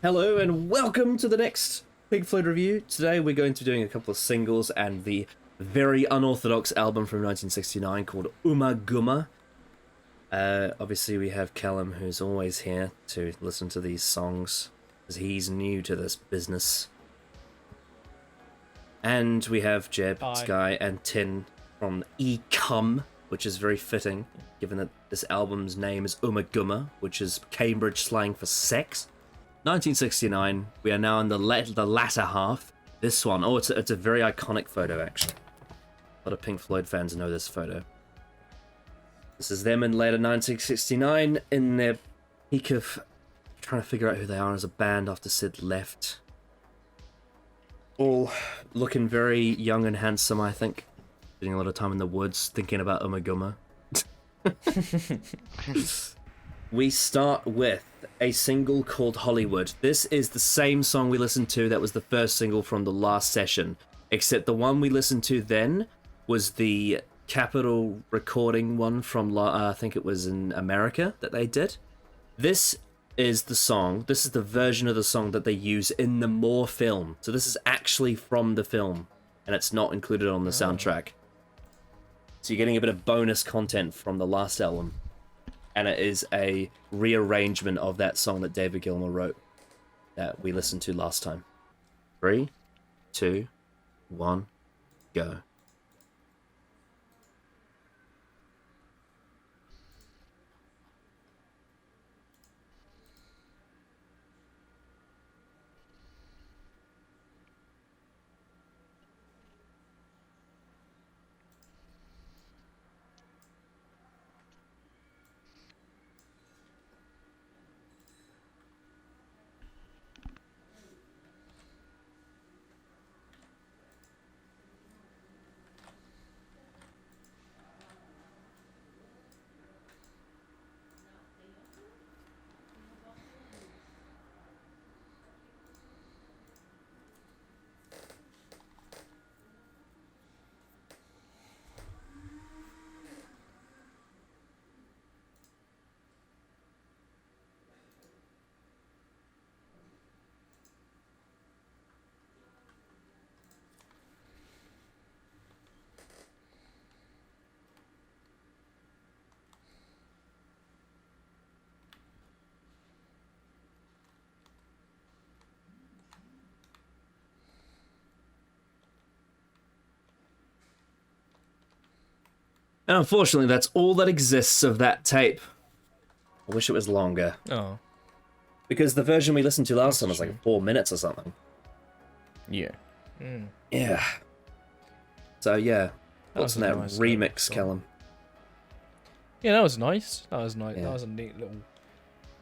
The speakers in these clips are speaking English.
Hello and welcome to the next Pink Floyd review. Today we're going to be doing a couple of singles and the very unorthodox album from 1969 called Ummagumma. Obviously we have Callum, who's always here to listen to these songs because he's new to this business. And we have Jeb, Hi. Sky and Tin from Eirich, which is very fitting given that this album's name is Ummagumma, which is Cambridge slang for sex. 1969, we are now in the latter half. This one, it's a very iconic photo, actually. A lot of Pink Floyd fans know this photo. This is them in later 1969, in their peak of trying to figure out who they are as a band after Sid left. All looking very young and handsome, I think. Spending a lot of time in the woods, thinking about Ummagumma. We start with a single called Hollywood. This is the same song we listened to that was the first single from the last session, except the one we listened to then was the Capitol recording one from, I think it was in America that they did. This is the song, this is the version of the song that they use in the More film. So this is actually from the film, and it's not included on the soundtrack. So you're getting a bit of bonus content from the last album. And it is a rearrangement of that song that David Gilmour wrote that we listened to last time. 3, 2, 1, go. And unfortunately, that's all that exists of that tape. I wish it was longer. Oh. Because the version we listened to last time was like 4 minutes or something. Yeah. Yeah. So yeah, what's in that nice remix, song. Callum? Yeah, that was nice. That was nice. Yeah. That was a neat little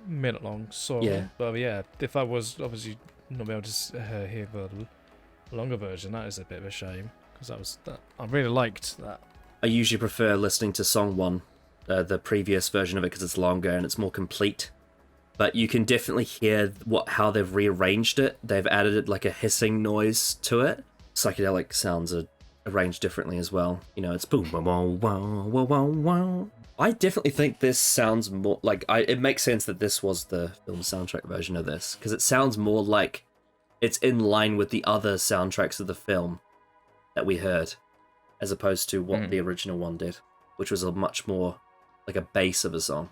minute-long song. Yeah. But yeah, if I was obviously not be able to hear the longer version, that is a bit of a shame because I really liked that. I usually prefer listening to song 1, the previous version of it, because it's longer and it's more complete. But you can definitely hear how they've rearranged it. They've added like a hissing noise to it. Psychedelic sounds are arranged differently as well. You know, it's boom, wow, wow, wow, wow, wow. I definitely think this sounds more like it makes sense that this was the film soundtrack version of this, because it sounds more like it's in line with the other soundtracks of the film that we heard, as opposed to what the original one did, which was a much more like a base of a song.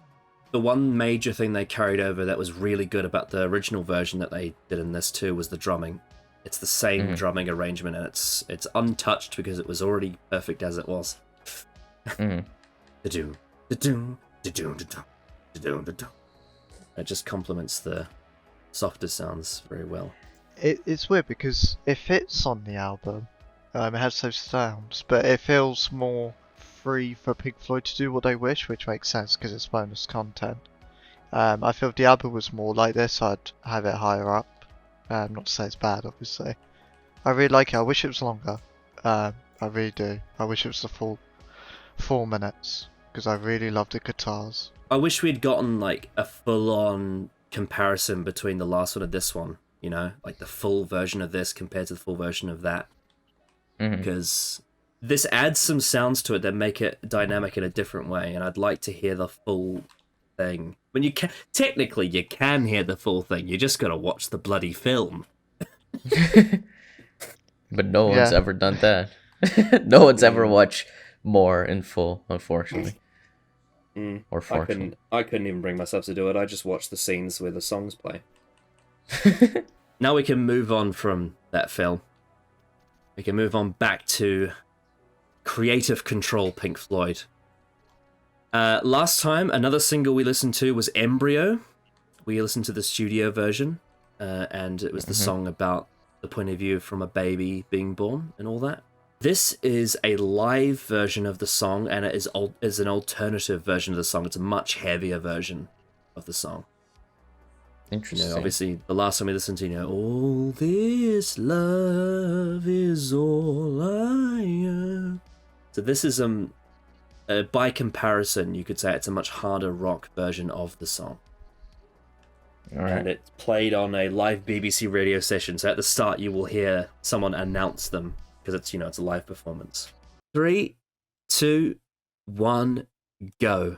The one major thing they carried over that was really good about the original version that they did in this too was the drumming. It's the same drumming arrangement, and it's untouched because it was already perfect as it was. Da-doom, da-doom, da-doom, da-doom, da-doom, da-doom. It just complements the softer sounds very well. It's weird because it fits on the album. It has those sounds, but it feels more free for Pink Floyd to do what they wish, which makes sense because it's bonus content. I feel if the album was more like this, I'd have it higher up. Not to say it's bad, obviously. I really like it. I wish it was longer. I really do. I wish it was the full 4 minutes because I really love the guitars. I wish we'd gotten like a full-on comparison between the last one and this one. You know, like the full version of this compared to the full version of that. Because this adds some sounds to it that make it dynamic in a different way, and I'd like to hear the full thing When you can, technically, you can hear the full thing. You just gotta watch the bloody film. But no one's Yeah. ever done that. No one's ever watched more in full, unfortunately. Or fortunately. I couldn't even bring myself to do it. I just watched the scenes where the songs play. Now we can move on from that film. We can move on back to Creative Control, Pink Floyd. Last time, another single we listened to was Embryo. We listened to the studio version, and it was the song about the point of view from a baby being born and all that. This is a live version of the song, and it is an alternative version of the song. It's a much heavier version of the song. Interesting. Obviously, the last time we listened to, all this love is all I am. So this is by comparison, you could say it's a much harder rock version of the song. All right. And it's played on a live BBC radio session. So at the start, you will hear someone announce them because it's it's a live performance. 3, 2, 1, go.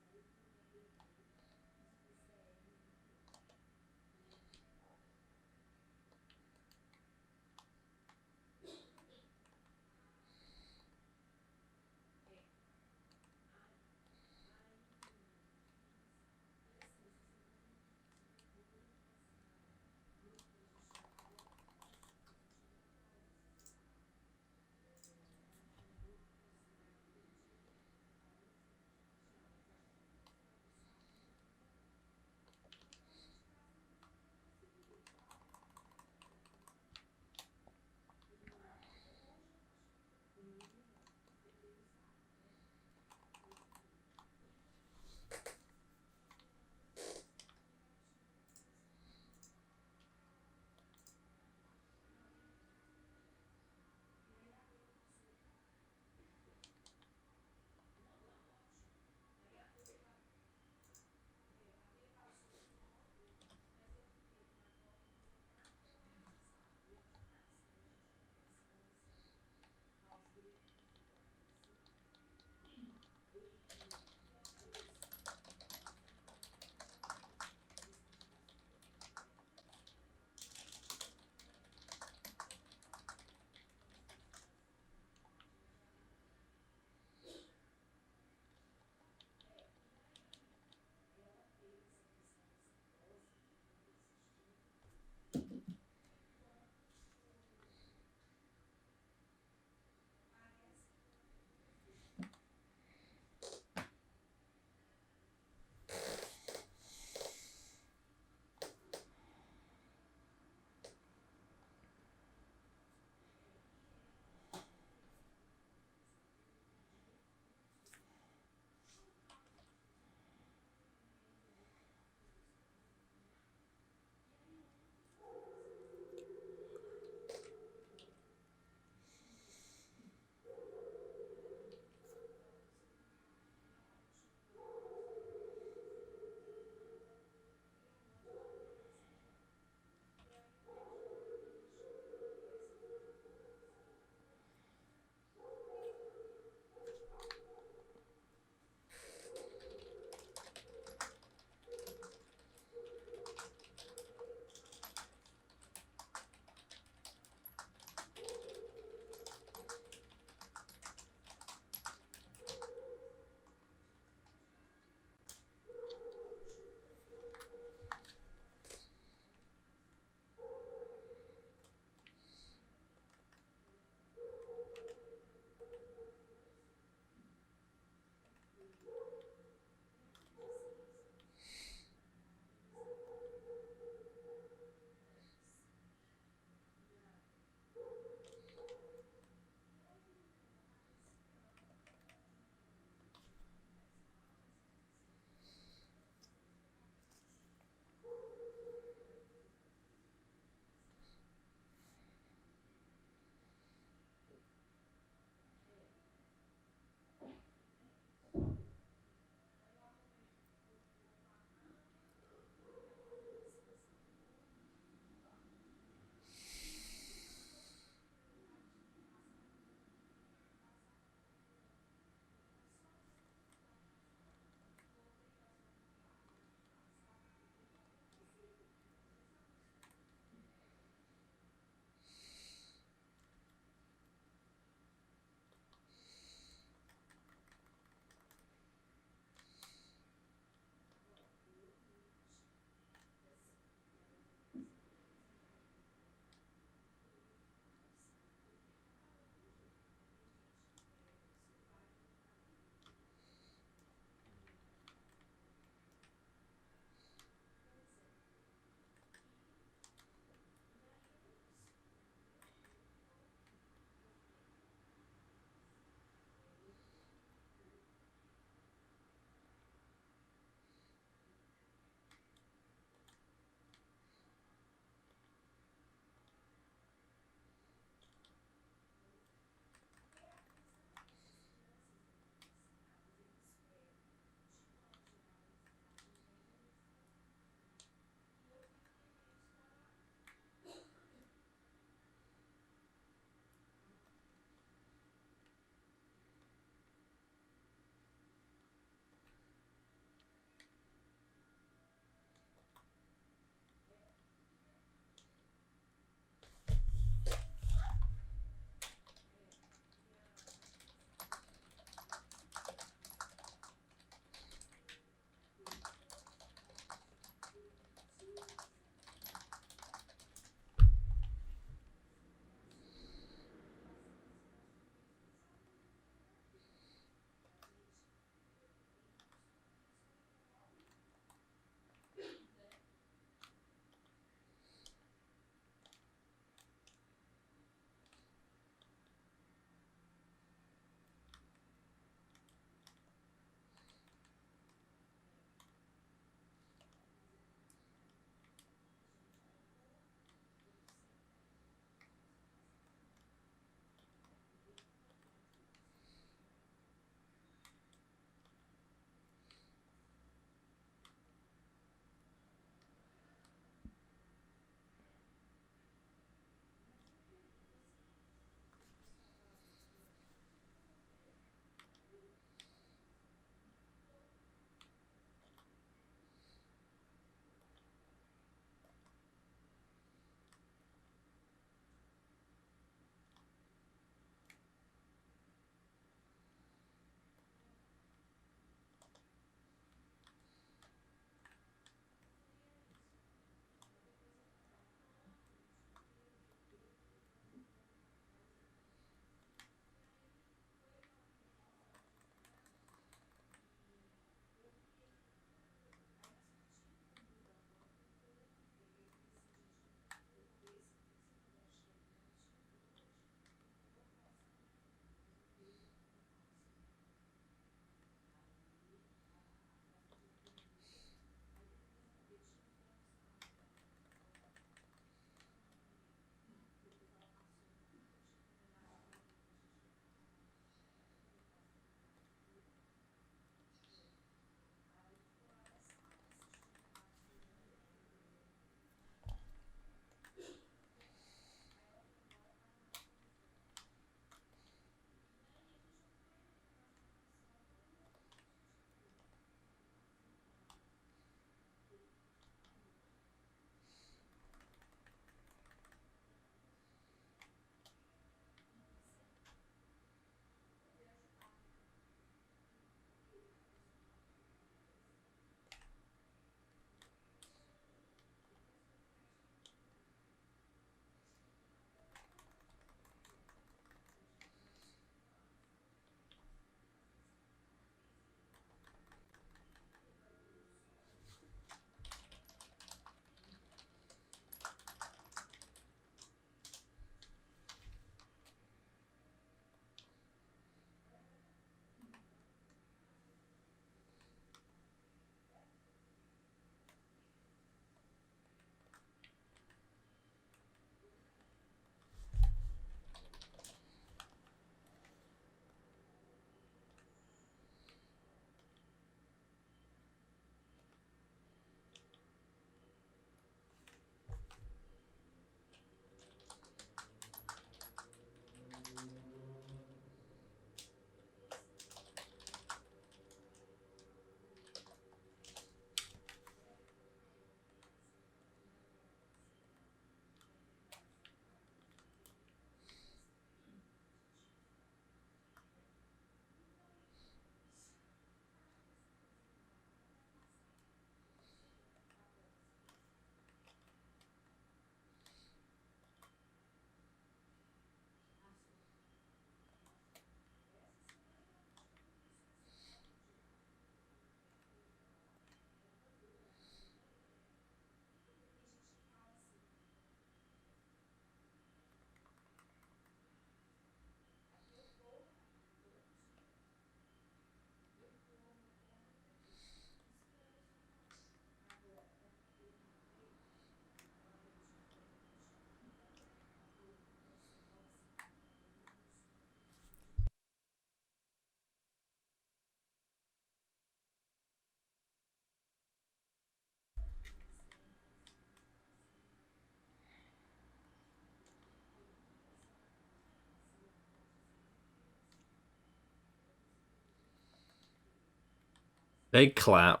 Big clap.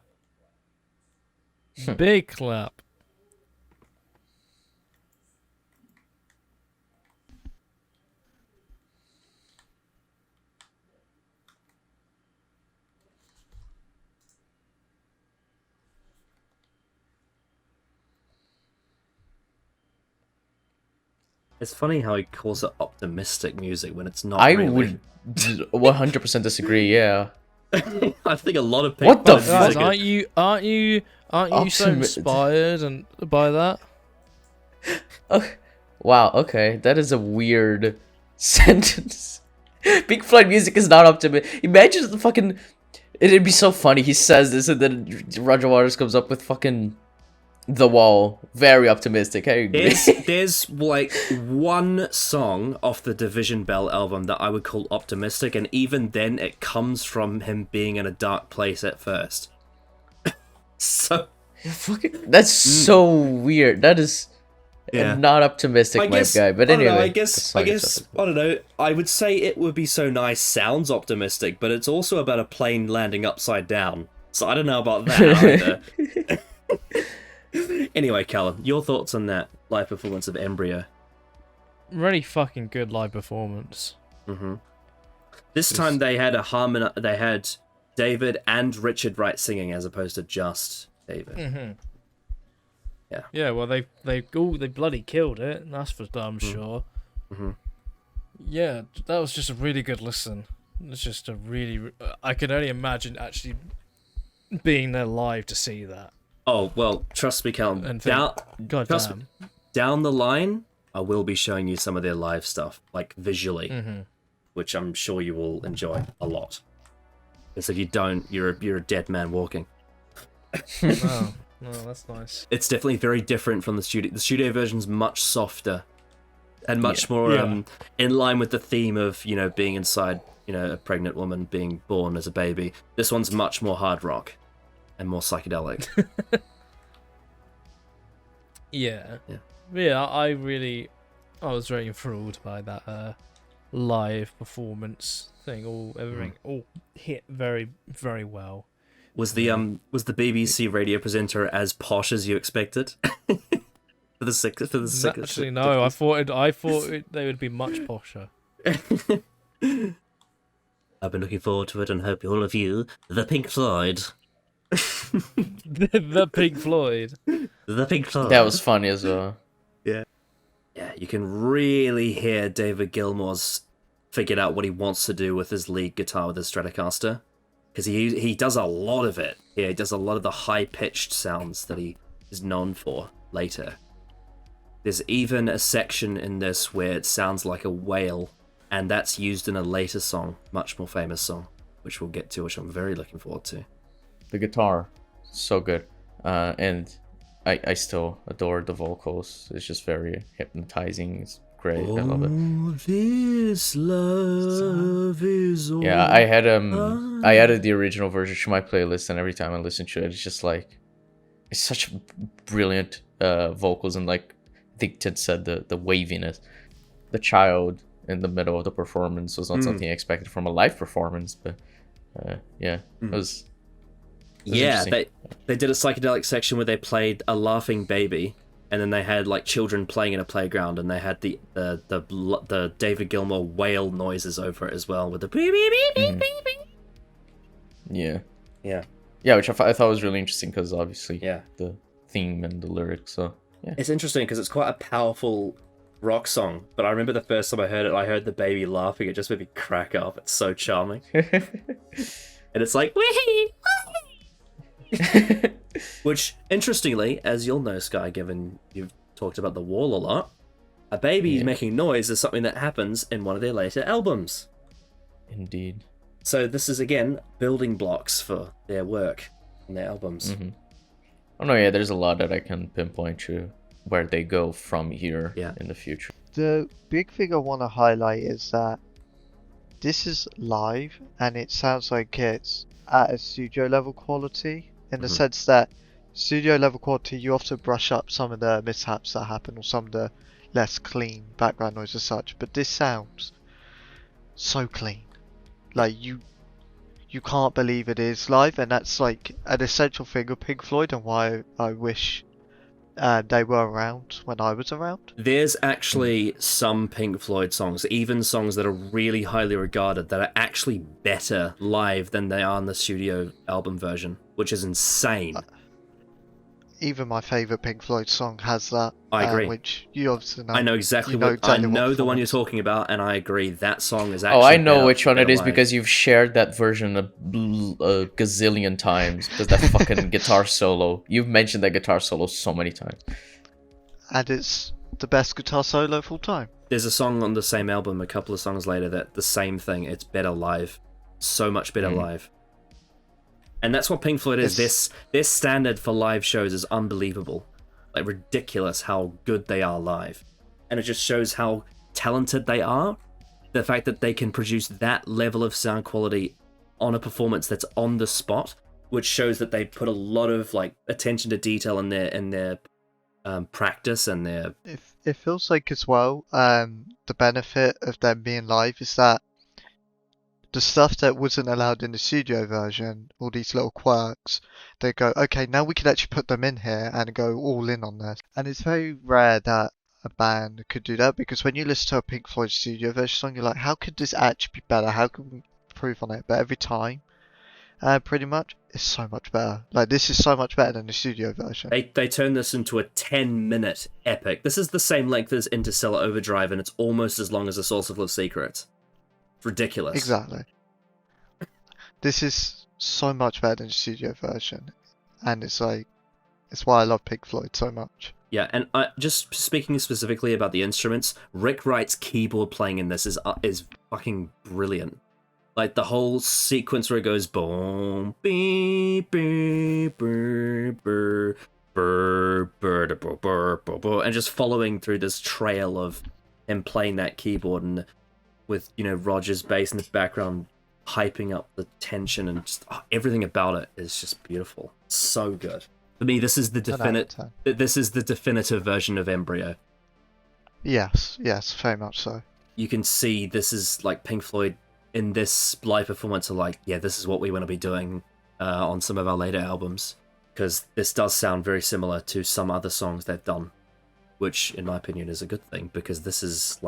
Big clap. It's funny how he calls it optimistic music when it's not I really. would 100% disagree. Yeah. I think a lot of people. What the Guys, fuck? aren't you so inspired and by that? Okay. Wow. Okay, that is a weird sentence. Pink Floyd music is not optimistic. Imagine the fucking. It'd be so funny. He says this, and then Roger Waters comes up with fucking The Wall. Very optimistic. I agree. There's like one song off the Division Bell album that I would call optimistic, and even then it comes from him being in a dark place at first. So That's so weird. That is Yeah. not optimistic, my guy. But I don't anyway, know, I guess I don't know. I would say It Would Be So Nice sounds optimistic, but it's also about a plane landing upside down. So I don't know about that either. Anyway, Callum, your thoughts on that live performance of Embryo? Really fucking good live performance. This time they had they had David and Richard Wright singing as opposed to just David. Yeah, well they bloody killed it. That's for damn sure. Yeah, that was just a really good listen. It's just a really. I could only imagine actually being there live to see that. Oh well, trust me, Callum. And God damn. Down the line, I will be showing you some of their live stuff, like visually, which I'm sure you will enjoy a lot. Because if you don't, you're a dead man walking. Oh, that's nice. It's definitely very different from the studio. The studio version's much softer and much more in line with the theme of, you know, being inside, you know, a pregnant woman being born as a baby. This one's much more hard rock and more psychedelic. Yeah, I was very enthralled by that live performance thing. Everything all hit very, very well. Was the BBC radio presenter as posh as you expected? for the six. Actually, no. I thought they would be much posher. I've been looking forward to it, and hope all of you, the Pink Floyd. the Pink Floyd. The Pink Floyd. that was funny as well. Yeah, you can really hear David Gilmour's figured out what he wants to do with his lead guitar with his Stratocaster. Because he does a lot of it. Yeah, he does a lot of the high-pitched sounds that he is known for later. There's even a section in this where it sounds like a whale, and that's used in a later song, much more famous song, which we'll get to, which I'm very looking forward to. The guitar, so good. And I still adore the vocals. It's just very hypnotizing. It's great. I love it. This love is all. Yeah, I added the original version to my playlist, and every time I listen to it, it's just like, it's such brilliant vocals, and like I think Ted said, the waviness. The child in the middle of the performance was not something I expected from a live performance, but it was. Yeah, they did a psychedelic section where they played a laughing baby, and then they had like children playing in a playground, and they had the David Gilmour whale noises over it as well with the beep beep beep beep beep beep. Yeah, which I thought was really interesting because obviously the theme and the lyrics. So yeah, it's interesting because it's quite a powerful rock song. But I remember the first time I heard it, I heard the baby laughing. It just made me crack up. It's so charming, and it's like wee. Which, interestingly, as you'll know, Sky, given you've talked about The Wall a lot, a baby making noise is something that happens in one of their later albums. Indeed. So this is, again, building blocks for their work and their albums. Oh no, yeah, there's a lot that I can pinpoint to where they go from here in the future. The big thing I want to highlight is that this is live, and it sounds like it's at a studio level quality. In the sense that studio level quality, you often brush up some of the mishaps that happen or some of the less clean background noise as such, but this sounds so clean. Like you you can't believe it is live, and that's like an essential thing of Pink Floyd and why I wish they were around when I was around. There's actually some Pink Floyd songs, even songs that are really highly regarded, that are actually better live than they are in the studio album version, which is insane. Even my favourite Pink Floyd song has that. I agree. Which you obviously know. I know exactly I know the one you're talking about, and I agree. That song is actually. Oh, I know which one it is live. because you've shared that version a gazillion times. Because that fucking guitar solo. You've mentioned that guitar solo so many times. And it's the best guitar solo of all time. There's a song on the same album, a couple of songs later, that the same thing. It's better live, so much better live. And that's what Pink Floyd is. Their standard for live shows is unbelievable. Like, ridiculous how good they are live. And it just shows how talented they are. The fact that they can produce that level of sound quality on a performance that's on the spot, which shows that they put a lot of like attention to detail in their practice and their... It feels like as well, the benefit of them being live is that the stuff that wasn't allowed in the studio version, all these little quirks, they go, okay, now we can actually put them in here and go all in on this. And it's very rare that a band could do that, because when you listen to a Pink Floyd studio version song, you're like, how could this actually be better? How can we improve on it? But every time, pretty much, it's so much better. Like, this is so much better than the studio version. They turn this into a 10-minute epic. This is the same length as Interstellar Overdrive, and it's almost as long as A Source of Love Secrets. Ridiculous. Exactly. This is so much better than the studio version, and it's why I love Pink Floyd so much. Yeah, and just speaking specifically about the instruments, Rick Wright's keyboard playing in this is fucking brilliant. Like the whole sequence where it goes boom, beep, beep, brr, brr, brr, brr, brr, brr, brr, brr, and just following through this trail of him playing that keyboard, and with, you know, Roger's bass in the background hyping up the tension, and just everything about it is just beautiful. So good. For me, this is the definitive version of Embryo. Yes, very much so. You can see this is like Pink Floyd in this live performance are like, yeah, this is what we want to be doing on some of our later albums, because this does sound very similar to some other songs they've done, which in my opinion is a good thing, because this is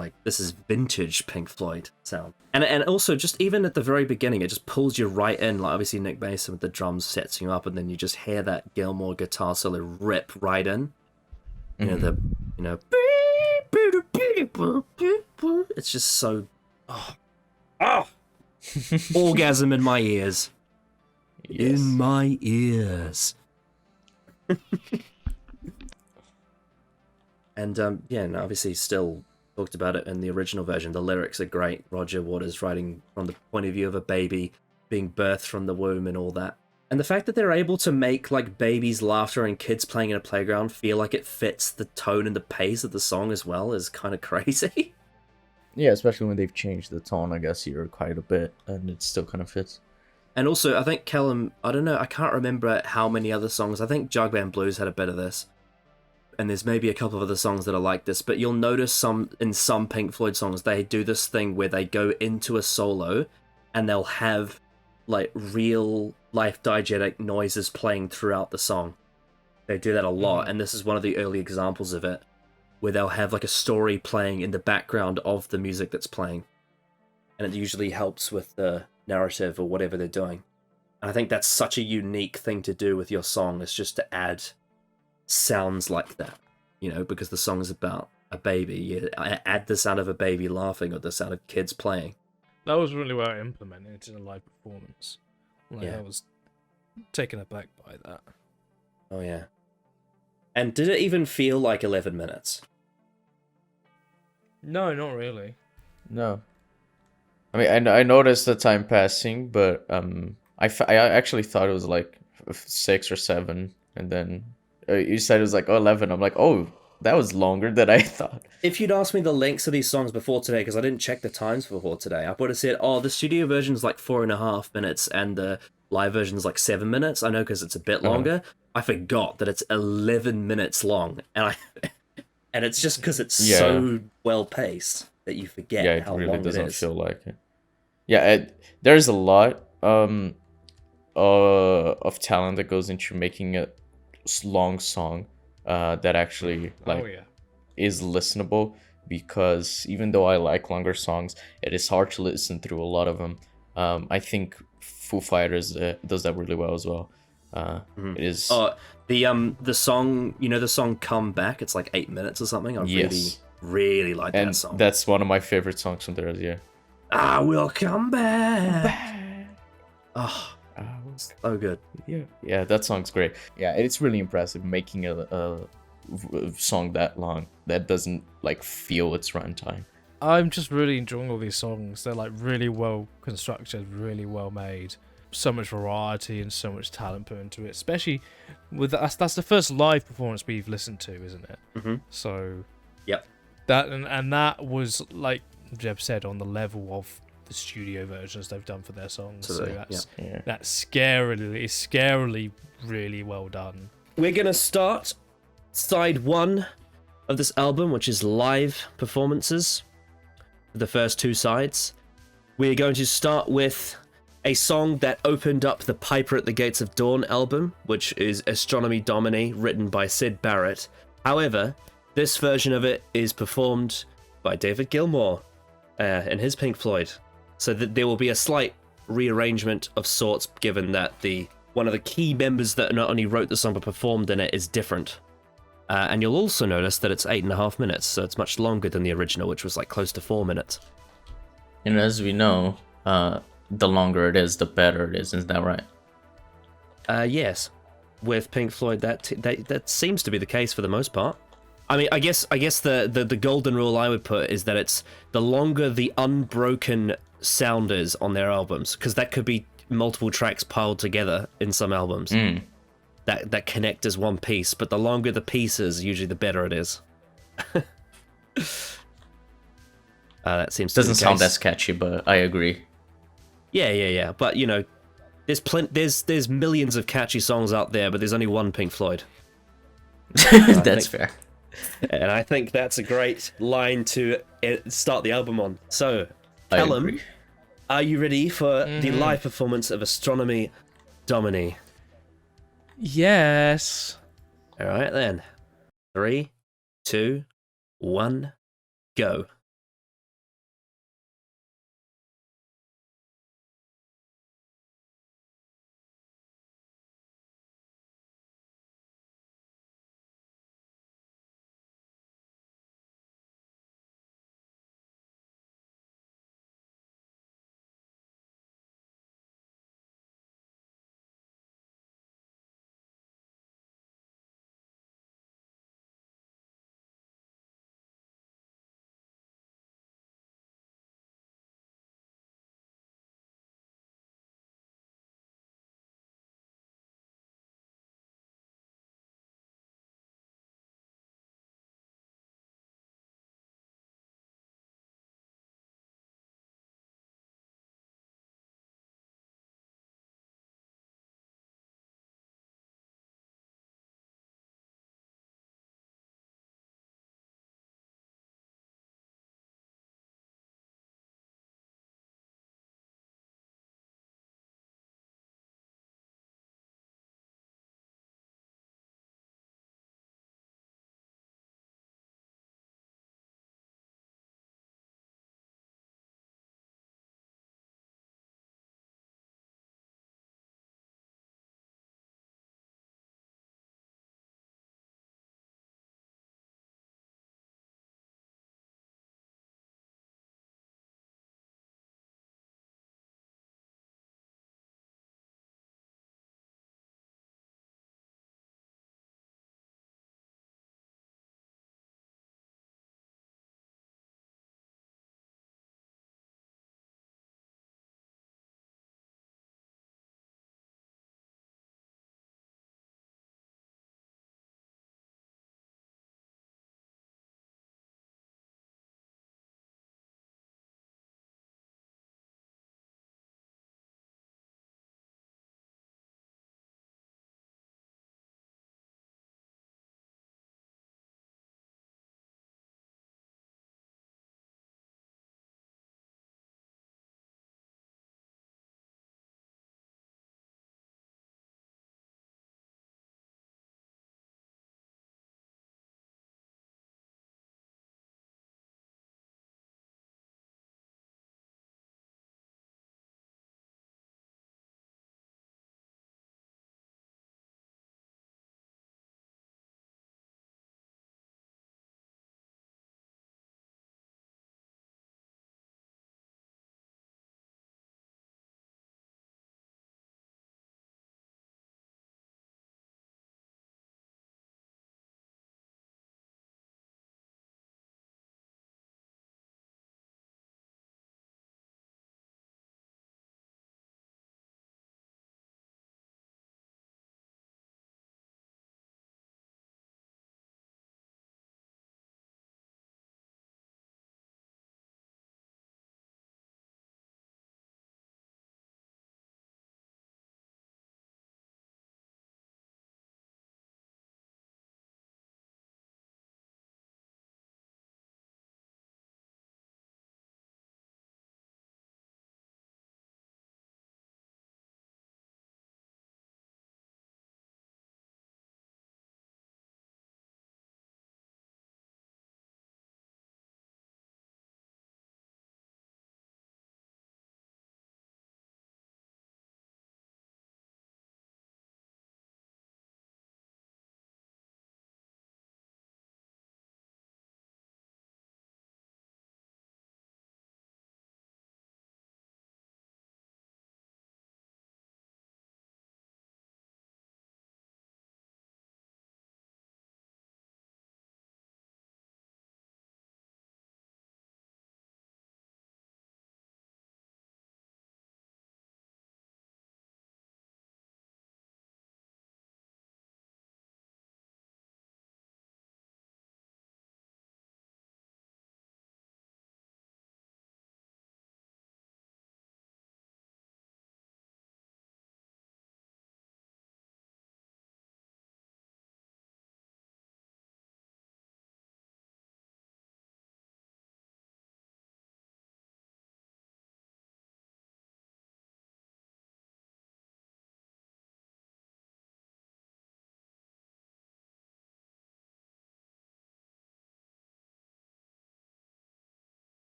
vintage Pink Floyd sound. And also, just even at the very beginning, it just pulls you right in. Like, obviously Nick Mason with the drums sets you up, and then you just hear that Gilmour guitar solo rip right in. It's just so orgasm in my ears. Yes. In my ears. And obviously still talked about it in the original version. The lyrics are great. Roger Waters writing from the point of view of a baby being birthed from the womb and all that. And the fact that they're able to make like babies' laughter and kids playing in a playground feel like it fits the tone and the pace of the song as well is kind of crazy. Yeah, especially when they've changed the tone, I guess, here quite a bit, and it still kind of fits. And also, I think Callum, I don't know, I can't remember how many other songs. I think Jug Band Blues had a bit of this. And there's maybe a couple of other songs that are like this, but you'll notice in some Pink Floyd songs, they do this thing where they go into a solo and they'll have like real life diegetic noises playing throughout the song. They do that a lot, and this is one of the early examples of it, where they'll have like a story playing in the background of the music that's playing. And it usually helps with the narrative or whatever they're doing. And I think that's such a unique thing to do with your song, is just to add sounds like that, you know, because the song is about a baby. You add the sound of a baby laughing or the sound of kids playing. That was really well implemented in a live performance. Like, I was taken aback by that. Oh yeah. And did it even feel like 11 minutes? No, not really. No. I mean, I noticed the time passing, but I actually thought it was like 6 or 7, and then you said it was like 11. I'm like, oh, that was longer than I thought. If you'd asked me the lengths of these songs before today, because I didn't check the times before today, I would have said, oh, the studio version is like 4.5 minutes and the live version is like 7 minutes. I know, because it's a bit longer. I forgot that it's 11 minutes long, and it's just because it's so well paced that you forget how long it is. It really doesn't feel like it. Yeah, there's a lot of talent that goes into making a long song that actually is listenable, because even though I like longer songs, it is hard to listen through a lot of them. I think Foo Fighters does that really well as well. It is the song, the song "Come Back." It's like 8 minutes or something. I really like that song. That's one of my favorite songs from theirs. Yeah. I will come back. Oh, so good. Yeah, that song's great. Yeah, it's really impressive making a song that long that doesn't like feel its runtime. I'm just really enjoying all these songs. They're like really well constructed, really well made. So much variety and so much talent put into it. Especially with that's the first live performance we've listened to, isn't it? Mm-hmm. So, yep. That and that was, like Jeb said, on the level of the studio versions they've done for their songs. So that's scarily really well done. We're gonna start side 1 of this album, which is live performances. The first 2 sides. We're going to start with a song that opened up the Piper at the Gates of Dawn album, which is Astronomy Domini, written by Syd Barrett. However, this version of it is performed by David Gilmour in his Pink Floyd. So that there will be a slight rearrangement of sorts, given that one of the key members that not only wrote the song but performed in it is different. And you'll also notice that it's 8.5 minutes, so it's much longer than the original, which was like close to 4 minutes. And as we know, the longer it is, the better it is. Isn't that right? Yes. With Pink Floyd, that seems to be the case for the most part. I mean, I guess the golden rule I would put is that it's the longer the unbroken sound is on their albums, because that could be multiple tracks piled together in some albums that connect as one piece, but the longer the piece is, usually the better it is. That seems to doesn't be the sound case. as catchy, but I agree. Yeah. But there's millions of catchy songs out there, but there's only one Pink Floyd. That's fair. And I think that's a great line to start the album on. So, Callum, are you ready for the live performance of Astronomy Domini? Yes. All right then. 3, 2, 1, go.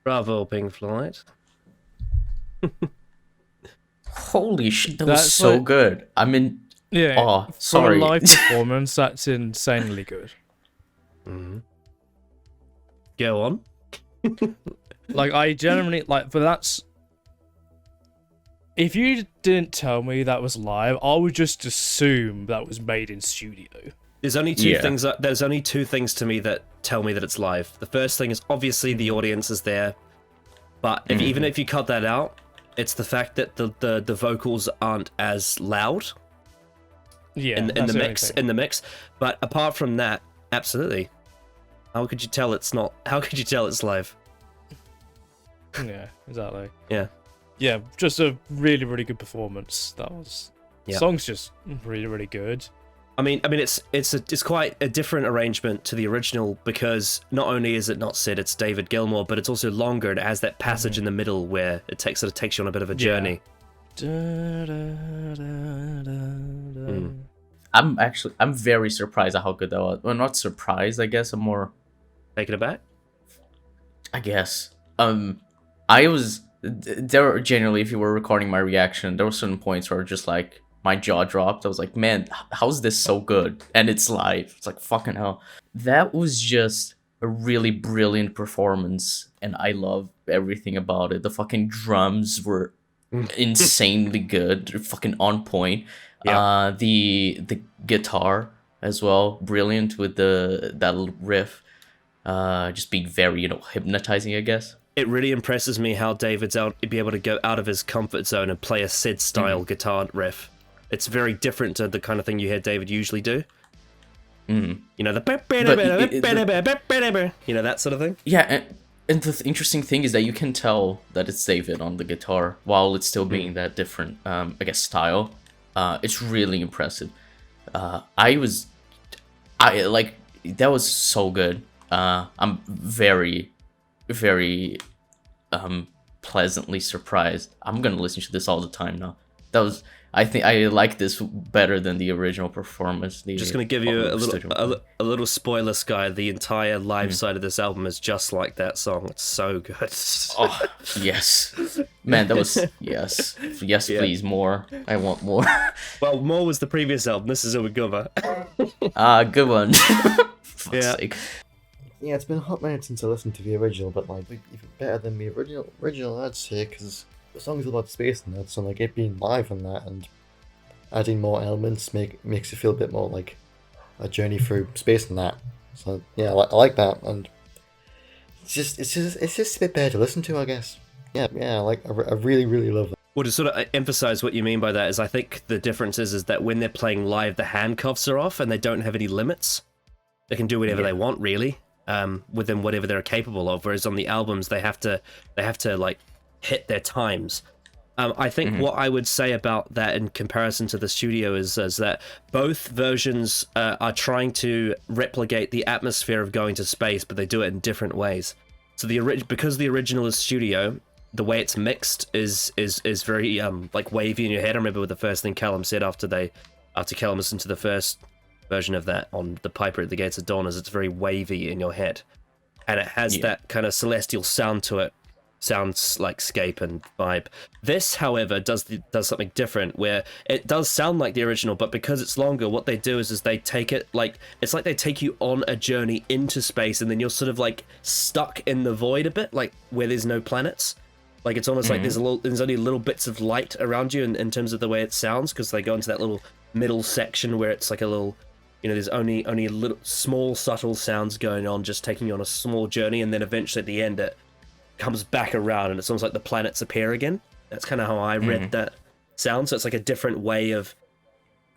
Bravo, Pink Floyd. Holy shit, that That's was so like- good. I'm in Yeah, awe. for Sorry. a live performance, that's insanely good. Mm-hmm. Go on. Like, I genuinely, like, but that's... If you didn't tell me that was live, I would just assume that was made in studio. There's only two things. There's only two things to me that tell me that it's live. The first thing is obviously the audience is there, but even if you cut that out, it's the fact that the vocals aren't as loud Yeah, in that's the only mix. thing. In the mix, but apart from that, absolutely. How could you tell it's not? How could you tell it's live? Yeah, exactly. Yeah. Yeah, just a really, really good performance. That was... Yeah. Song's just really, really good. I mean, it's quite a different arrangement to the original because not only is it not Sid, it's David Gilmour, but it's also longer and it has that passage in the middle where it sort of takes you on a bit of a journey. I'm very surprised at how good that was. Well, not surprised, I guess. I'm more, Taking it back. I guess. I was there were generally, if you were recording my reaction, there were certain points where just like my jaw dropped. I was like, man, how's this so good? And it's live. It's like, fucking hell. That was just a really brilliant performance, and I love everything about it. The fucking drums were insanely good. They're fucking on point. Yeah. The guitar as well, brilliant with that little riff. Just being very, hypnotizing, I guess. It really impresses me how David's be able to go out of his comfort zone and play a Sid-style guitar riff. It's very different to the kind of thing you hear David usually do. You know, that sort of thing. Yeah, and the interesting thing is that you can tell that it's David on the guitar while it's still being that different, I guess, style. It's really impressive. That was so good. I'm very, very pleasantly surprised. I'm gonna listen to this all the time now. I think I like this better than the original performance. Just gonna give you a little spoiler, Sky. The entire live side of this album is just like that song. It's so good. Oh yes, man, that was yes, please, more. I want more. Well, more was the previous album. This is Ummagumma. Good one. Yeah. Sake. Yeah, it's been a hot minute since I listened to the original, but like even better than the original, I'd say, because the song's about space and that, so like it being live and that, and adding more elements makes it feel a bit more like a journey through space and that. So yeah, I like that, and it's just a bit better to listen to, I guess. Yeah, I really love that. Well, to sort of emphasize what you mean by that is I think the difference is that when they're playing live, the handcuffs are off and they don't have any limits. They can do whatever they want, really, within whatever they're capable of. Whereas on the albums, they have to like hit their times. I think what I would say about that in comparison to the studio is that both versions are trying to replicate the atmosphere of going to space, but they do it in different ways. So because the original is studio, the way it's mixed is very like wavy in your head. I remember the first thing Callum said after Callum listened to the first version of that on the Piper at the Gates of Dawn is it's very wavy in your head, and it has that kind of celestial sound to it. Sounds like scape and vibe. This, however, does something different where it does sound like the original, but because it's longer, what they do is they take it like it's like they take you on a journey into space, and then you're sort of like stuck in the void a bit, like where there's no planets. Like it's almost like there's only little bits of light around you in terms of the way it sounds, because they go into that little middle section where it's like a little, there's only a little small subtle sounds going on, just taking you on a small journey, and then eventually at the end it comes back around and it's almost like the planets appear again. That's kind of how I read that sound. So it's like a different way of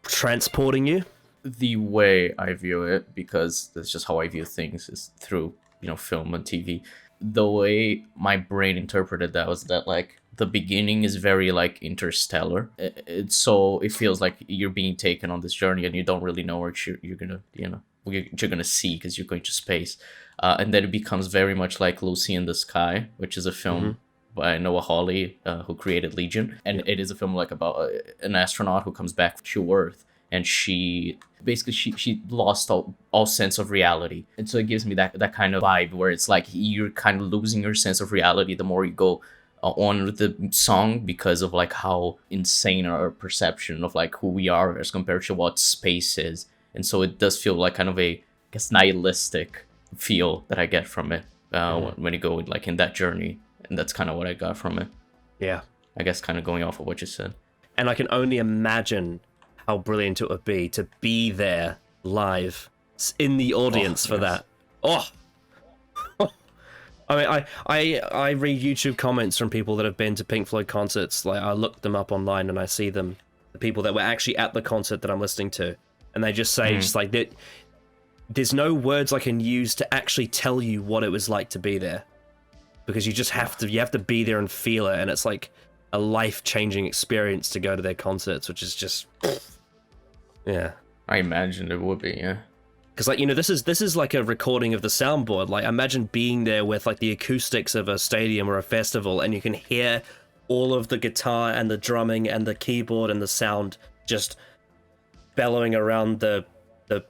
transporting you. The way I view it, because that's just how I view things, is through film and TV. The way my brain interpreted that was that like the beginning is very like interstellar. It feels like you're being taken on this journey and you don't really know what you're gonna see because you're going to space. And then it becomes very much like Lucy in the Sky, which is a film by Noah Hawley, who created Legion. And it is a film like about an astronaut who comes back to Earth and she lost all sense of reality. And so it gives me that kind of vibe where it's like you're kind of losing your sense of reality the more you go on with the song, because of like how insane our perception of like who we are as compared to what space is. And so it does feel like kind of a, I guess, nihilistic feel that I get from it when you go like in that journey. And that's kind of what I got from it. Yeah. I guess kind of going off of what you said. And I can only imagine how brilliant it would be to be there live in the audience for that. Oh, I mean, I read YouTube comments from people that have been to Pink Floyd concerts. Like, I look them up online and I see them, the people that were actually at the concert that I'm listening to, and they just say just like that. There's no words I can use to actually tell you what it was like to be there, because you just have to be there and feel it, and it's like a life-changing experience to go to their concerts, which is just, yeah. I imagine it would be, yeah. Because, like, you know, this is like a recording of the soundboard. Like, imagine being there with like the acoustics of a stadium or a festival, and you can hear all of the guitar and the drumming and the keyboard and the sound just bellowing around the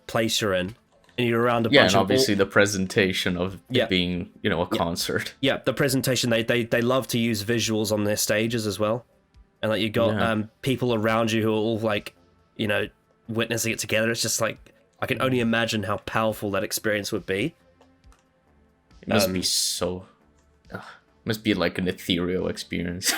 place you're in. And you're around a bunch of... Yeah, and obviously the presentation of it being, you know, a concert. Yeah, the presentation, they love to use visuals on their stages as well. And, like, you got people around you who are all, like, you know, witnessing it together. It's just, like, I can only imagine how powerful that experience would be. It must be so... must be, like, an ethereal experience.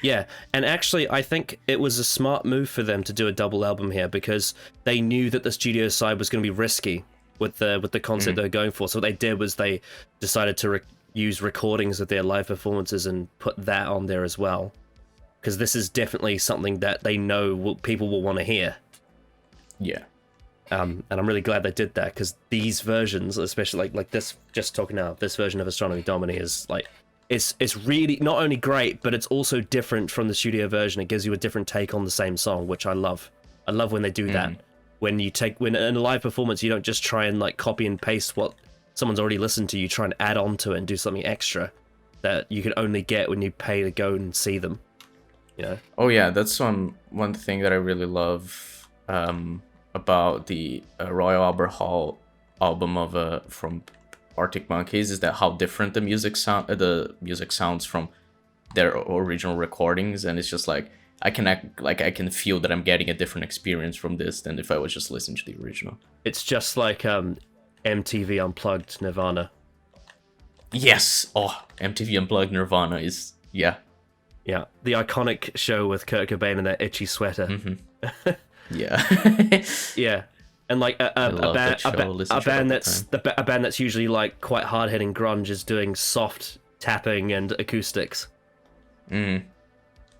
Yeah, and actually, I think it was a smart move for them to do a double album here, because they knew that the studio side was going to be risky with the concept they're going for. So what they did was they decided to use recordings of their live performances and put that on there as well, because this is definitely something that they know people will want to hear. Yeah. And I'm really glad they did that, because these versions, especially like this, just talking now, this version of Astronomy Domini is like, it's really not only great, but it's also different from the studio version. It gives you a different take on the same song, which I love. I love when they do that. When in a live performance, you don't just try and like copy and paste what someone's already listened to. You try and add on to it and do something extra that you can only get when you pay to go and see them. You know? Oh yeah, that's one thing that I really love about the Royal Albert Hall album of from Arctic Monkeys, is that how different the music sounds from their original recordings, and it's just like I can feel that I'm getting a different experience from this than if I was just listening to the original. It's just like MTV Unplugged Nirvana. Yes. Oh, MTV Unplugged Nirvana is yeah. The iconic show with Kurt Cobain in that itchy sweater. Yeah. Yeah. And like a band that's usually like quite hard hitting grunge is doing soft tapping and acoustics.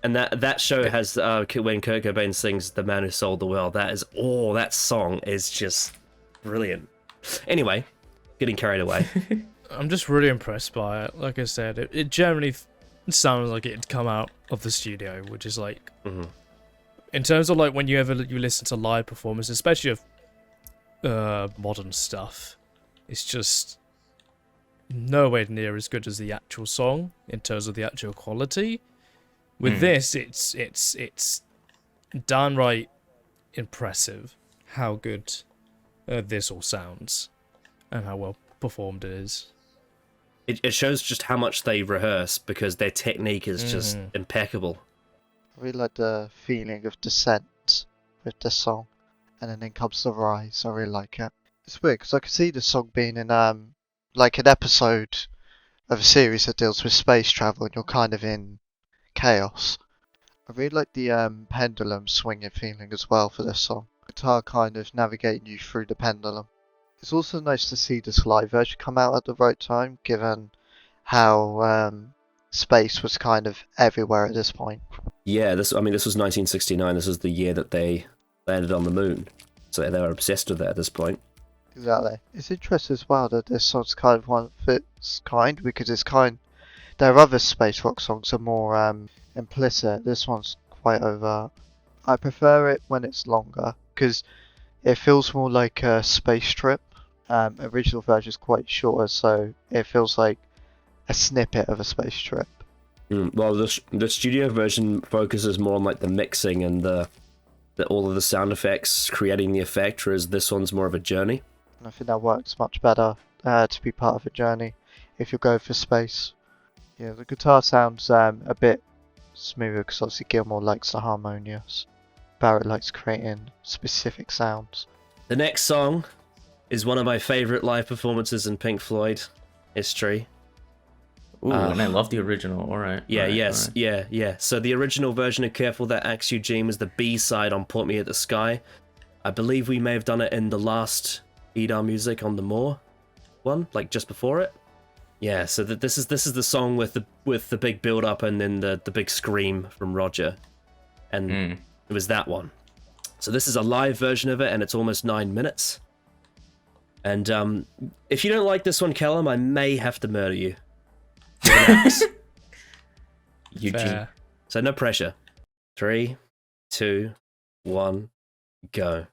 And that show has when Kurt Cobain sings "The Man Who Sold the World." That song is just brilliant. Anyway, getting carried away. I'm just really impressed by it. Like I said, it generally sounds like it'd come out of the studio, which is like, in terms of like when you listen to live performances, especially of modern stuff, it's just nowhere near as good as the actual song in terms of the actual quality. With this, it's downright impressive how good this all sounds and how well performed it is. It shows just how much they rehearse, because their technique is just impeccable. I really like the feeling of descent with this song, and then comes the rise. I really like it. It's weird because I could see the song being in like an episode of a series that deals with space travel, and you're kind of in chaos. I really like the pendulum swinging feeling as well for this song. Guitar kind of navigating you through the pendulum. It's also nice to see this live version come out at the right time, given how space was kind of everywhere at this point. Yeah, this was 1969. This was the year that they landed on the moon, so they were obsessed with it at this point. Exactly. It's interesting as well that this song's kind of one of its kind, because their other space rock songs are more implicit. This one's quite overt. I prefer it when it's longer, because it feels more like a space trip. Original version is quite shorter, so it feels like a snippet of a space trip. Well, the studio version focuses more on like the mixing and the that all of the sound effects creating the effect, whereas this one's more of a journey. And I think that works much better to be part of a journey if you go for space. Yeah, the guitar sounds a bit smoother because obviously Gilmour likes the harmonious. Barrett likes creating specific sounds. The next song is one of my favorite live performances in Pink Floyd history. Ooh, and I love the original. All right. Yeah, all right, yes, all right. yeah. So the original version of Careful That Axe Eugene was the B-side on Put Me at the Sky. I believe we may have done it in the last EDAR music on the More one, like just before it. Yeah, so this is the song with the big build up and then the big scream from Roger, and it was that one. So this is a live version of it, and it's almost 9 minutes. And if you don't like this one, Callum, I may have to murder you. Eugene. Fair. So no pressure. 3, 2, 1, go.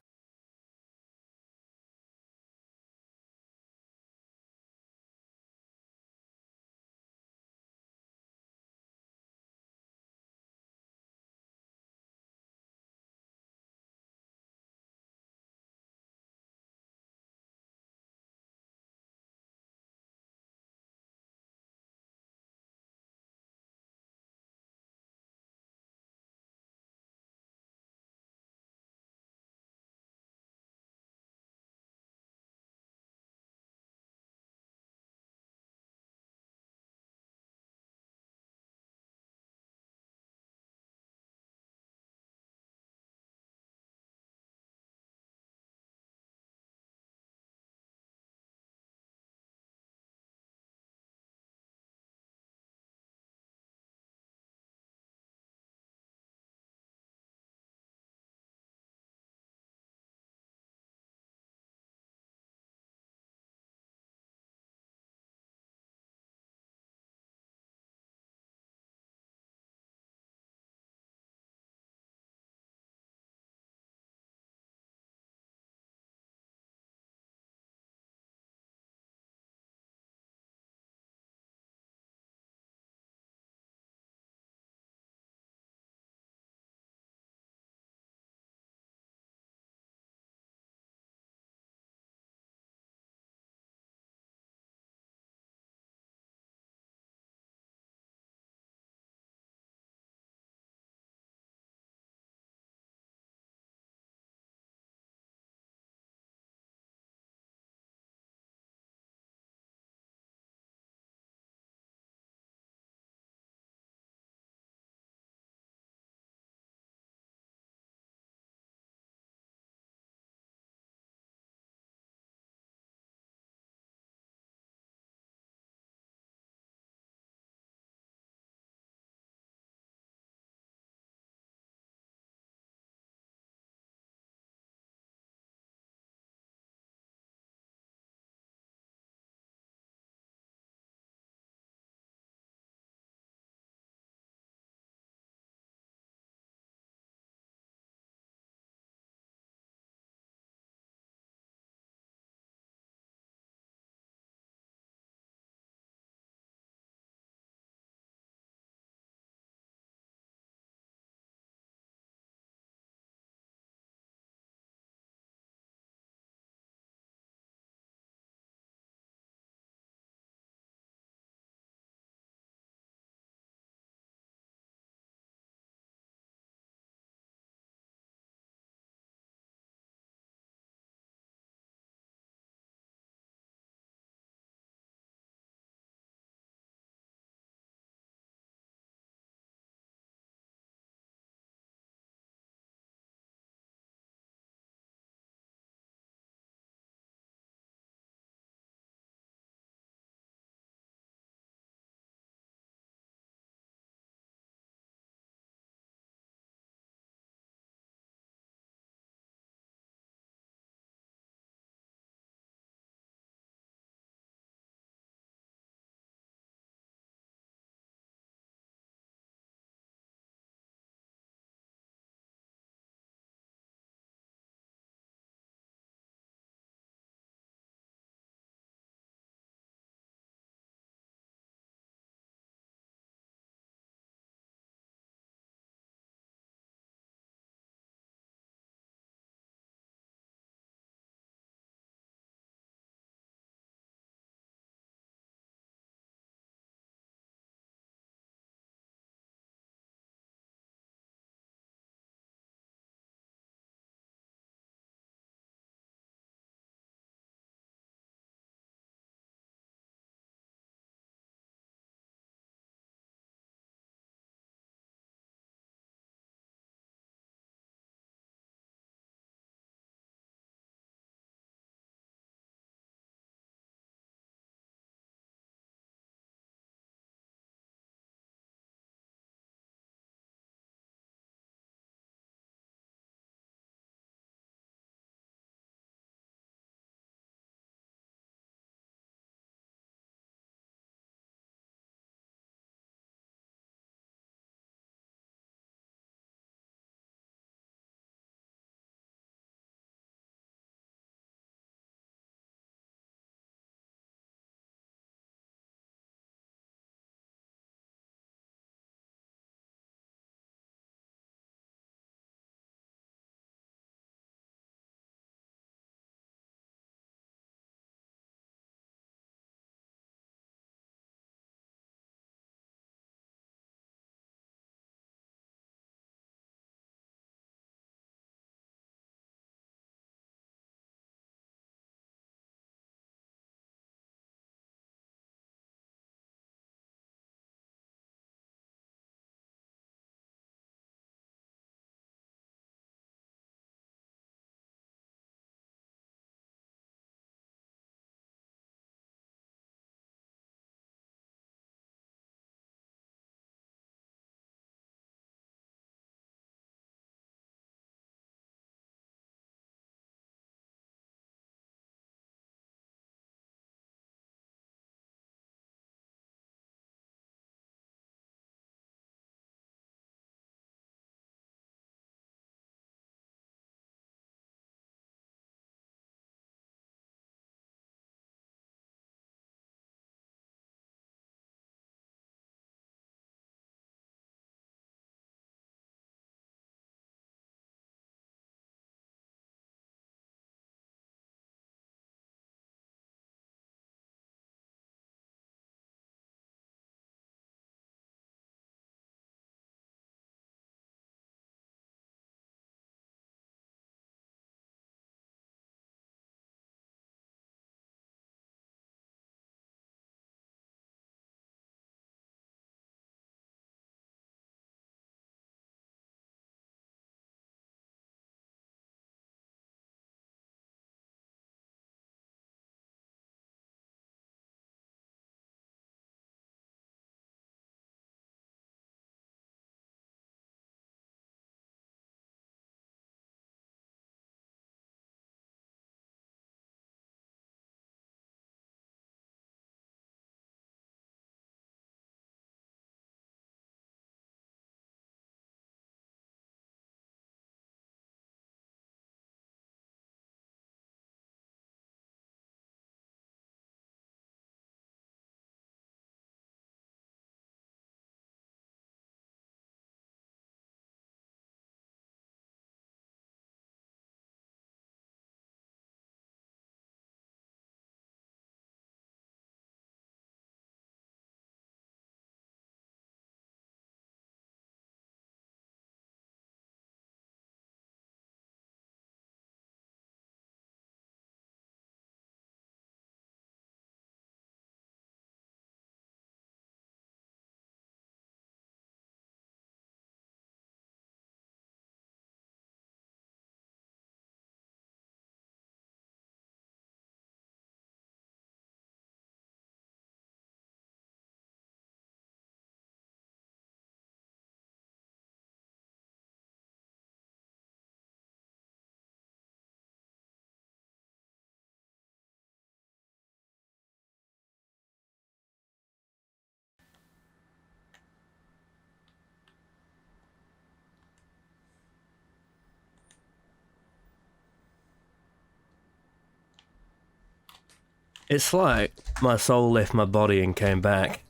It's like my soul left my body and came back.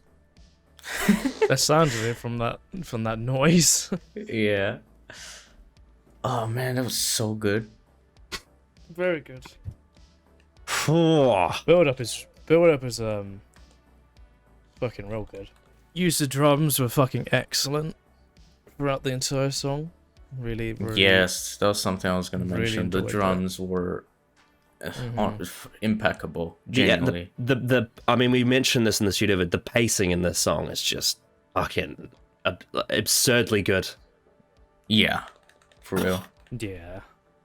That sounded it from that noise. Yeah. Oh man, that was so good. Very good. Oh, Build up is fucking real good. Use the drums were fucking excellent throughout the entire song. Really. Yes, that was something I was gonna really mention. The enjoyed drums were impeccable. Genuinely. the I mean, we mentioned this in the studio, but the pacing in this song is just fucking absurdly good. Yeah, for real. Yeah.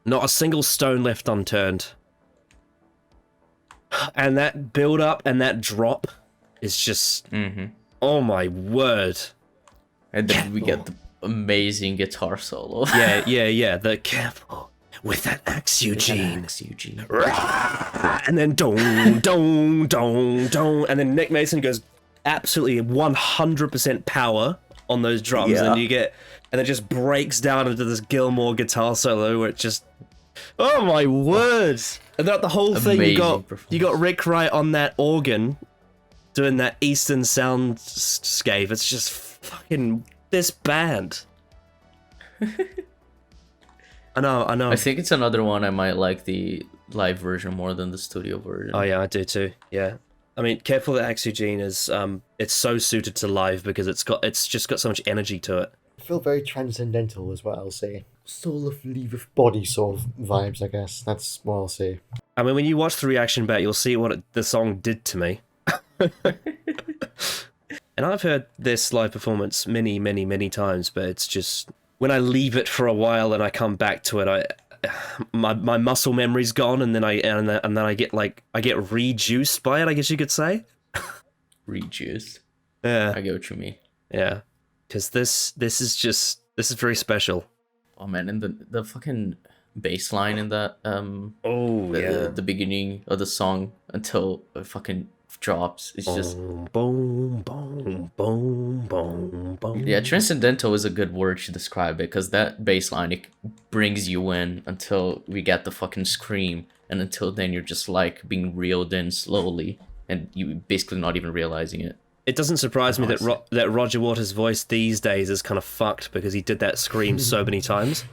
Not a single stone left unturned. And that build up and that drop is just, oh my word. And then we get the amazing guitar solo. Yeah. The careful with that axe, Eugene. And then dong, and then Nick Mason goes absolutely 100% power on those drums, and it just breaks down into this Gilmour guitar solo where it just, oh my word! And throughout the whole thing, you got Rick Wright on that organ doing that Eastern soundscape. It's just fucking this band. I know. I think it's another one I might like the live version more than the studio version. Oh yeah, I do too. Yeah. I mean, Careful That Axe Eugene is it's so suited to live because it's just got so much energy to it. I feel very transcendental as well, I'll say. Soul of leave body sort of vibes, I guess. That's what I'll say. I mean, when you watch the reaction back, you'll see what the song did to me. And I've heard this live performance many times, but it's just when I leave it for a while and I come back to it, my muscle memory's gone, and then I get rejuiced by it, I guess you could say. Rejuiced. Yeah, I get what you mean. Yeah, because this is very special. Oh man, and the fucking bass line in that the beginning of the song until it fucking drops, it's just boom. Yeah, transcendental is a good word to describe it, because that bass line, it brings you in until we get the fucking scream, and until then you're just like being reeled in slowly and you basically not even realizing it. It doesn't surprise me that Roger Waters' voice these days is kind of fucked because he did that scream so many times.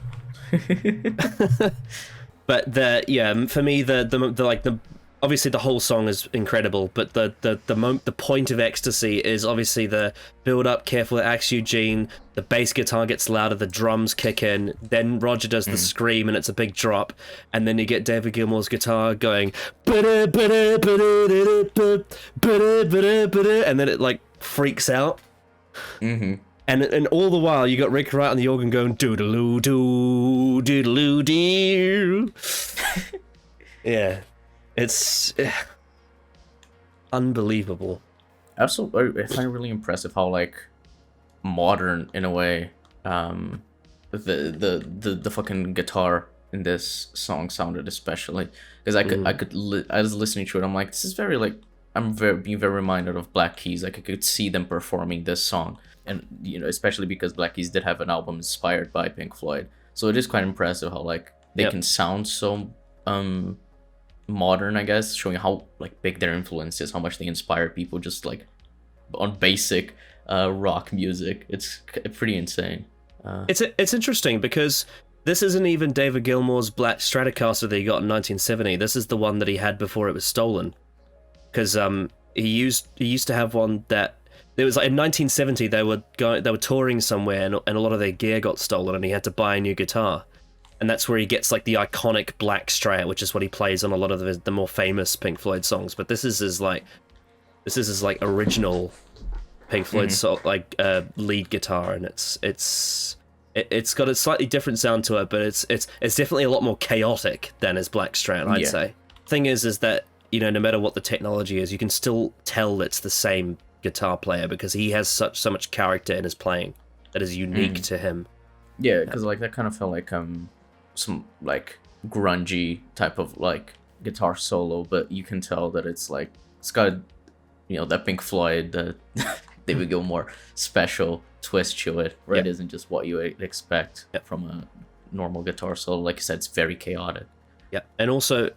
But for me, the obviously the whole song is incredible, but the point of ecstasy is obviously the build up, Careful That Axe Eugene, the bass guitar gets louder, the drums kick in, then Roger does the scream and it's a big drop, and then you get David Gilmour's guitar going, and then it like freaks out. And all the while you got Rick Wright on the organ going doodaloo doo, doodaloo doo. Yeah. It's unbelievable. Absolutely, I find it really impressive how like modern in a way the fucking guitar in this song sounded, especially because I was listening to it. I'm like, this is very like being very reminded of Black Keys. Like I could see them performing this song, and especially because Black Keys did have an album inspired by Pink Floyd, so it is quite impressive how like they can sound so modern, I guess, showing how like big their influence is, how much they inspire people just like on basic rock music. It's pretty insane. It's interesting because this isn't even David Gilmour's Black Stratocaster that he got in 1970. This is the one that he had before it was stolen, because he used to have one that it was like in 1970 they were touring somewhere and a lot of their gear got stolen and he had to buy a new guitar. And that's where he gets like the iconic Black Strat, which is what he plays on a lot of the more famous Pink Floyd songs. But this is his original Pink Floyd lead guitar, and it's got a slightly different sound to it, but it's definitely a lot more chaotic than his Black Strat, I'd say. Thing is that no matter what the technology is, you can still tell it's the same guitar player because he has so much character in his playing that is unique to him. Yeah, because like that kind of felt like some like grungy type of like guitar solo, but you can tell that it's got that Pink Floyd, the David Gilmour special twist to it, where it isn't just what you expect from a normal guitar solo. Like you said, it's very chaotic. Yeah, and also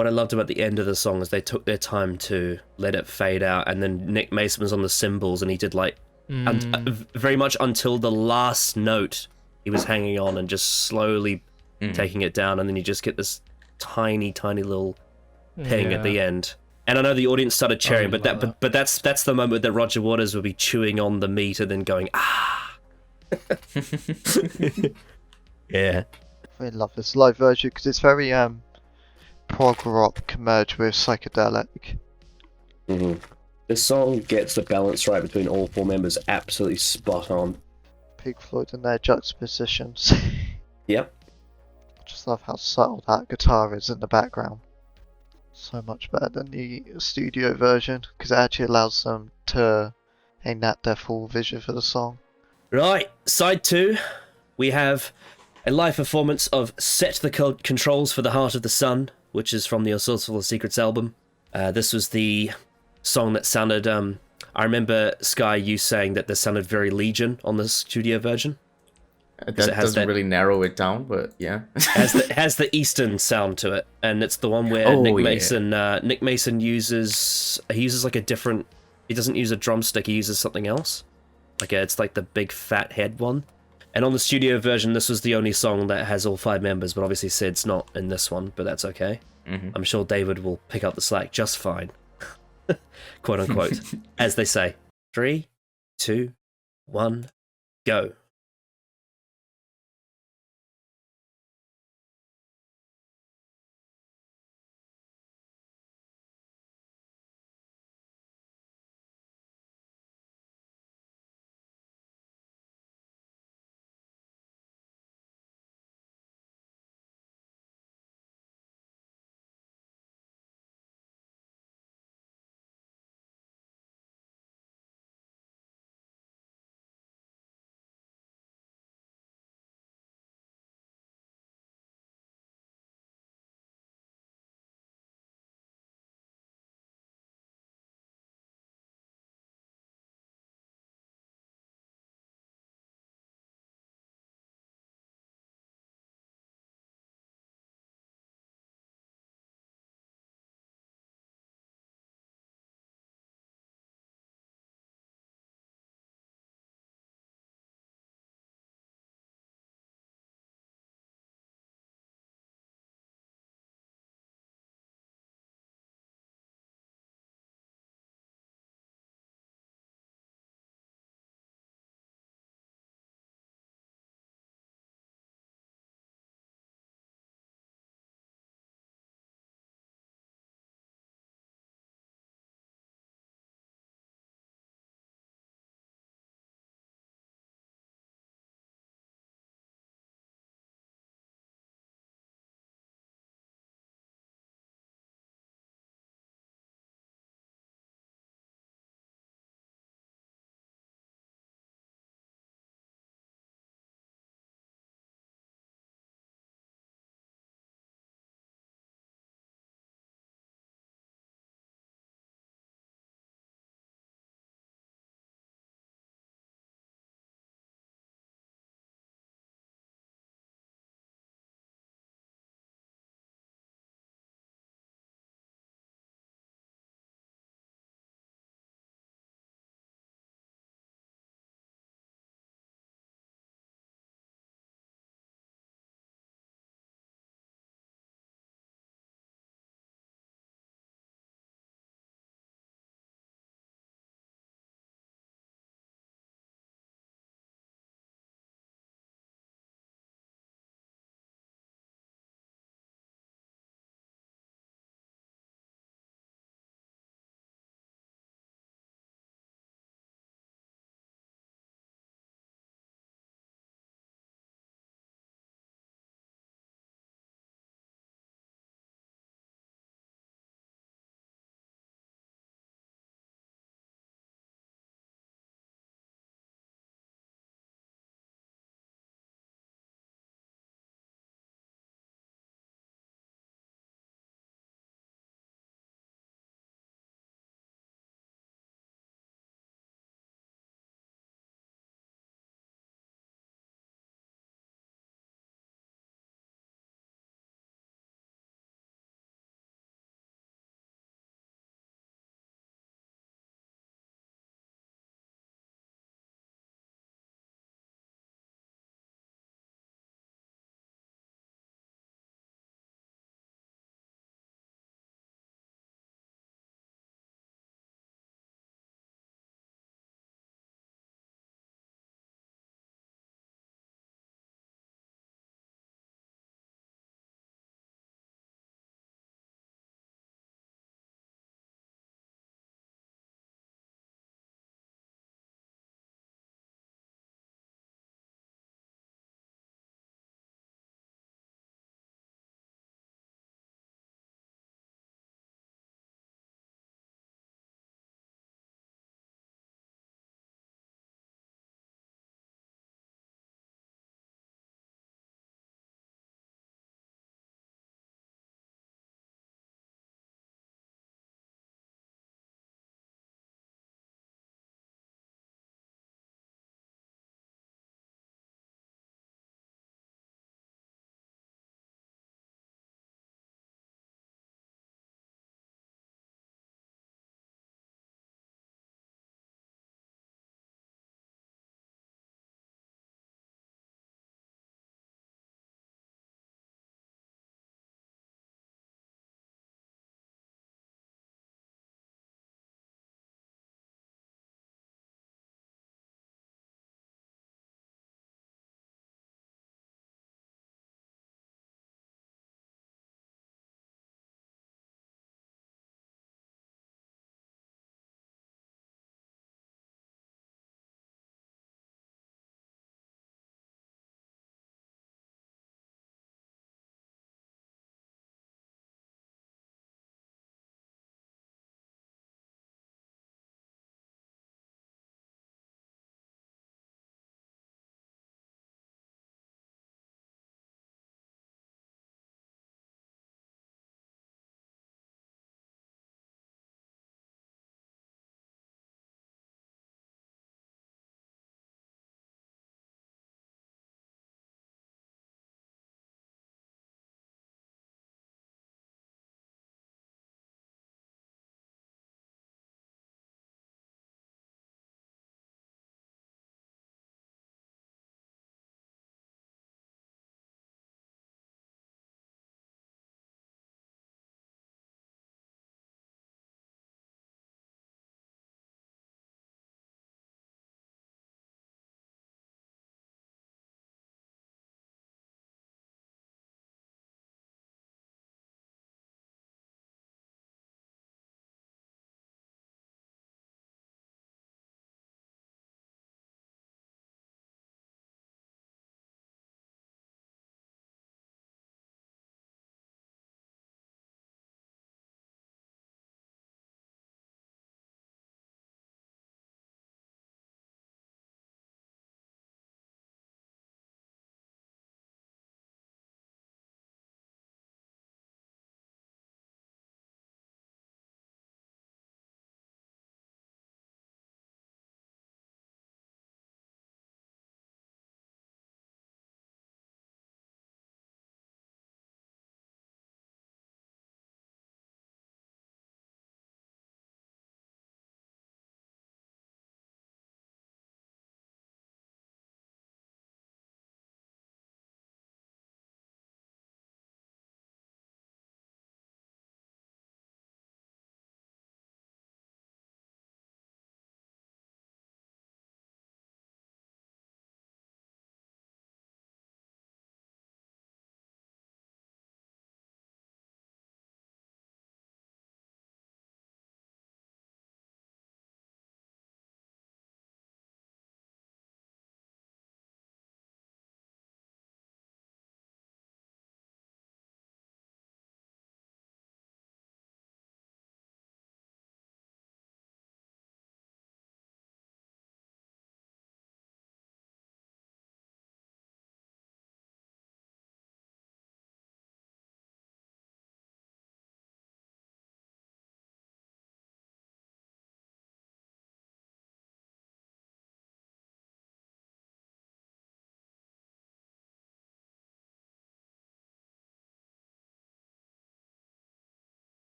what I loved about the end of the song is they took their time to let it fade out, and then Nick Mason was on the cymbals, and he did like very much until the last note. He was hanging on and just slowly taking it down, and then you just get this tiny, tiny little ping at the end. And I know the audience started cheering, but that's the moment that Roger Waters would be chewing on the meat and then going ah. Yeah. I really love this live version because it's very prog rock merged with psychedelic. This song gets the balance right between all four members absolutely spot on. Pink Floyd and their juxtapositions. Yep. I just love how subtle that guitar is in the background. So much better than the studio version because it actually allows them to enact their full vision for the song. Right, side 2, we have a live performance of Set the Controls for the Heart of the Sun, which is from the Assault of the Secrets album. This was the song that sounded, I remember, Sky, you saying that this sounded very Legion on the studio version. That doesn't really narrow it down, but yeah. has the Eastern sound to it, and it's the one where Nick Mason uses like a different, he doesn't use a drumstick, he uses something else. It's like the big fat head one. And on the studio version, this was the only song that has all 5 members, but obviously Sid's not in this one, but that's okay. I'm sure David will pick up the slack just fine. Quote unquote. As they say. 3, 2, 1, go.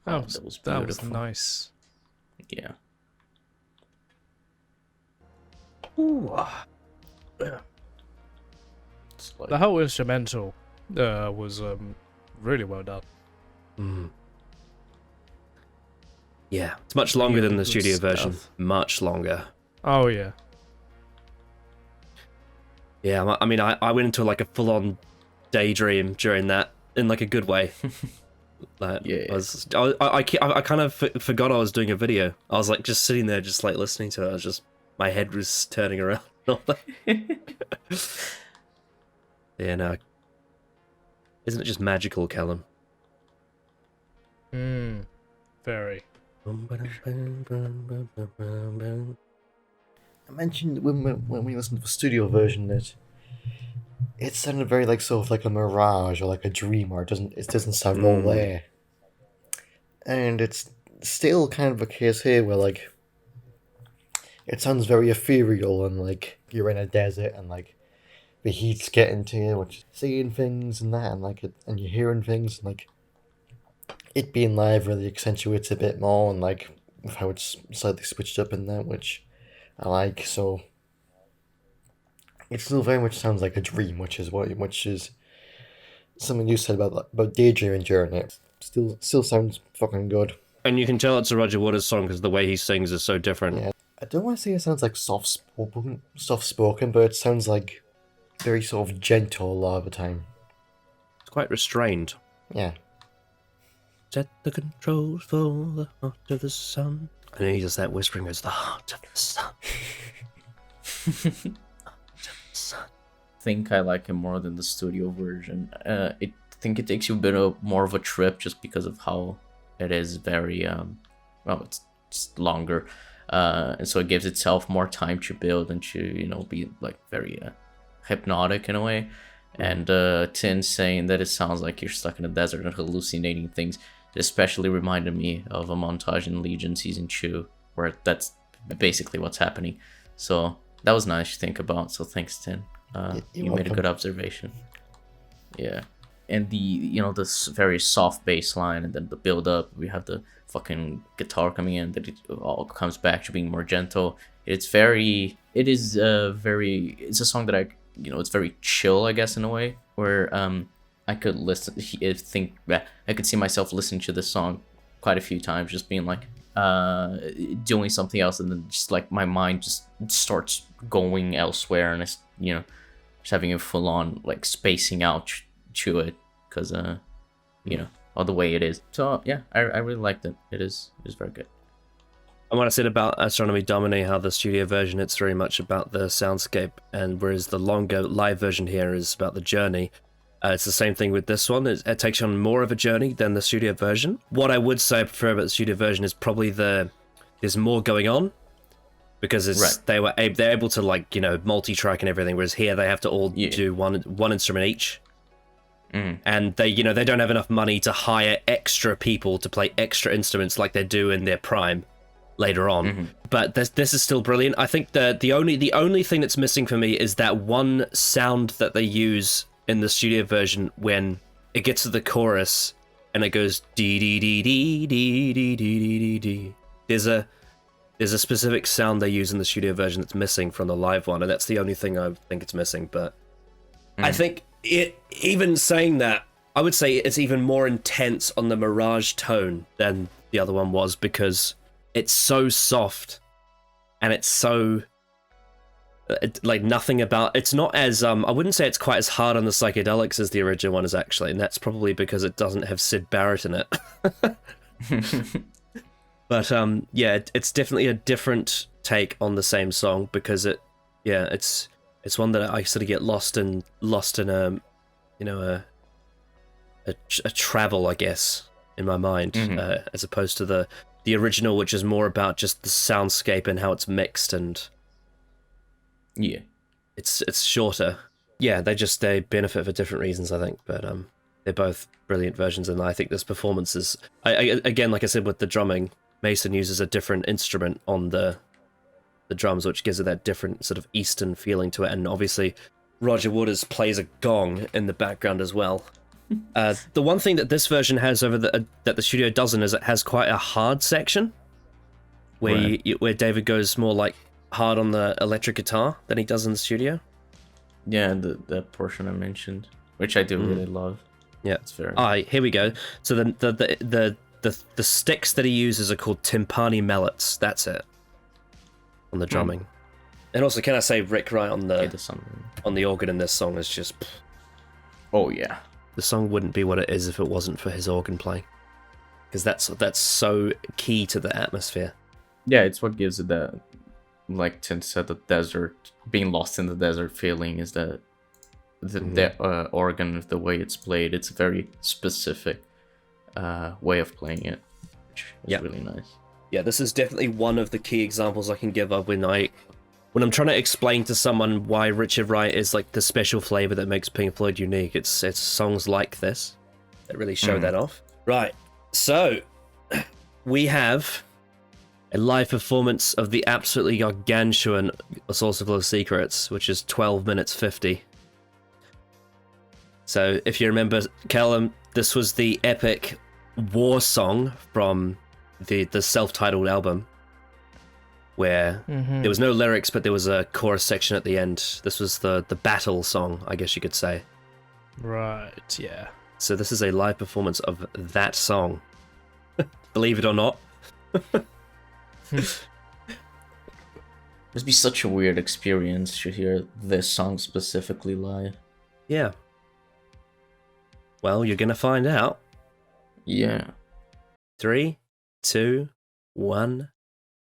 That that was that beautiful. was nice. Yeah. Ooh. Yeah. Like, The whole instrumental was really well done. Mm. Yeah, it's much longer than the good studio version. stuff. Much longer. Oh yeah. Yeah, I mean, I went into like a full-on daydream during that, in like a good way. Like, Yeah. I kind of forgot I was doing a video. I was like just sitting there, just like listening to it. I was just, my head was turning around. Yeah, no. Isn't it just magical, Callum? Very. I mentioned when we listened to the studio version that it sounded very like sort of like a mirage or like a dream, or it doesn't sound all there. And it's still kind of the case here where like it sounds very ethereal and like you're in a desert and like the heat's getting to you, which seeing things and that, and like and you're hearing things, and like it being live really accentuates a bit more, and like with how it's slightly switched up in that, which I like. So it still very much sounds like a dream, which is something you said about daydreaming during it. Still sounds fucking good. And you can tell it's a Roger Waters song because the way he sings is so different. Yeah, I don't want to say it sounds like soft spoken, but it sounds like very sort of gentle a lot of the time. It's quite restrained. Yeah. Set the controls for the heart of the sun. And then he does that whispering, goes, the heart of the sun. I think I like it more than the studio version. I think it takes you a bit more of a trip just because of how it is very, it's longer. And so it gives itself more time to build and to, be like very hypnotic in a way. And Tin saying that it sounds like you're stuck in a desert and hallucinating things, it especially reminded me of a montage in Legion Season 2, where that's basically what's happening. So that was nice to think about. So thanks, Tin. You made a good observation. Yeah. And the, this very soft bass line, and then the build up, we have the fucking guitar coming in, that it all comes back to being more gentle. It's a song that it's very chill, I guess, in a way, where I could I could see myself listening to this song quite a few times, just being like doing something else, and then just like my mind just starts going elsewhere, and it's just having a full on like spacing out to it, because all the way it is. So yeah, I really liked it. It is very good. And what I said about Astronomy Domine, how the studio version, it's very much about the soundscape, and whereas the longer live version here is about the journey. It's the same thing with this one. It takes you on more of a journey than the studio version. What I would say I prefer about the studio version is probably there's more going on, because they're able to multi-track and everything, whereas here they have to all do one instrument each. And they don't have enough money to hire extra people to play extra instruments like they do in their prime later on. But this is still brilliant. I think the only thing that's missing for me is that one sound that they use in the studio version when it gets to the chorus and it goes dee dee dee dee dee dee dee dee dee. There's a specific sound they use in the studio version that's missing from the live one, and that's the only thing I think it's missing. But I think even saying that, I would say it's even more intense on the Mirage tone than the other one was, because it's so soft and it's so nothing about it's not as I wouldn't say it's quite as hard on the psychedelics as the original one is, actually, and that's probably because it doesn't have Sid Barrett in it. But it's definitely a different take on the same song, because it's one that I sort of get lost in a travel, I guess, in my mind, as opposed to the original, which is more about just the soundscape and how it's mixed, and it's shorter. Yeah, they benefit for different reasons, I think, but they're both brilliant versions, and I think this performance is, again, like I said with the drumming, Mason uses a different instrument on the drums, which gives it that different sort of Eastern feeling to it, and obviously Roger Waters plays a gong in the background as well. The one thing that this version has over that the studio doesn't is it has quite a hard section where Right. where David goes more like hard on the electric guitar than he does in the studio. Yeah, the portion I mentioned, which I do really love. Yeah, it's very. Alright, here we go. So the sticks that he uses are called timpani mallets. That's it. On the drumming. And also, can I say Rick Wright on the organ in this song is just. Oh yeah. The song wouldn't be what it is if it wasn't for his organ playing, because that's so key to the atmosphere. Yeah, it's what gives it that, like Tim said, the desert, being lost in the desert feeling is that the organ, the way it's played, it's a very specific way of playing it, which is really nice. Yeah, this is definitely one of the key examples I can give of when I'm trying to explain to someone why Richard Wright is like the special flavor that makes Pink Floyd unique. It's songs like this that really show that off. Right, so we have a live performance of the absolutely gargantuan A Source of Lost Secrets, which is 12 minutes 50. So if you remember, Callum, this was the epic war song from the self-titled album, where there was no lyrics, but there was a chorus section at the end. This was the battle song, I guess you could say. Right, yeah. So this is a live performance of that song. Believe it or not. Must be such a weird experience to hear this song specifically live. Yeah. Well, you're gonna find out. Yeah. 3, 2, 1,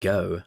go.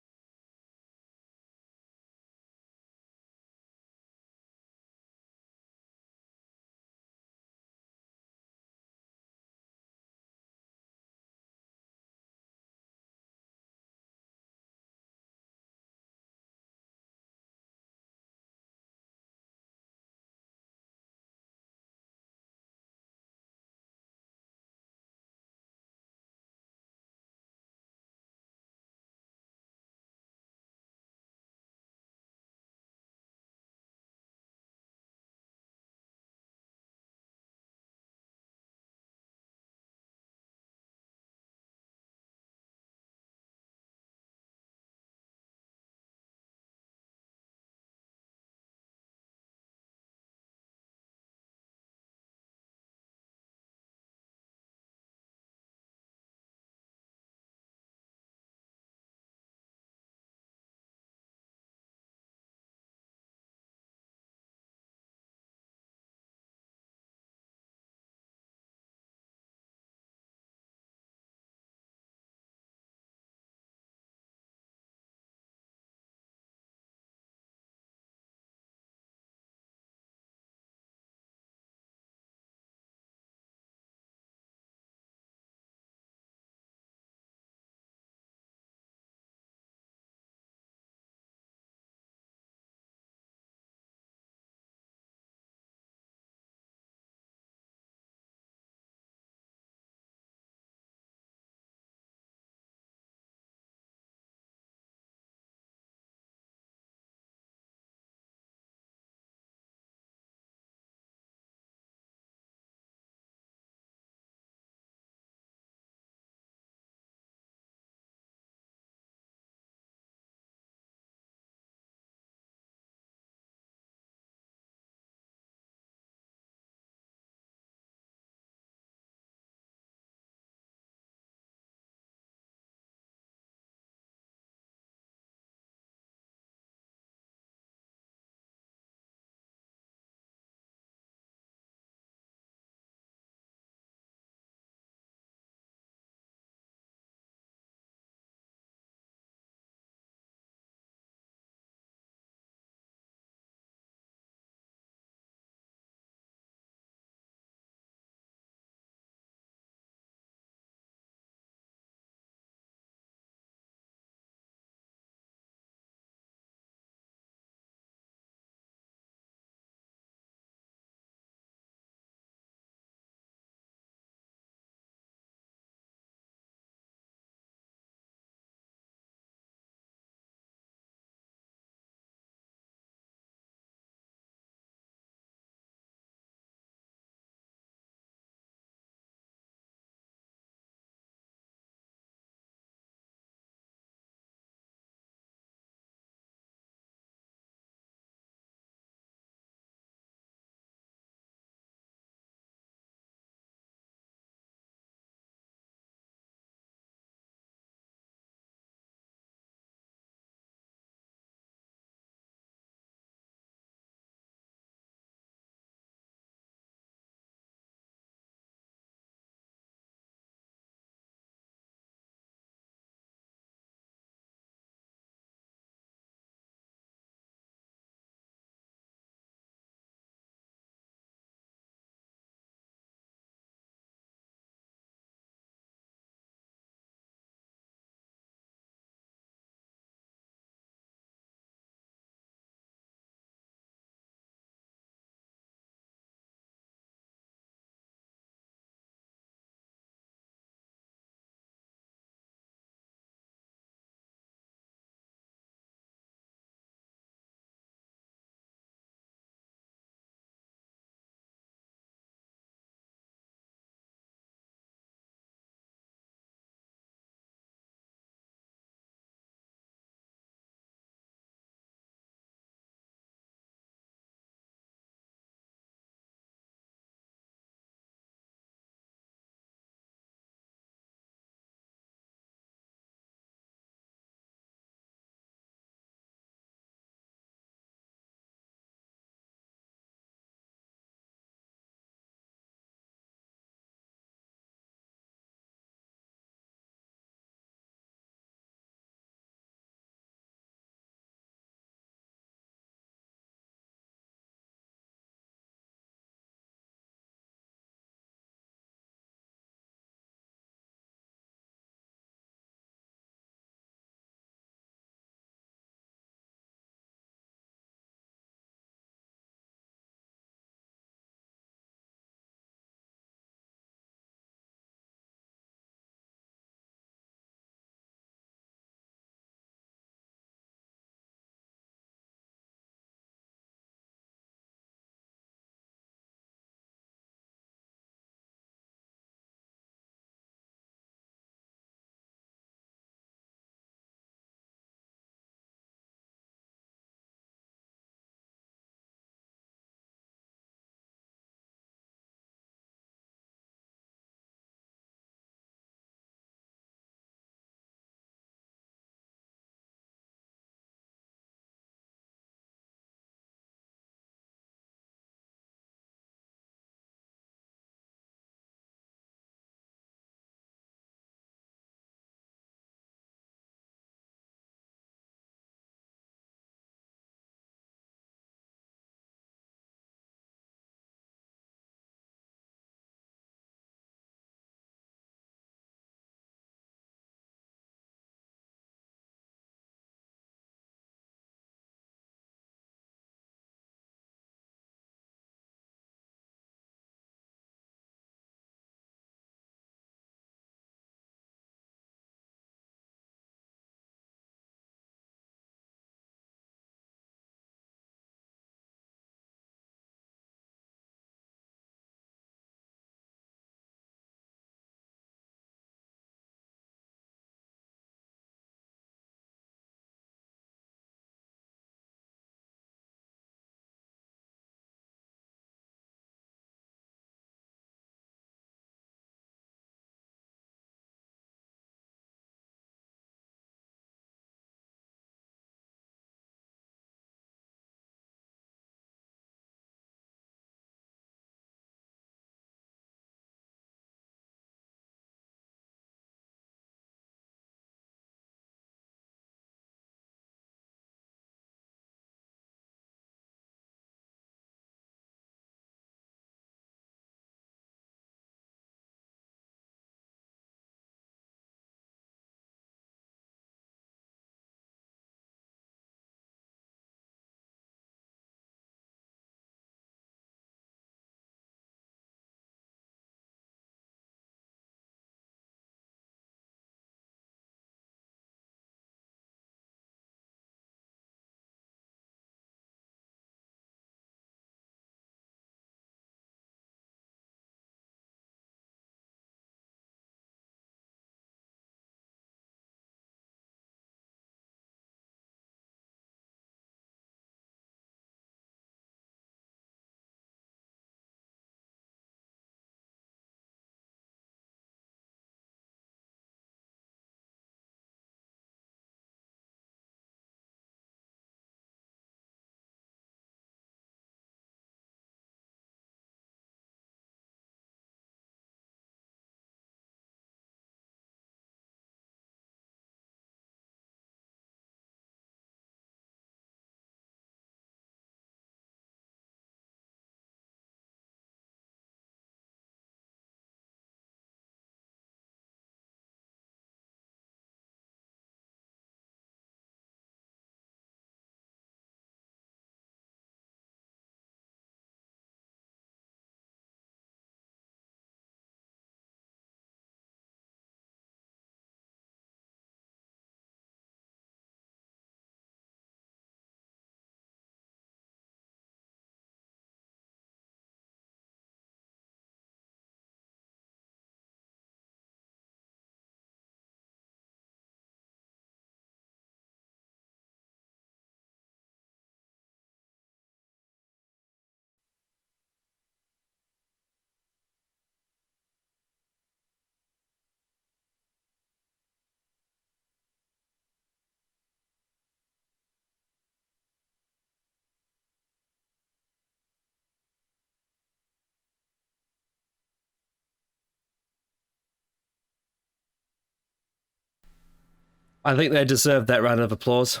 I think they deserve that round of applause.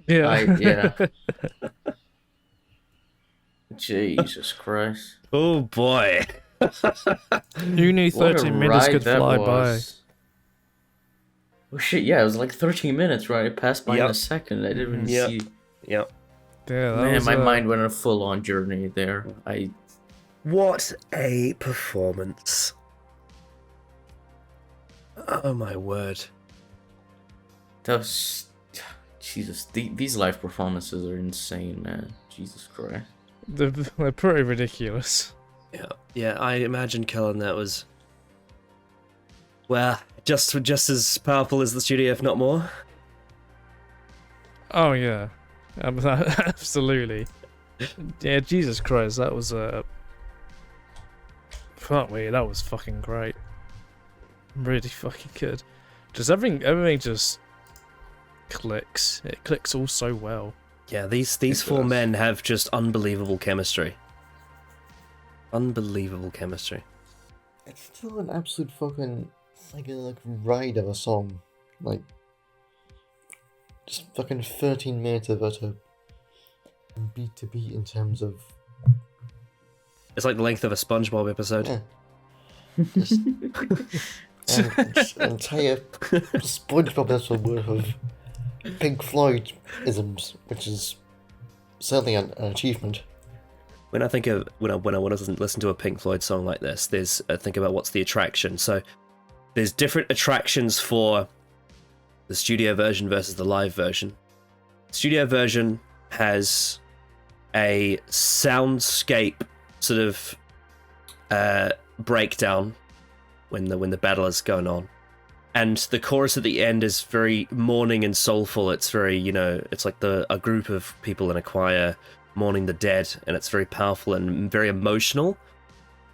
Yeah. Yeah. Jesus Christ. Oh boy. You knew What a 13 minutes ride could that fly was. Oh shit, yeah, it was like 13 minutes, right? It passed by in a second. I didn't even see. Yep. by. Yeah, that Man, was, my mind went on a full-on journey there. What a performance. Oh my word. That was... Jesus, these live performances are insane, man. Jesus Christ. they're pretty ridiculous. Yeah, I imagine killing that was... Well, just as powerful as the studio, if not more. Oh yeah, absolutely. Yeah, Jesus Christ, that was fuck me, that was fucking great. Really fucking good. Just everything just clicks. It clicks all so well. Yeah, these four men have just unbelievable chemistry. Unbelievable chemistry. It's still an absolute fucking like ride of a song. Like, just fucking 13 minutes of utter beat to beat in terms of... It's like the length of a SpongeBob episode. Yeah. Just an entire SpongeBob episode worth of Pink Floyd isms, which is certainly an achievement. When I think of when I want to listen to a Pink Floyd song like this, I think about what's the attraction. So there's different attractions for the studio version versus the live version. Studio version has a soundscape sort of breakdown when the battle is going on, and the chorus at the end is very mourning and soulful. It's very, it's like a group of people in a choir mourning the dead, and it's very powerful and very emotional.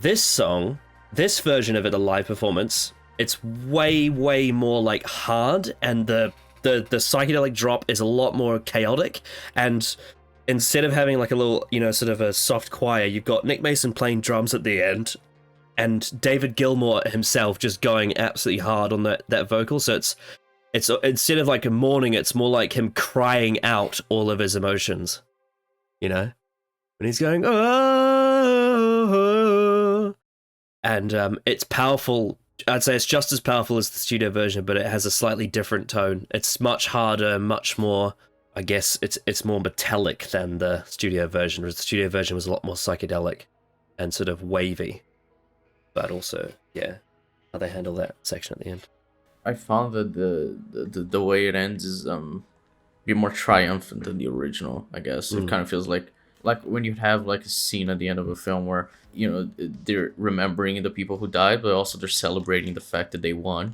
This song, this version of it, a live performance, it's way more like hard, and the psychedelic drop is a lot more chaotic, and instead of having like a little, sort of a soft choir, you've got Nick Mason playing drums at the end, and David Gilmour himself just going absolutely hard on that vocal. So it's instead of like a mourning, it's more like him crying out all of his emotions. When he's going, oh, and it's powerful. I'd say it's just as powerful as the studio version, but it has a slightly different tone. It's much harder, much more, I guess it's more metallic than the studio version, whereas the studio version was a lot more psychedelic and sort of wavy. But also, yeah, how they handle that section at the end. I found that the way it ends is be more triumphant than the original, I guess. It kind of feels like when you have like a scene at the end of a film where, they're remembering the people who died, but also they're celebrating the fact that they won.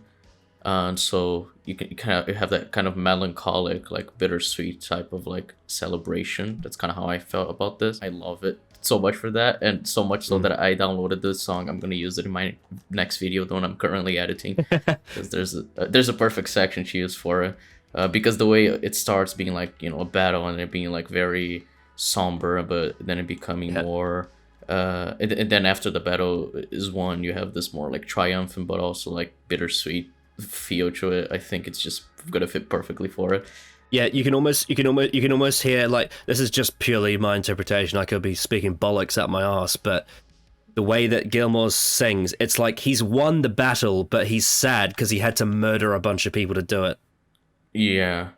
And so you kind of have that kind of melancholic, like bittersweet type of like celebration. That's kind of how I felt about this. I love it so much for that, and so much so that I downloaded this song. I'm gonna use it in my next video, the one I'm currently editing, because there's a perfect section to use for it. Because the way it starts being like, a battle, and it being like very somber, but then it becoming more and then after the battle is won, you have this more like triumphant but also like bittersweet feel to it. I think it's just gonna fit perfectly for it. Yeah, you can almost hear, like, this is just purely my interpretation. I could be speaking bollocks out my ass, but the way that Gilmour sings, it's like he's won the battle, but he's sad because he had to murder a bunch of people to do it. Yeah,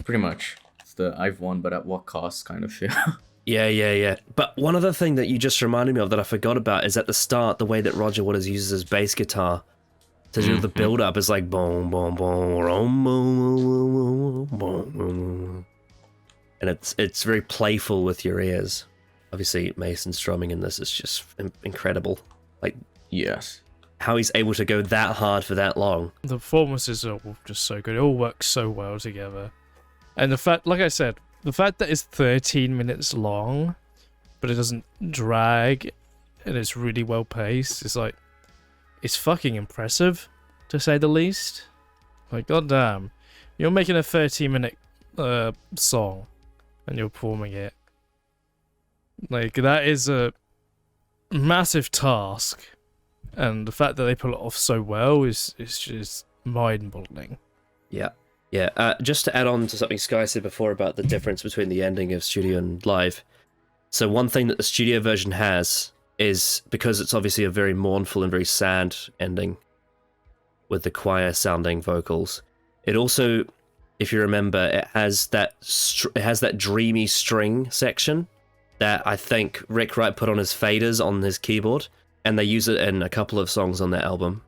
pretty much. It's the I've won, but at what cost kind of feel. Yeah. But one other thing that you just reminded me of that I forgot about is at the start, the way that Roger Waters uses his bass guitar to do the build-up is like boom, boom, boom, boom, boom, boom, boom, and it's very playful with your ears. Obviously, Mason's drumming in this is just incredible. Like, yes, how he's able to go that hard for that long. The performances are just so good. It all works so well together. And the fact, like I said, the fact that it's 13 minutes long, but it doesn't drag, and it's really well paced, is like, it's fucking impressive, to say the least. Like, goddamn, you're making a 13-minute song, and you're performing it. Like, that is a massive task, and the fact that they pull it off so well is just mind-boggling. Yeah. Yeah, just to add on to something Sky said before about the difference between the ending of studio and live. So one thing that the studio version has is, because it's obviously a very mournful and very sad ending with the choir sounding vocals, it also, if you remember, it has that dreamy string section that I think Rick Wright put on his faders on his keyboard, and they use it in a couple of songs on that album.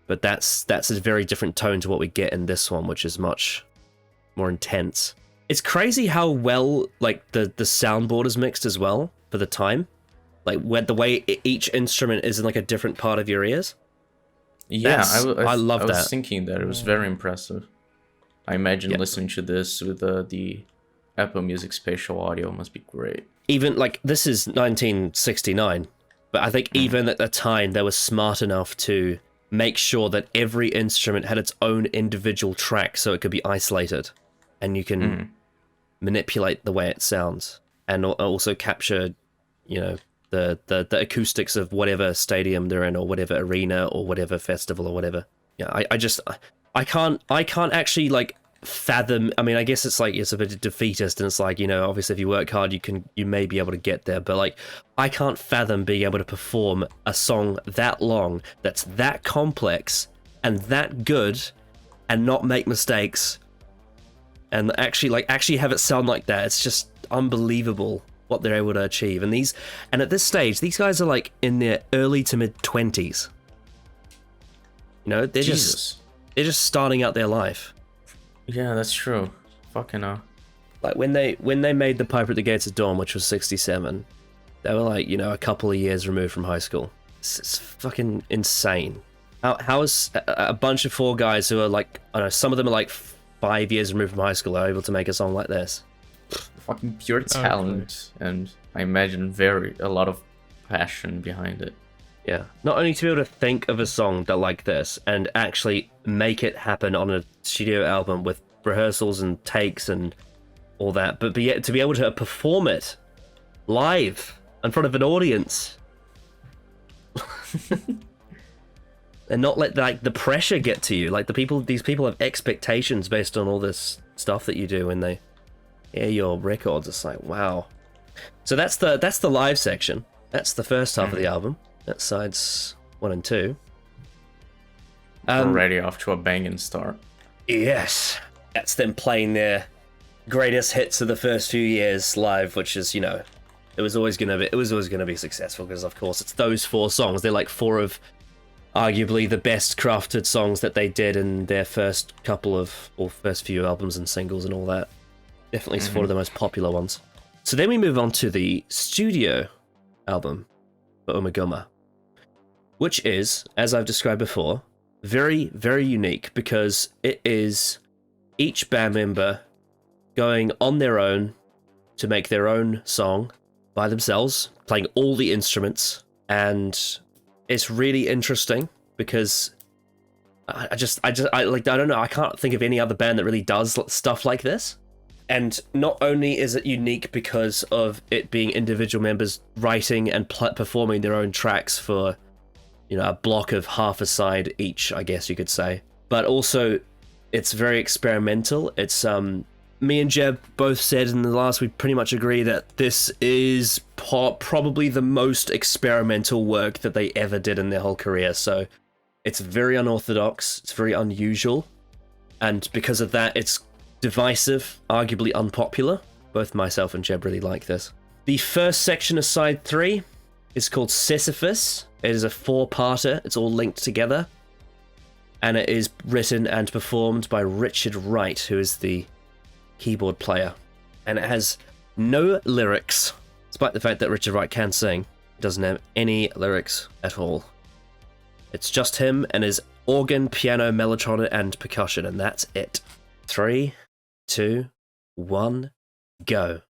But that's a very different tone to what we get in this one, which is much more intense. It's crazy how well like the soundboard is mixed as well for the time, like where the way each instrument is in like a different part of your ears. Yeah, I love that. I was thinking that it was very impressive. I imagine listening to this with the Apple Music spatial audio must be great. Even like this is 1969, but I think even at the time they were smart enough to make sure that every instrument had its own individual track so it could be isolated, and you can manipulate the way it sounds and also capture, you know, the acoustics of whatever stadium they're in or whatever arena or whatever festival or whatever. Yeah, I can't actually like fathom. I mean, I guess it's like it's a bit defeatist, and it's like, you know, obviously if you work hard you may be able to get there, but like I can't fathom being able to perform a song that long that's that complex and that good and not make mistakes and actually have it sound like that. It's just unbelievable what they're able to achieve. And at this stage these guys are like in their early to mid 20s. You know, they're just starting out their life. Yeah, that's true. Fucking hell. Like when they made The Piper at the Gates of Dawn, which was 67, they were like, you know, a couple of years removed from high school. It's fucking insane. How is a bunch of four guys who are like, I don't know, some of them are like 5 years removed from high school are able to make a song like this? Fucking pure talent, and I imagine a lot of passion behind it. Yeah, not only to be able to think of a song that like this and actually make it happen on a studio album with rehearsals and takes and all that, but to be able to perform it live in front of an audience and not let like the pressure get to you. Like these people have expectations based on all this stuff that you do when they hear your records. It's like, wow. So that's the live section. That's the first half of the album. That's sides 1 and 2. Already off to a banging start. Yes, that's them playing their greatest hits of the first few years live, which is, you know, it was always gonna be successful because, of course, it's those 4 songs. They're like 4 of arguably the best crafted songs that they did in their first few albums and singles and all that. Definitely 4 of the most popular ones. So then we move on to the studio album for Ummagumma, which is, as I've described before, very, very unique because it is each band member going on their own to make their own song by themselves, playing all the instruments, and it's really interesting because I don't know, I can't think of any other band that really does stuff like this. And not only is it unique because of it being individual members writing and performing their own tracks for, you know, a block of half a side each, I guess you could say, but also it's very experimental. It's me and Jeb both said in the last, we pretty much agree that this is probably the most experimental work that they ever did in their whole career. So it's very unorthodox, it's very unusual, and because of that, it's divisive, arguably unpopular. Both myself and Jeb really like this. The first section of side 3 is called Sisyphus. It is a 4-parter. It's all linked together. And it is written and performed by Richard Wright, who is the keyboard player. And it has no lyrics, despite the fact that Richard Wright can sing. It doesn't have any lyrics at all. It's just him and his organ, piano, mellotron, and percussion, and that's it. 3, 2, 1, go.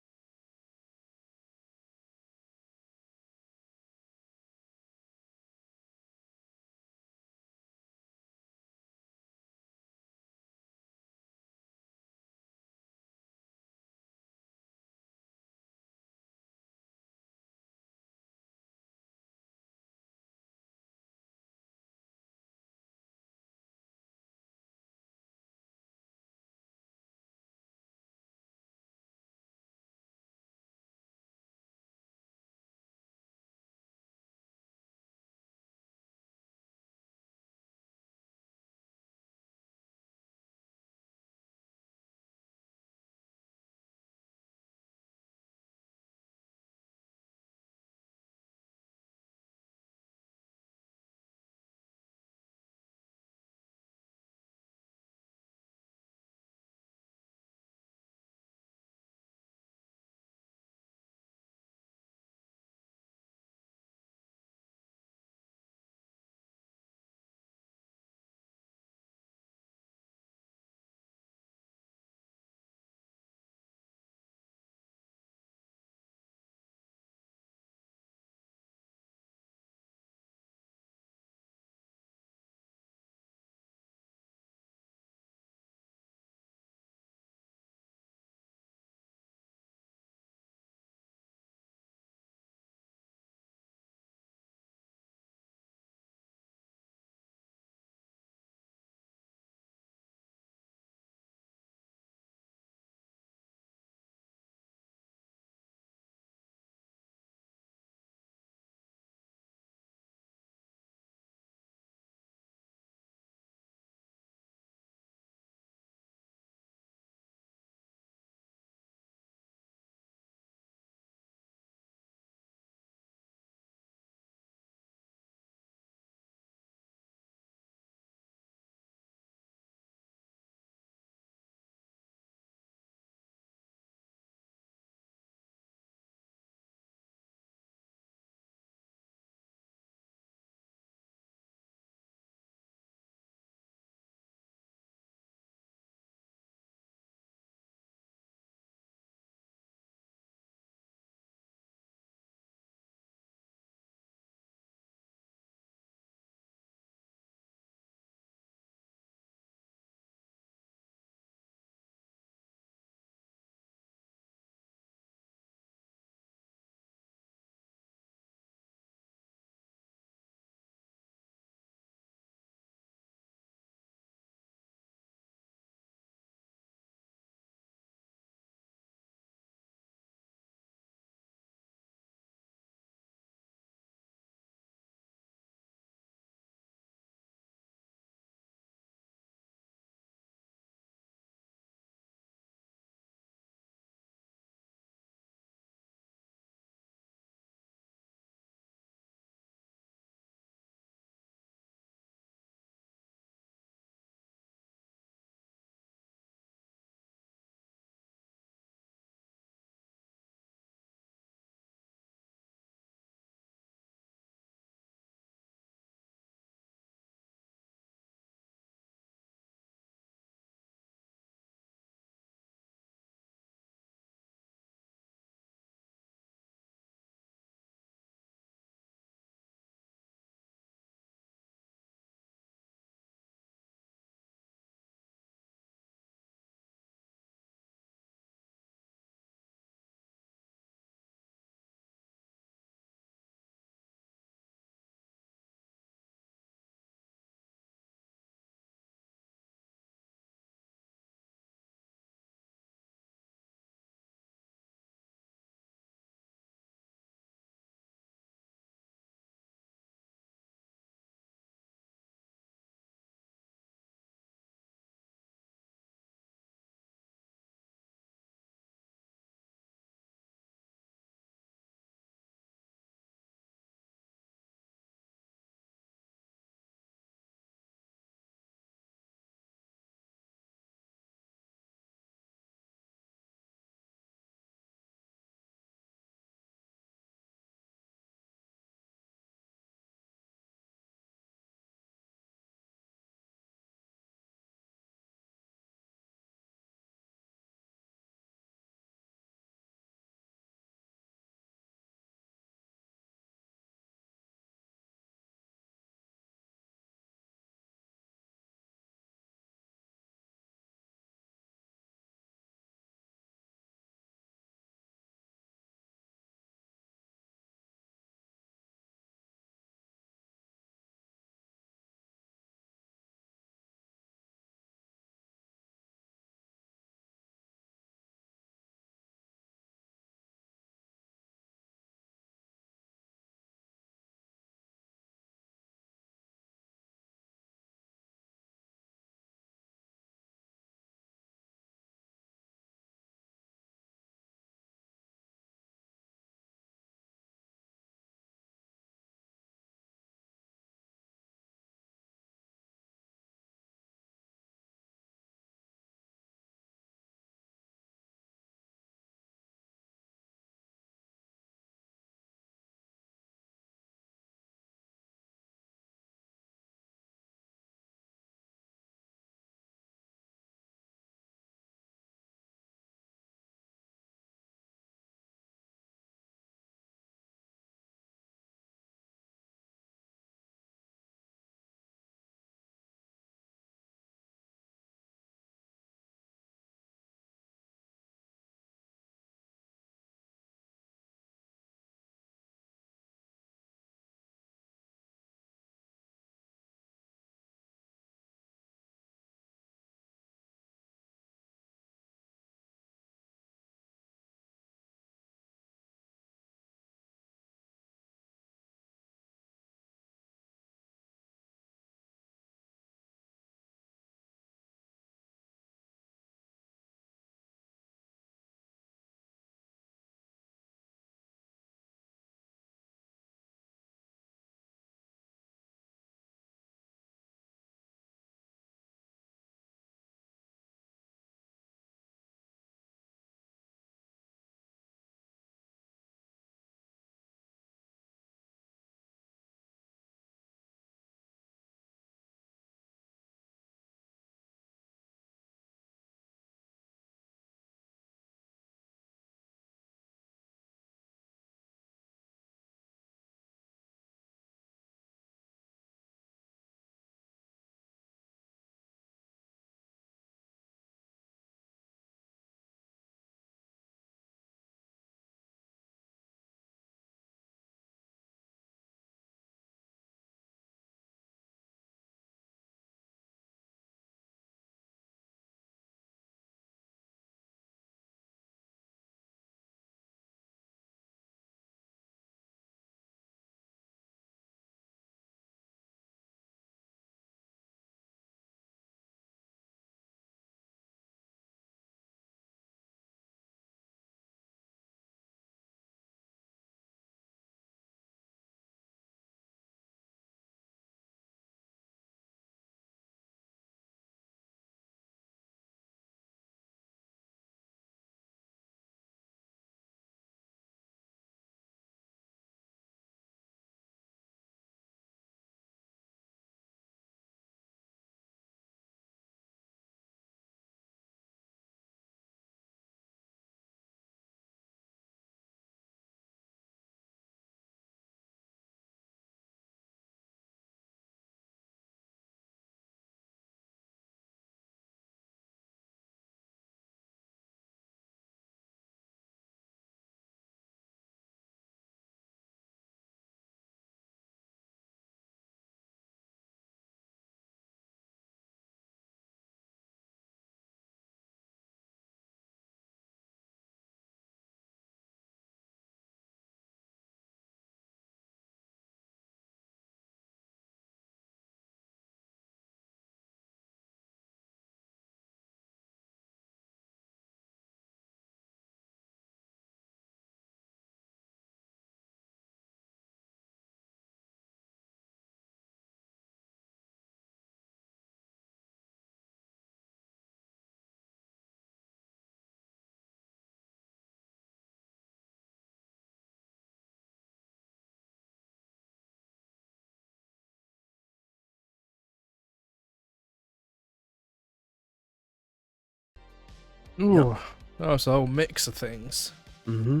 Ooh, that was a whole mix of things. Mm-hmm.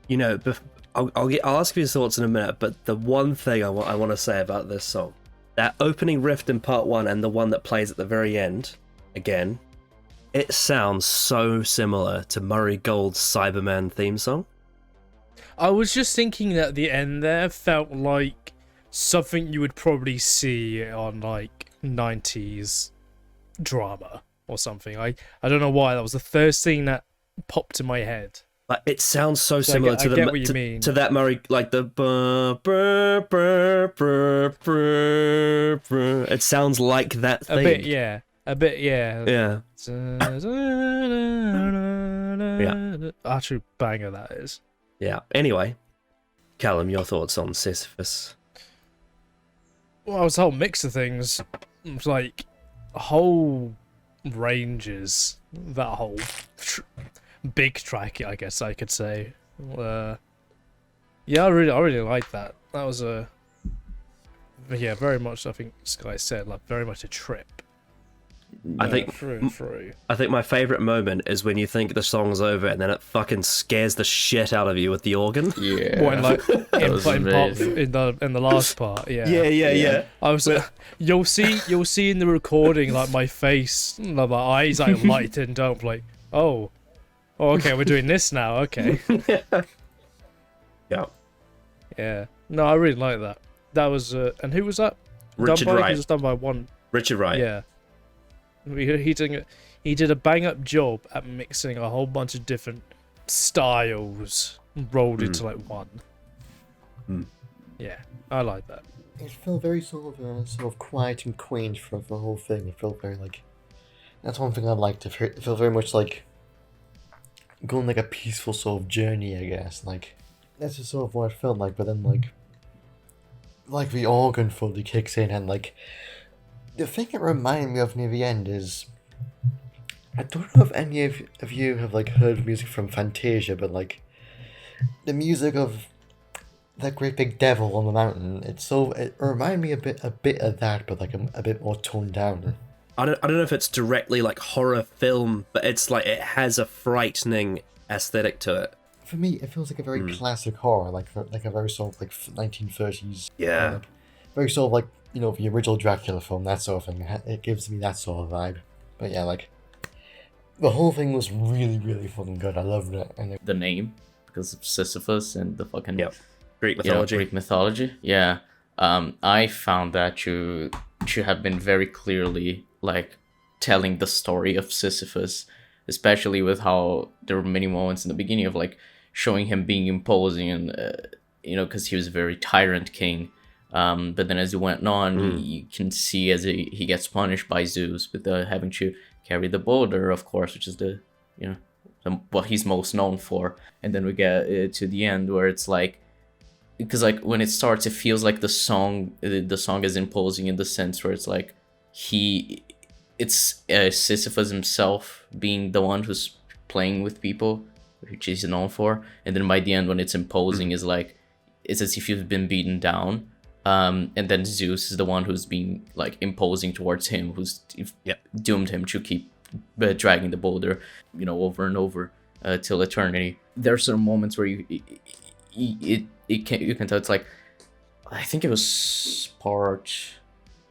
You know, I'll ask you your thoughts in a minute, but the one thing I want to say about this song, that opening riff in part 1 and the one that plays at the very end, again, it sounds so similar to Murray Gold's Cyberman theme song. I was just thinking that the end there felt like something you would probably see on like 90s drama or something. I don't know why, that was the first thing that popped in my head. Like, it sounds so similar to that Murray, like the it sounds like that thing. A bit, yeah. Yeah. Actual banger that is. Yeah. Anyway, Callum, your thoughts on Sisyphus? Well, it was a whole mix of things. It was like whole ranges. That whole big track, I guess I could say. Yeah, I really like that. That was very much. I think Sky said, like, very much a trip. I think through and through. I think my favorite moment is when you think the song's over and then it fucking scares the shit out of you with the organ. Yeah. What, in the last part, yeah. Yeah. I was you'll see in the recording, like, my face, like, my eyes like lightened up, like, oh okay, we're doing this now, okay. Yeah. No, I really like that. That was and who was that? Richard Wright. It was done by one. Richard Wright. Yeah. He did a bang up job at mixing a whole bunch of different styles rolled into like one. Yeah, I like that. It felt very sort of quiet and quaint for the whole thing. It felt very like, that's one thing I liked. It felt very much like going like a peaceful sort of journey, I guess. Like, that's just sort of what it felt like. But then like the organ fully kicks in, and like, the thing it reminded me of near the end is, I don't know if any of you have like heard music from Fantasia, but like the music of that great big devil on the mountain, it reminded me a bit of that, but like a bit more toned down. I don't know if it's directly like horror film, but it's like it has a frightening aesthetic to it. For me, it feels like a very classic horror, like a very sort of like 1930s. Yeah. Like, very sort of like, you know, the original Dracula film, that sort of thing. It gives me that sort of vibe. But yeah, like, the whole thing was really, really fucking good. I loved it. And the name, because of Sisyphus and the fucking Greek mythology. Greek mythology. Yeah. I found that you have been very clearly like telling the story of Sisyphus, especially with how there were many moments in the beginning of like showing him being imposing and because he was a very tyrant king. But then as it went on, you can see as he gets punished by Zeus with having to carry the boulder, of course, which is what he's most known for. And then we get to the end where it's like, because like when it starts, it feels like the song is imposing in the sense where it's like it's Sisyphus himself being the one who's playing with people, which he's known for. And then by the end, when it's imposing, is like it's as if you've been beaten down. And then Zeus is the one who's being like imposing towards him, who's doomed him to keep dragging the boulder, over and over till eternity. There are certain moments where you can tell it's like, I think it was part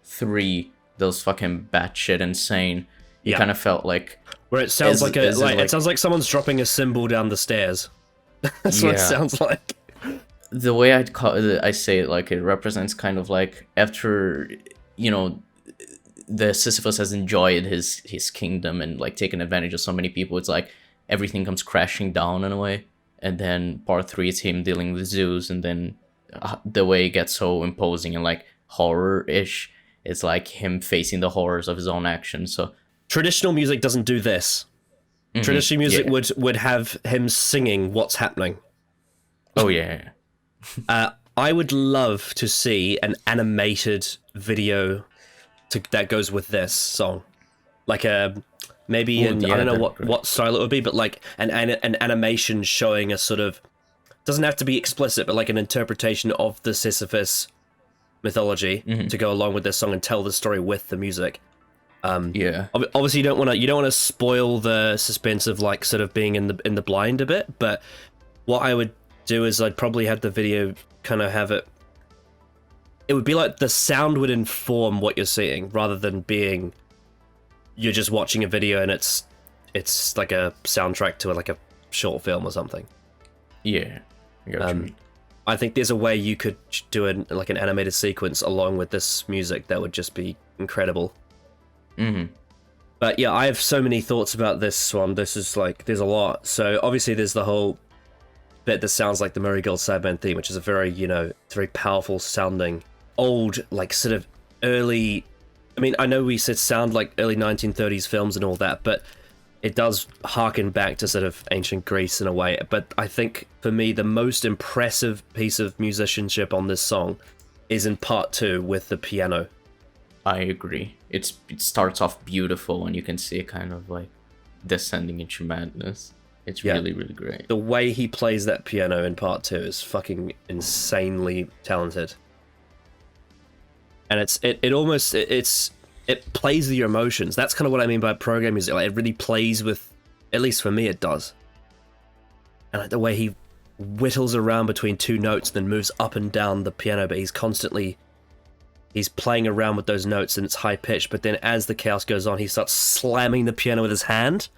3, those fucking batshit insane. You kind of felt like where it sounds it sounds like someone's dropping a cymbal down the stairs. That's what it sounds like. The way I say it, like, it represents kind of like after, the Sisyphus has enjoyed his kingdom and like taken advantage of so many people. It's like everything comes crashing down in a way. And then part 3 is him dealing with Zeus, and then the way it gets so imposing and like horror-ish, it's like him facing the horrors of his own actions. So traditional music doesn't do this. Traditional music would have him singing what's happening. Oh yeah. I would love to see an animated video that goes with this song, like maybe I don't know what style it would be, but like an animation showing a sort of, doesn't have to be explicit, but like an interpretation of the Sisyphus mythology to go along with this song and tell the story with the music. Yeah. Obviously, you don't want to spoil the suspense of like sort of being in the blind a bit. But what I would do is I'd probably have the video kind of have it. It would be like the sound would inform what you're seeing, rather than being you're just watching a video and it's like a soundtrack to like a short film or something. Yeah. I got what you mean. I think there's a way you could do like an animated sequence along with this music that would just be incredible. Mm-hmm. But yeah, I have so many thoughts about this one. This is like, there's a lot. So obviously there's the whole bit that sounds like the Marigold Sideman theme, which is a very, it's very powerful sounding, old, like sort of early, I mean, I know we said sound like early 1930s films and all that, but it does harken back to sort of ancient Greece in a way. But I think for me, the most impressive piece of musicianship on this song is in part 2 with the piano. I agree. It starts off beautiful and you can see it kind of like descending into madness. It's really, really great. The way he plays that piano in part 2 is fucking insanely talented. And it plays with your emotions. That's kind of what I mean by program music. Like, it really plays with, at least for me, it does. And like the way he whittles around between 2 notes, then moves up and down the piano, but he's playing around with those notes and it's high pitched. But then as the chaos goes on, he starts slamming the piano with his hand,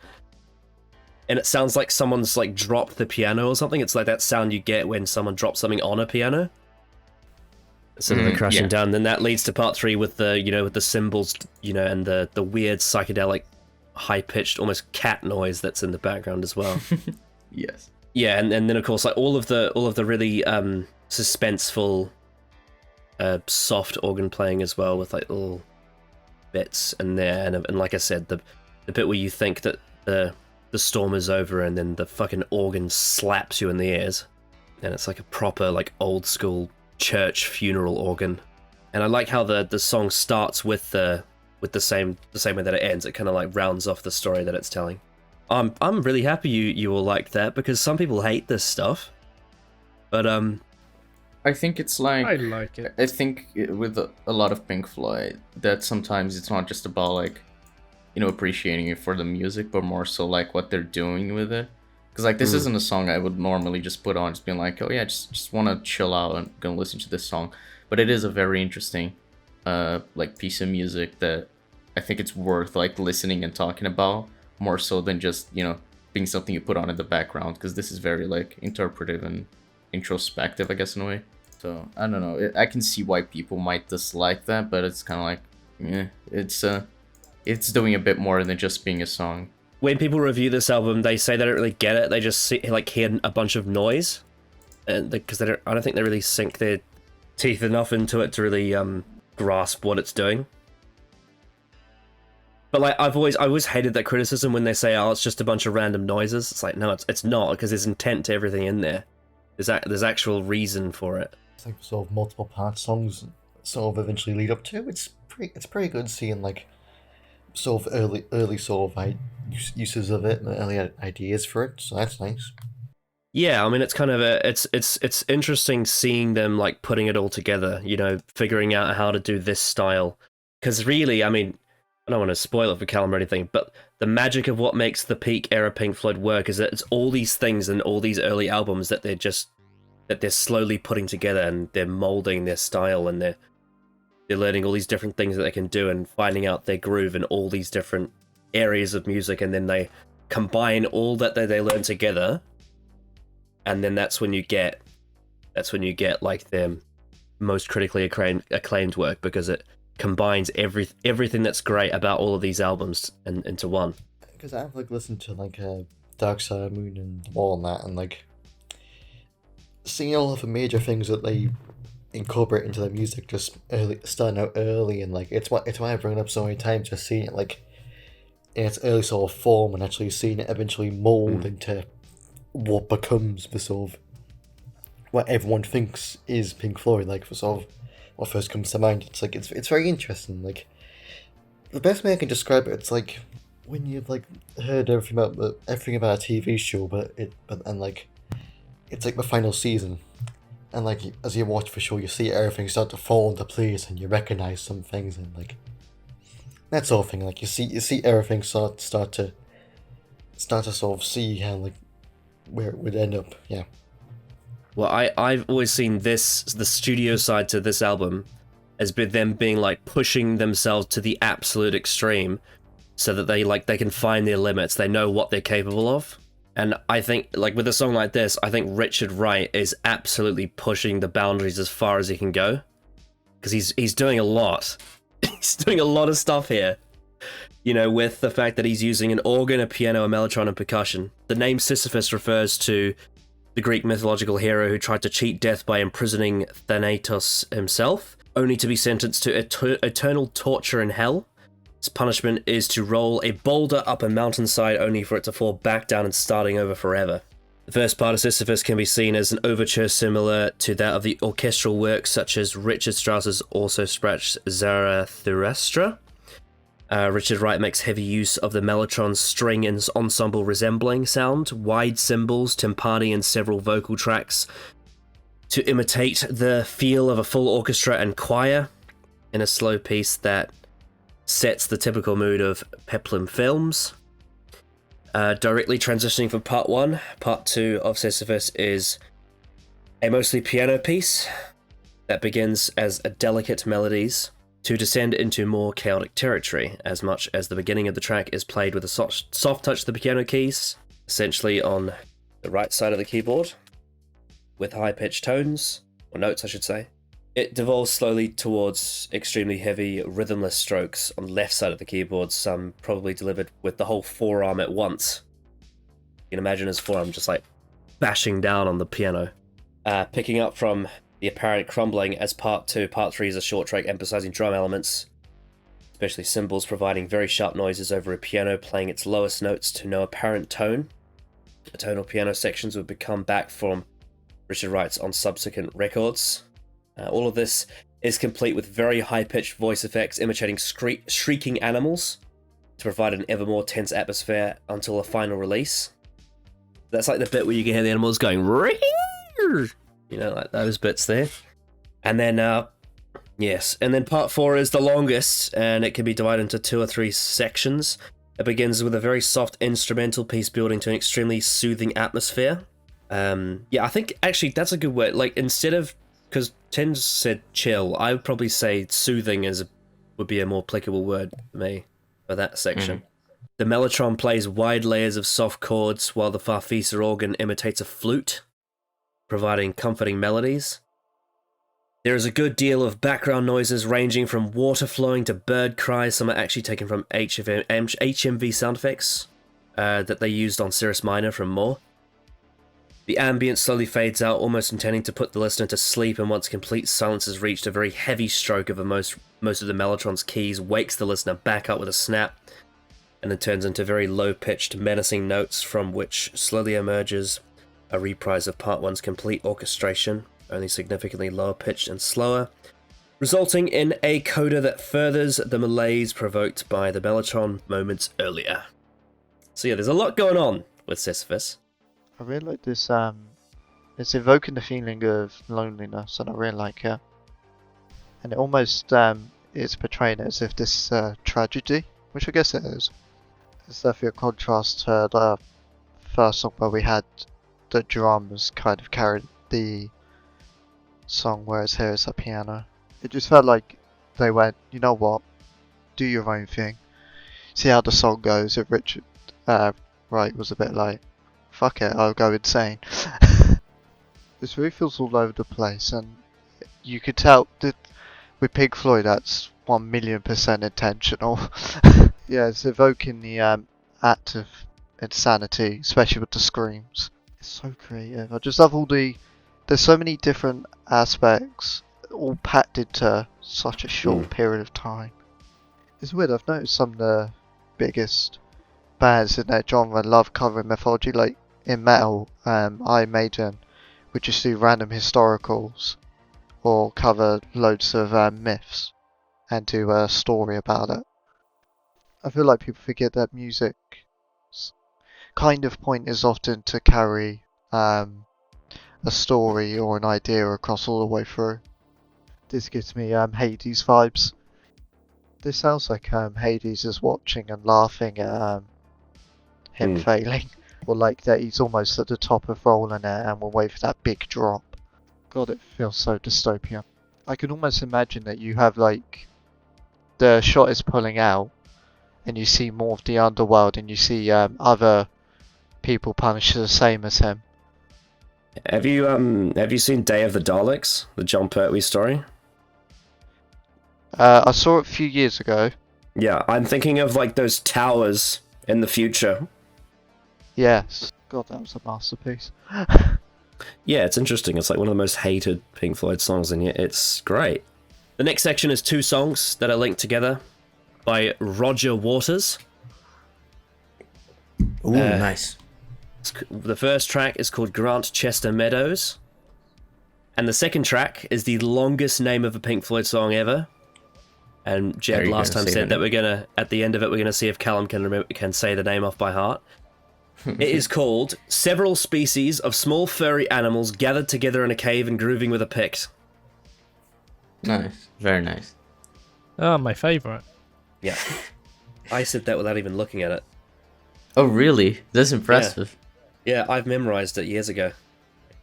and it sounds like someone's like dropped the piano or something. It's like that sound you get when someone drops something on a piano. Sort of the crashing down. Then that leads to part 3 with the, with the cymbals, and the weird psychedelic, high-pitched, almost cat noise that's in the background as well. Yes. Yeah, and then of course like all of the really suspenseful, soft organ playing as well, with like little bits in there, and like I said, the bit where you think that the storm is over, and then the fucking organ slaps you in the ears, and it's like a proper like old school church funeral organ. And I like how the song starts with the same way that it ends. It kind of like rounds off the story that it's telling. I'm really happy you all like that, because some people hate this stuff, but I think it's like, I like it. I think with a lot of Pink Floyd, that sometimes it's not just about like, appreciating it for the music, but more so like what they're doing with it. Because like this isn't a song I would normally just put on, just being like, oh yeah, just want to chill out and gonna listen to this song. But it is a very interesting like piece of music that I think it's worth like listening and talking about, more so than just being something you put on in the background, because this is very like interpretive and introspective, I guess, in a way. So I don't know, I can see why people might dislike that, but it's kind of like, it's doing a bit more than just being a song. When people review this album, they say they don't really get it. They just hear a bunch of noise, and because I don't think they really sink their teeth enough into it to really grasp what it's doing. But like I always hated that criticism when they say, "Oh, it's just a bunch of random noises." It's like, no, it's not, because there's intent to everything in there. There's actual reason for it. It's like sort of multiple part songs sort of eventually lead up to. It's pretty good seeing like sort of early sort of uses of it and early ideas for it, so that's nice. Yeah, I mean, it's kind of it's interesting seeing them like putting it all together, figuring out how to do this style. Because really, I mean, I don't want to spoil it for Callum or anything, but the magic of what makes the peak era Pink Floyd work is that it's all these things and all these early albums that they're slowly putting together, and they're molding their style, and they're learning all these different things that they can do and finding out their groove in all these different areas of music, and then they combine all that they learn together, and then that's when you get like their most critically acclaimed work, because it combines everything that's great about all of these albums into one. Because I've like listened to like Dark Side of the Moon and The Wall and that, and like seeing all of the major things that they incorporate into their music just starting out early, and like it's why I bring it up so many times, just seeing it like in its early sort of form, and actually seeing it eventually mold into what becomes the sort of what everyone thinks is Pink Floyd, like for sort of what first comes to mind. It's like it's very interesting. Like the best way I can describe it, it's like when you've like heard everything about a TV show, but like it's like the final season, and like as you watch the show, you see everything start to fall into place, and you recognize some things, and like that sort of thing. Like you see everything start to sort of see how like where it would end up. Yeah. Well, I've always seen the studio side to this album as them being like pushing themselves to the absolute extreme, so that they can find their limits. They know what they're capable of. And I think, like, with a song like this, I think Richard Wright is absolutely pushing the boundaries as far as he can go. Because he's doing a lot. He's doing a lot of stuff here. You know, with the fact that he's using an organ, a piano, a mellotron, and percussion. The name Sisyphus refers to the Greek mythological hero who tried to cheat death by imprisoning Thanatos himself, only to be sentenced to eternal torture in hell. His punishment is to roll a boulder up a mountainside only for it to fall back down and starting over forever. The first part of Sisyphus can be seen as an overture similar to that of the orchestral works such as Richard Strauss's Also Sprach Zarathustra. Richard Wright makes heavy use of the mellotron's string and ensemble resembling sound, wide cymbals, timpani, and several vocal tracks to imitate the feel of a full orchestra and choir in a slow piece that sets the typical mood of Peplum films. Directly transitioning from part 1, part 2 of Sisyphus is a mostly piano piece that begins as a delicate melodies to descend into more chaotic territory, as much as the beginning of the track is played with a soft touch of the piano keys, essentially on the right side of the keyboard, with high-pitched tones, or notes I should say. It devolves slowly towards extremely heavy, rhythmless strokes on the left side of the keyboard, some probably delivered with the whole forearm at once. You can imagine his forearm just like bashing down on the piano. Picking up from the apparent crumbling as part 2, part 3 is a short track emphasizing drum elements, especially cymbals providing very sharp noises over a piano playing its lowest notes to no apparent tone. The tonal piano sections would become back from Richard Wright's on subsequent records. All of this is complete with very high-pitched voice effects imitating shrieking animals to provide an ever more tense atmosphere until a final release. That's like the bit where you can hear the animals going, you know, like those bits there. And then, yes, and then part 4 is the longest, and it can be divided into 2 or 3 sections. It begins with a very soft instrumental piece building to an extremely soothing atmosphere. Yeah, I think actually that's a good word. Like, instead of, because Tim said chill, I would probably say soothing would be a more applicable word for me for that section. The mellotron plays wide layers of soft chords, while the farfisa organ imitates a flute, providing comforting melodies. There is a good deal of background noises ranging from water flowing to bird cries. Some are actually taken from HMV sound effects that they used on Cirrus Minor from Moore. The ambient slowly fades out, almost intending to put the listener to sleep, and once complete silence has reached, a very heavy stroke of most of the mellotron's keys wakes the listener back up with a snap, and then turns into very low-pitched, menacing notes from which slowly emerges a reprise of part 1's complete orchestration, only significantly lower-pitched and slower, resulting in a coda that furthers the malaise provoked by the mellotron moments earlier. So yeah, there's a lot going on with Sisyphus. I really like this, it's evoking the feeling of loneliness, and I really like it. And it almost, it's portraying it as if this is a tragedy, which I guess it is. It's definitely a contrast to the first song where we had the drums kind of carried the song, whereas here it's a piano. It just felt like they went, you know what, do your own thing. See how the song goes. If Richard Wright was a bit like, fuck it, I'll go insane. This really feels all over the place, and you could tell that with Pink Floyd that's 1,000,000% intentional. Yeah, it's evoking the act of insanity, especially with the screams. It's so creative. I just love there's so many different aspects, all packed into such a short period of time. It's weird, I've noticed some of the biggest bands in their genre love covering mythology, like in metal, Iron Maiden would just do random historicals or cover loads of myths and do a story about it. I feel like people forget that music's kind of point is often to carry a story or an idea across all the way through. This gives me Hades vibes. This sounds like Hades is watching and laughing at him failing, or like that he's almost at the top of rolling it and will wait for that big drop. God, it feels so dystopian. I can almost imagine that you have like the shot is pulling out, and you see more of the underworld, and you see other people punished the same as him. Have you seen Day of the Daleks, the John Pertwee story? I saw it a few years ago. Yeah, I'm thinking of like those towers in the future. Yes. God, that was a masterpiece. Yeah, it's interesting. It's like one of the most hated Pink Floyd songs, and yet it's great. The next section is 2 songs that are linked together by Roger Waters. Ooh, nice. The first track is called Grant Chester Meadows, and the second track is the longest name of a Pink Floyd song ever. And Jed last time said that we're gonna, at the end of it, we're gonna see if Callum can say the name off by heart. It is called Several Species of Small Furry Animals Gathered Together in a Cave and Grooving with a Pick. Nice. Very nice. Oh, my favourite. Yeah. I said that without even looking at it. Oh, really? That's impressive. Yeah, I've memorized it years ago.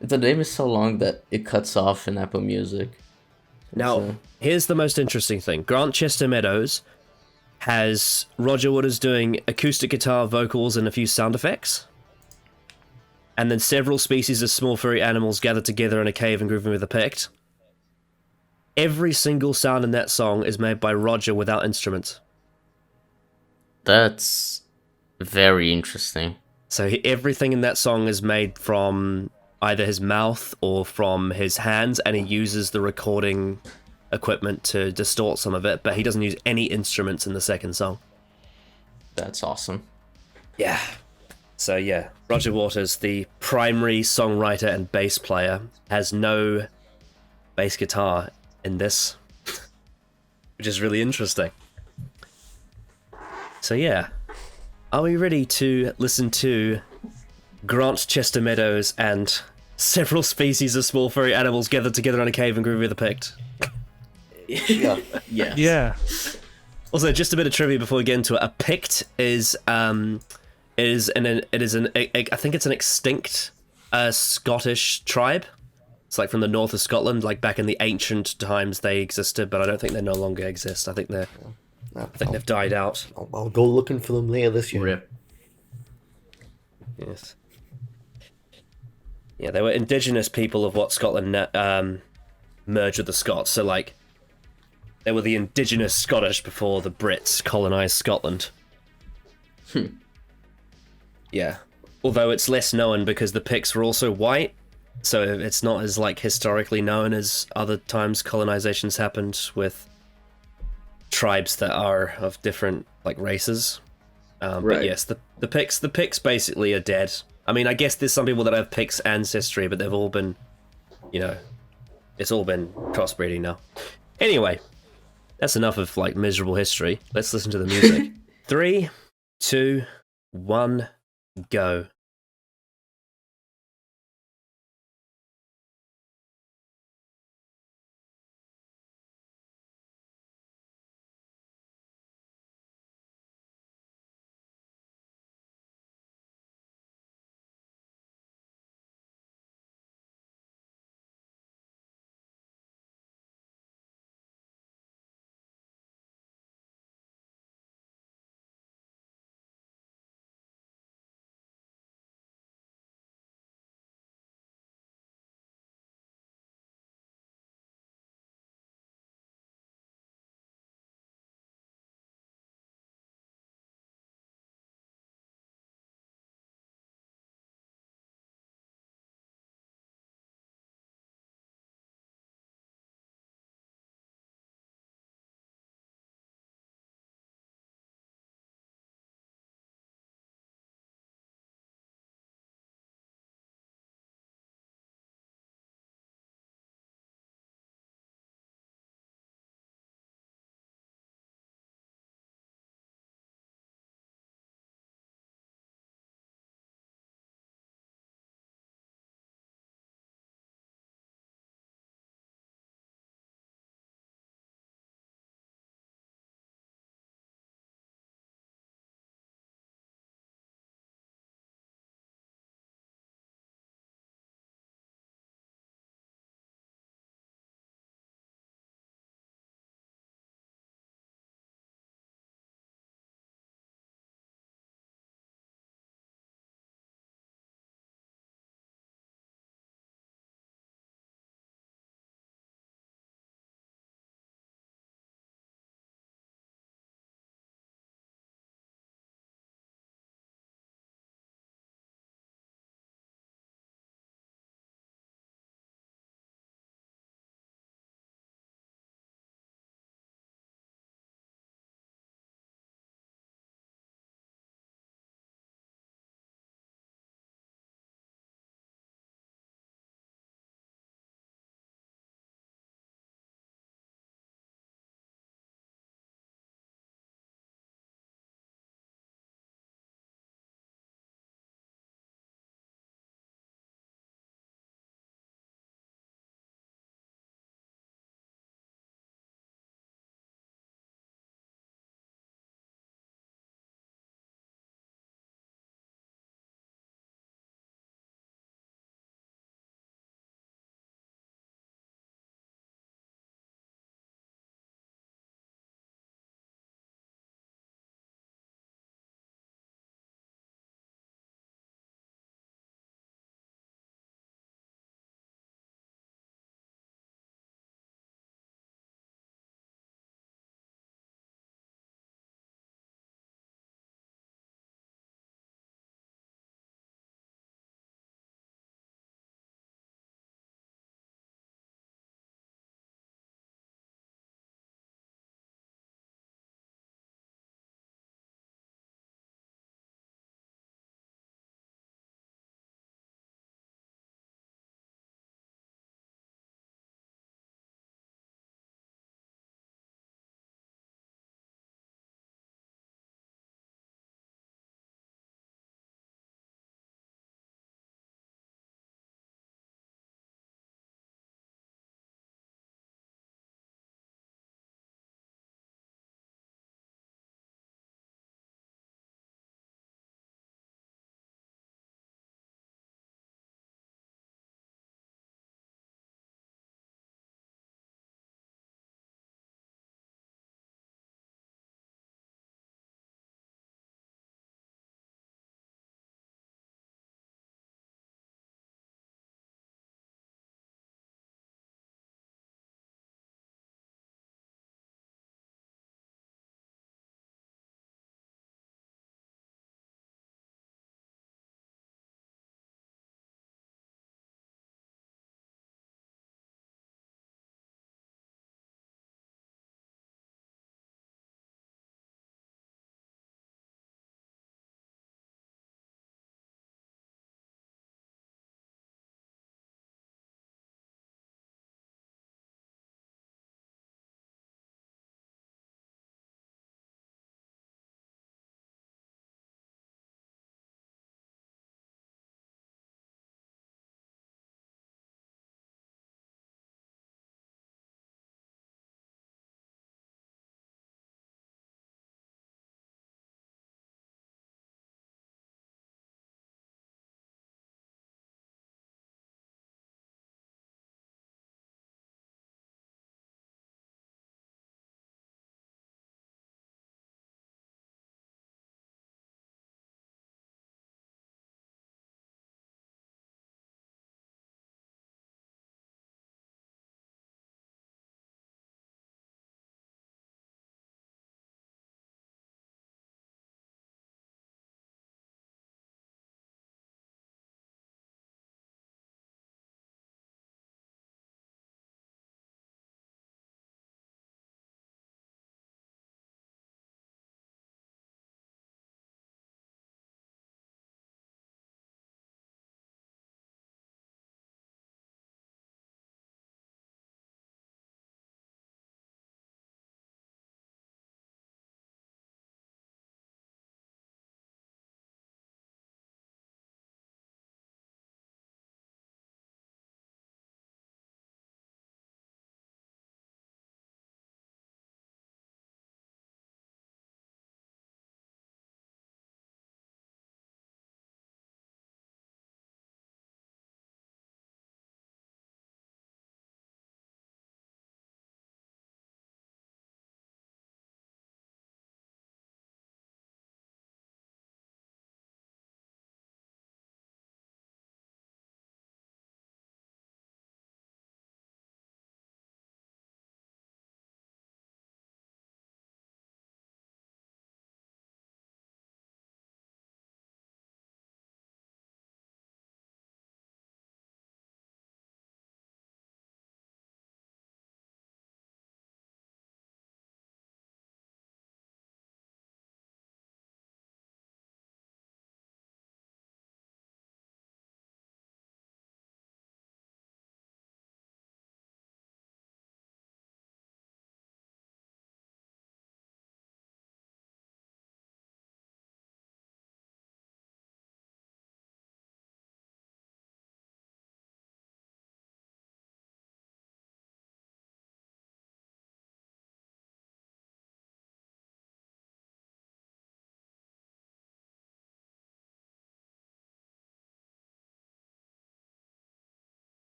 The name is so long that it cuts off in Apple Music. Now, here's the most interesting thing. Grant Chester Meadows has Roger Waters doing acoustic guitar, vocals, and a few sound effects. And then several species of small furry animals gathered together in a cave and grooving with a pick. Every single sound in that song is made by Roger without instruments. That's very interesting. So everything in that song is made from either his mouth or from his hands, and he uses the recording equipment to distort some of it, but he doesn't use any instruments in the second song. That's awesome. Yeah. So yeah, Roger Waters, the primary songwriter and bass player, has no bass guitar in this, which is really interesting. So yeah, are we ready to listen to Grant Chester Meadows and several species of small furry animals gathered together in a cave and grooving with a pick? Yeah. Yes. Yeah. Also, just a bit of trivia before we get into it. A Pict is I think it's an extinct Scottish tribe. It's like from the north of Scotland. Like back in the ancient times, they existed, but I don't think they no longer exist. I think they've died out. I'll go looking for them later this year. Rip. Yes. Yeah, they were indigenous people of what Scotland merged with the Scots. So like, they were the indigenous Scottish before the Brits colonized Scotland. Yeah. Although it's less known because the Picts were also white, so it's not as like historically known as other times colonizations happened with tribes that are of different like races. But yes, the Picts basically are dead. I mean, I guess there's some people that have Picts ancestry, but they've all been, it's all been crossbreeding now. Anyway, that's enough of like miserable history. Let's listen to the music. 3, 2, 1, go.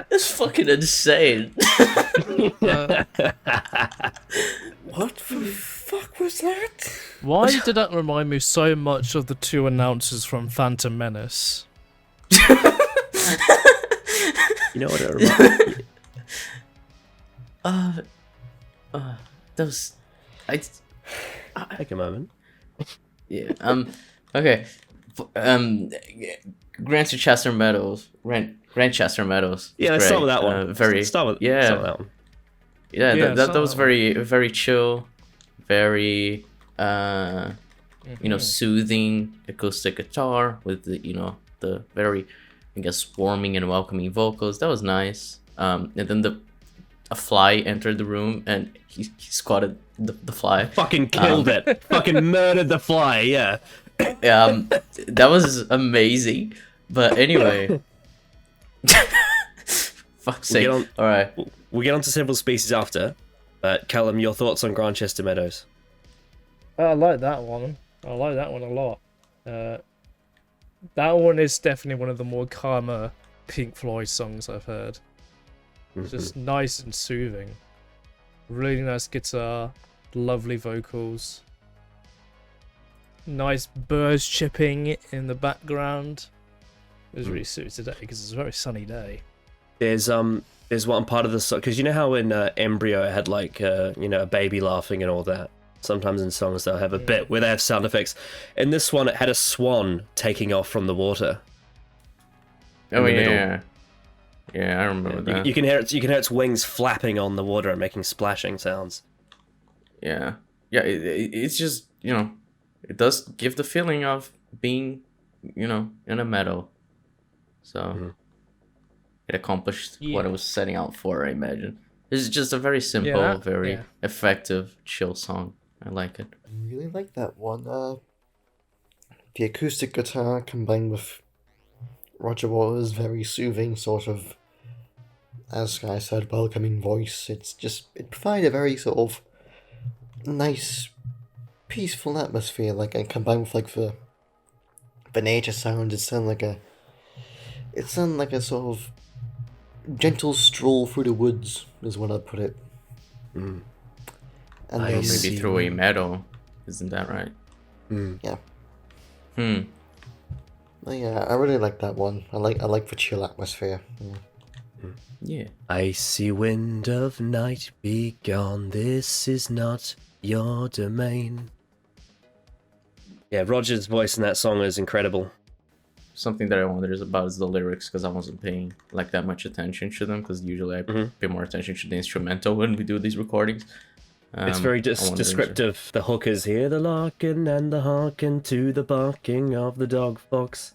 That's fucking insane. What the fuck was that? Why did that remind me so much of the two announcers from Phantom Menace? You know what it reminds me? Those, I Take a moment. yeah. Okay. Grantchester Meadows. Grantchester Meadows. Yeah, let's great. start with that one. Very. Start with yeah. that one. Yeah. Yeah, That was so- very chill. Very soothing acoustic guitar with the very, I guess, warming and welcoming vocals. That was nice. And then a fly entered the room and he squatted the fly. Fucking killed it. Fucking murdered the fly, yeah. That was amazing. But anyway, fuck's sake. All right. We'll get on to several species after. But Callum, your thoughts on Grantchester Meadows? I like that one. I like that one a lot. That one is definitely one of the more calmer Pink Floyd songs I've heard. It's just nice and soothing. Really nice guitar, lovely vocals. Nice birds chirping in the background. It was really suited today because it's a very sunny day. There's one part of the song, because you know how in Embryo it had like a baby laughing and all that. Sometimes in songs they'll have a bit where they have sound effects. In this one, it had a swan taking off from the water. Oh yeah. Yeah, I remember that. You can hear its wings flapping on the water and making splashing sounds. Yeah. It's just it does give the feeling of being in a meadow. So it accomplished what it was setting out for, I imagine. It's just a very simple, very effective, chill song. I like it. I really like that one. The acoustic guitar combined with Roger Waters' very soothing sort of, as Sky said, welcoming voice. It provided a very sort of nice, peaceful atmosphere. Like, and combined with like the nature sound, it sounded like a sort of gentle stroll through the woods, is what I'd put it. And I then, see. Maybe through a meadow, isn't that right? yeah. Oh, Yeah, I really like that one. I like the chill atmosphere. Yeah. Icy wind of night, be gone. This is not your domain. Yeah, Roger's voice in that song is incredible. Something that I wonder about is the lyrics, because I wasn't paying like that much attention to them, because usually I pay more attention to the instrumental when we do these recordings. It's very descriptive. The hook is here, the larkin and the hearken to the barking of the dog fox.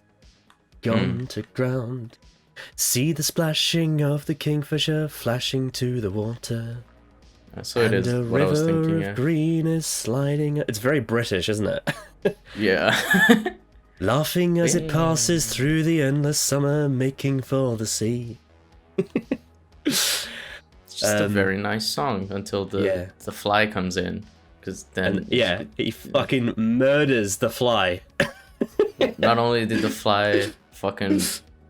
Gone to ground. See the splashing of the kingfisher flashing to the water. So it is what I was thinking. Yeah. Green is sliding. It's very British, isn't it? Yeah. Laughing as it passes through the endless summer, making for the sea. It's just a very nice song until the fly comes in, because then he fucking murders the fly. not only did the fly fucking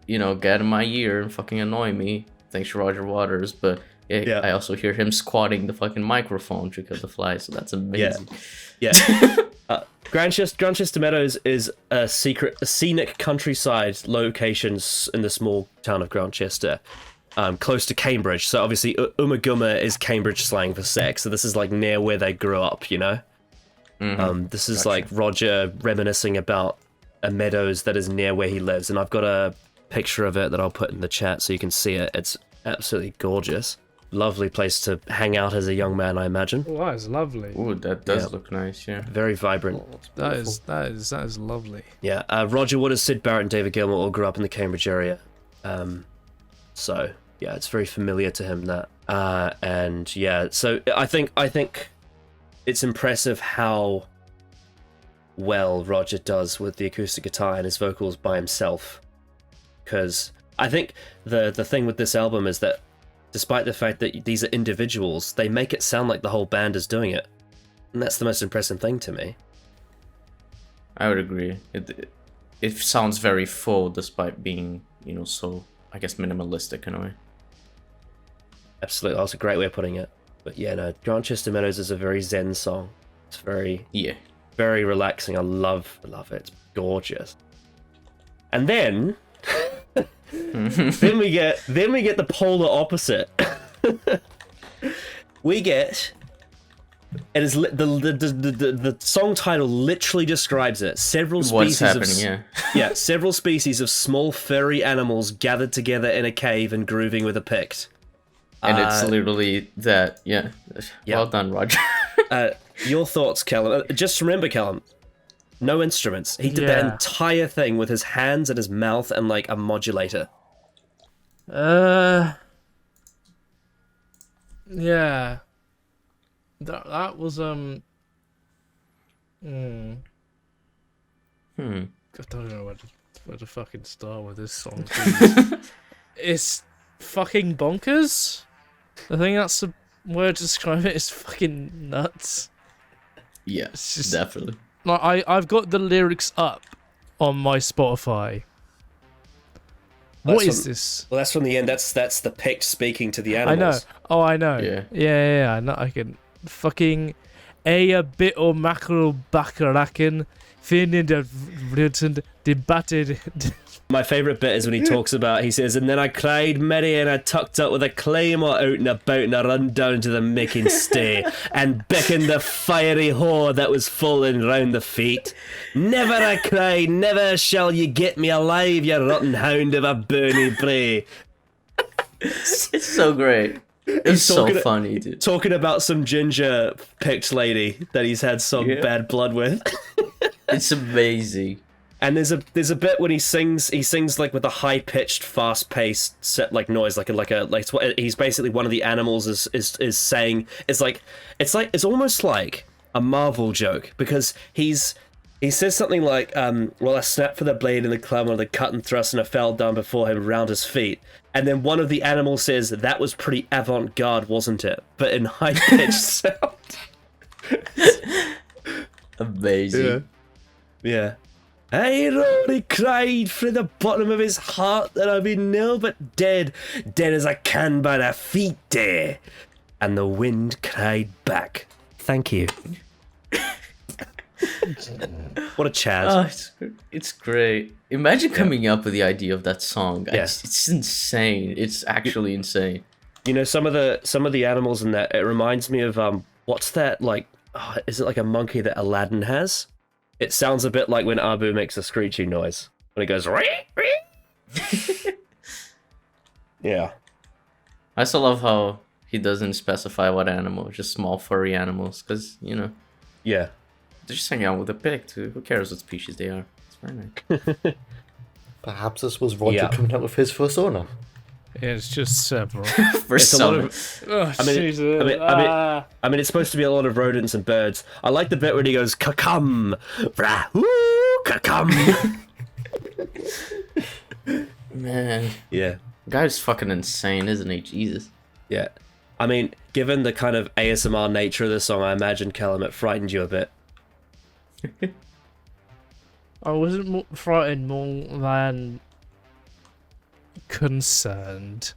get in my ear and fucking annoy me, thanks to Roger Waters, but I also hear him squatting the fucking microphone because of the fly, so that's amazing. Yeah. Grantchester Meadows is a scenic countryside location in the small town of Grantchester, close to Cambridge. So obviously Ummagumma is Cambridge slang for sex, so this is like near where they grew up, This is like Roger reminiscing about a meadows that is near where he lives, and I've got a picture of it that I'll put in the chat so you can see it. It's absolutely gorgeous. Lovely place to hang out as a young man, I imagine. Oh, that is lovely. Ooh, that does look nice, yeah. Very vibrant. That is lovely. Yeah, Roger Waters, Sid Barrett, and David Gilmour all grew up in the Cambridge area. So yeah, it's very familiar to him, that. And yeah, so I think it's impressive how well Roger does with the acoustic guitar and his vocals by himself. Because I think the thing with this album is that despite the fact that these are individuals, they make it sound like the whole band is doing it. And that's the most impressive thing to me. I would agree. it sounds very full despite being, so I guess minimalistic in a way. Absolutely, that was a great way of putting it. But yeah, no, Grantchester Meadows is a very zen song. It's very very relaxing. I love it. It's gorgeous. And then then we get the polar opposite. We get, it is the song title literally describes it. Several species several species of small furry animals gathered together in a cave and grooving with a pict. And it's literally that. Yeah. Well done, Roger. Your thoughts, Callum? Just remember, Callum, no instruments. He did that entire thing with his hands and his mouth and like a modulator. Yeah. That was I don't know where to fucking start with this song. It's fucking bonkers. I think that's the word to describe it. It's fucking nuts. Yeah, it's just, definitely. Like I've got the lyrics up on my Spotify. What is this? Well, that's from the end. That's the pict speaking to the animals. I know. Oh, I know. Yeah. I know. I can fucking a bit of mackerel backeracken, finden der written debatted. My favourite bit is when he talks about, he says, and then I cried merry and I tucked up with a claymore out and about and I run down to the making stay and beckoned the fiery whore that was falling round the feet. Never, I cried, never shall you get me alive, you rotten hound of a burnie bray. It's so great. It's so funny, dude. Talking about some ginger picked lady that he's had some bad blood with. It's amazing. And there's a bit when he sings like with a high pitched, fast paced set like noise, like he's basically one of the animals is saying it's almost like a Marvel joke because he says something like well, I snapped for the blade in the clamor of the cut and thrust and I fell down before him round his feet, and then one of the animals says that was pretty avant-garde, wasn't it? But in high pitched sound. Amazing. Yeah. I only cried from the bottom of his heart that I've been nil but dead as I can by the feet there. And the wind cried back, thank you. What a Chaz. Oh, it's great. Imagine coming up with the idea of that song. Yes. It's insane. It's actually insane. You know, some of the animals in that, it reminds me of what's that, like, is it like a monkey that Aladdin has? It sounds a bit like when Abu makes a screechy noise. When it goes, yeah. I also love how he doesn't specify what animal, just small furry animals, because, Yeah. they're just hanging out with a pig, too. Who cares what species they are? It's very nice. Perhaps this was Roger coming out with his persona. It's just several. I mean, it's supposed to be a lot of rodents and birds. I like the bit where he goes, "Kakam, brah, kakam." Man. Yeah. Guy's fucking insane, isn't he? Jesus. Yeah. I mean, given the kind of ASMR nature of the song, I imagine, Callum, it frightened you a bit. I wasn't frightened more than concerned.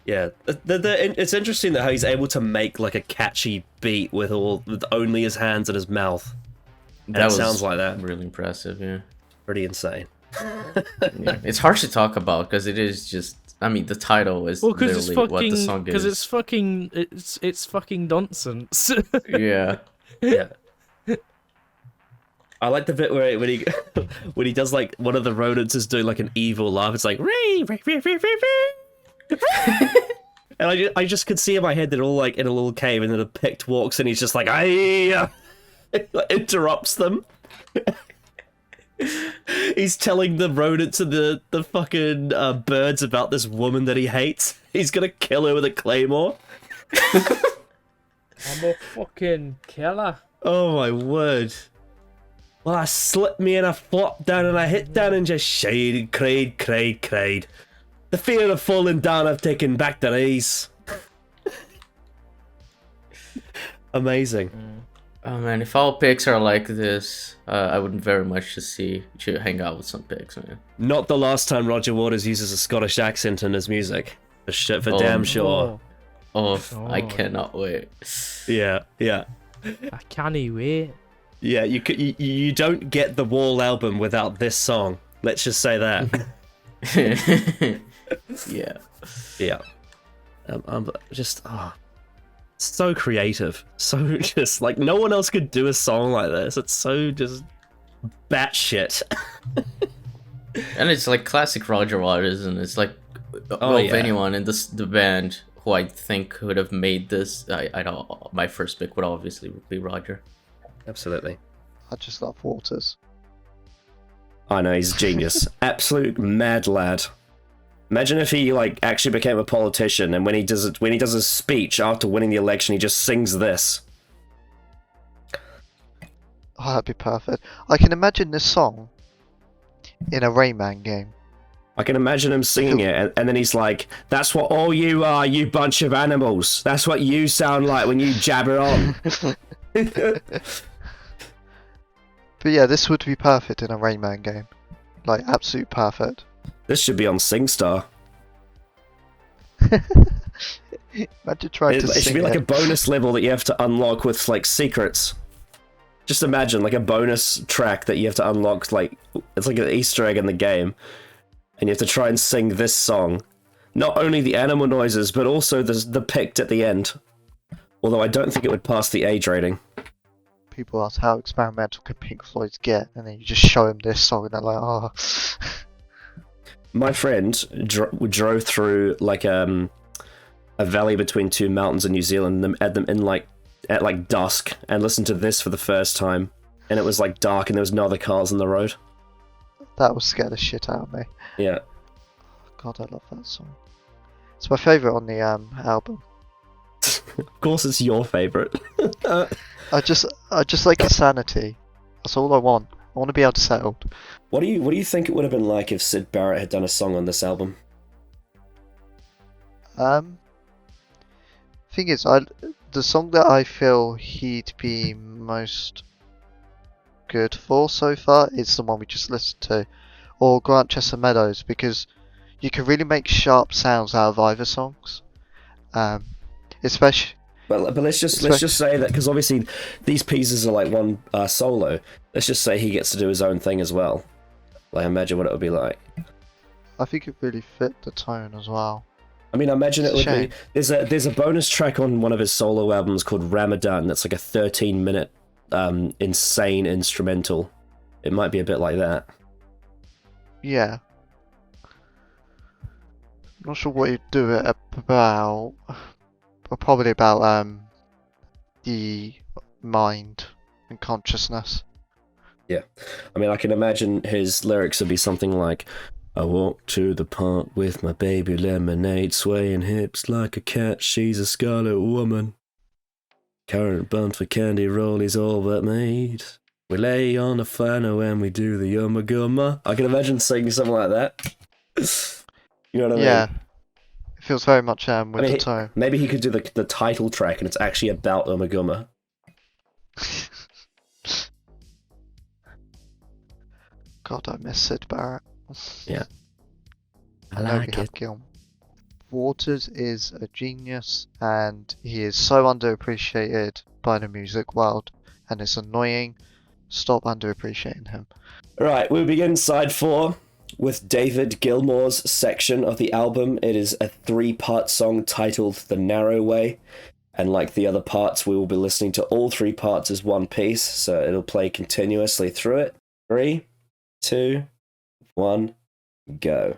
Yeah, it's interesting that how he's able to make like a catchy beat with only his hands and his mouth. That sounds like that. Really impressive, yeah. Pretty insane. Yeah. It's hard to talk about because it is just. I mean, the title is literally what the song is. Because it's fucking nonsense. Yeah. Yeah. I like the bit where when he does like one of the rodents is doing like an evil laugh. It's like ree, ree, ree, ree, ree, ree. And I just could see in my head that all like in a little cave, and then a pict walks and he's just like I interrupts them. He's telling the rodents and the fucking birds about this woman that he hates. He's gonna kill her with a claymore. I'm a fucking killer. Oh my word. Well, I slipped me and I flopped down and I hit down and just shied and cried. The fear of falling down, I've taken back the race. Amazing. Oh man, if all pigs are like this, I would very much to hang out with some pigs, man. Not the last time Roger Waters uses a Scottish accent in his music. For Oh, damn no. sure. I cannot wait. Yeah. I can't wait. Yeah, you don't get the Wall album without this song. Let's just say that. Yeah. Yeah. I'm just so creative. So just like no one else could do a song like this. It's so just batshit. And it's like classic Roger Waters, and it's like, if anyone in the band who I think would have made this, I don't. My first pick would obviously be Roger. Absolutely. I just love Waters. I know, he's a genius. Absolute mad lad. Imagine if he like actually became a politician, and when he does his speech after winning the election, he just sings this. Oh, that'd be perfect. I can imagine this song in a Rayman game. I can imagine him singing it, and then he's like, "That's what all you are, you bunch of animals. That's what you sound like when you jabber on." But yeah, this would be perfect in a Rayman game. Like, absolute perfect. This should be on SingStar. Imagine trying to It sing should be like it. a bonus level that you have to unlock with like secrets. Just imagine like a bonus track that you have to unlock, like it's like an Easter egg in the game, and you have to try and sing this song. Not only the animal noises, but also the picked at the end. Although I don't think it would pass the age rating. People ask how experimental can Pink Floyd get, and then you just show them this song, and they're like, oh. My friend drove through like a valley between two mountains in New Zealand, and at them at like dusk, and listened to this for the first time, and it was like dark, and there was no other cars on the road. That would scare the shit out of me. Yeah. God, I love that song. It's my favourite on the album. Of course, it's your favorite. I just like insanity. That's all I want. I want to be able to settle. What do you think it would have been like if Syd Barrett had done a song on this album? Thing is, the song that I feel he'd be most good for so far is the one we just listened to, or Grantchester Meadows, because you can really make sharp sounds out of either songs. Especially. But let's just say that, because obviously these pieces are like one solo. Let's just say he gets to do his own thing as well. Like, imagine what it would be like. I think it really fit the tone as well. I mean, imagine it would be. There's a bonus track on one of his solo albums called Ramadan. That's like a 13-minute insane instrumental. It might be a bit like that. Yeah. I'm not sure what you'd do it about. But probably about the mind and consciousness. Yeah. I mean, I can imagine his lyrics would be something like, I walk to the park with my baby lemonade, swaying hips like a cat, she's a scarlet woman. Current bun for candy roll is all but made. We lay on a flannel and we do the Ummagumma. I can imagine singing something like that. You know what I mean? Yeah. It feels very much with the tone. Maybe he could do the title track and it's actually about Ummagumma. God, I miss Syd Barrett. Yeah. I know like we have it. Gil. Waters is a genius, and he is so underappreciated by the music world, and it's annoying. Stop underappreciating him. Right, we begin side 4 with David Gilmour's section of the album. It is a 3-part song titled The Narrow Way, and like the other parts, we will be listening to all 3 parts as one piece, so it'll play continuously through it. 3, 2, 1, go.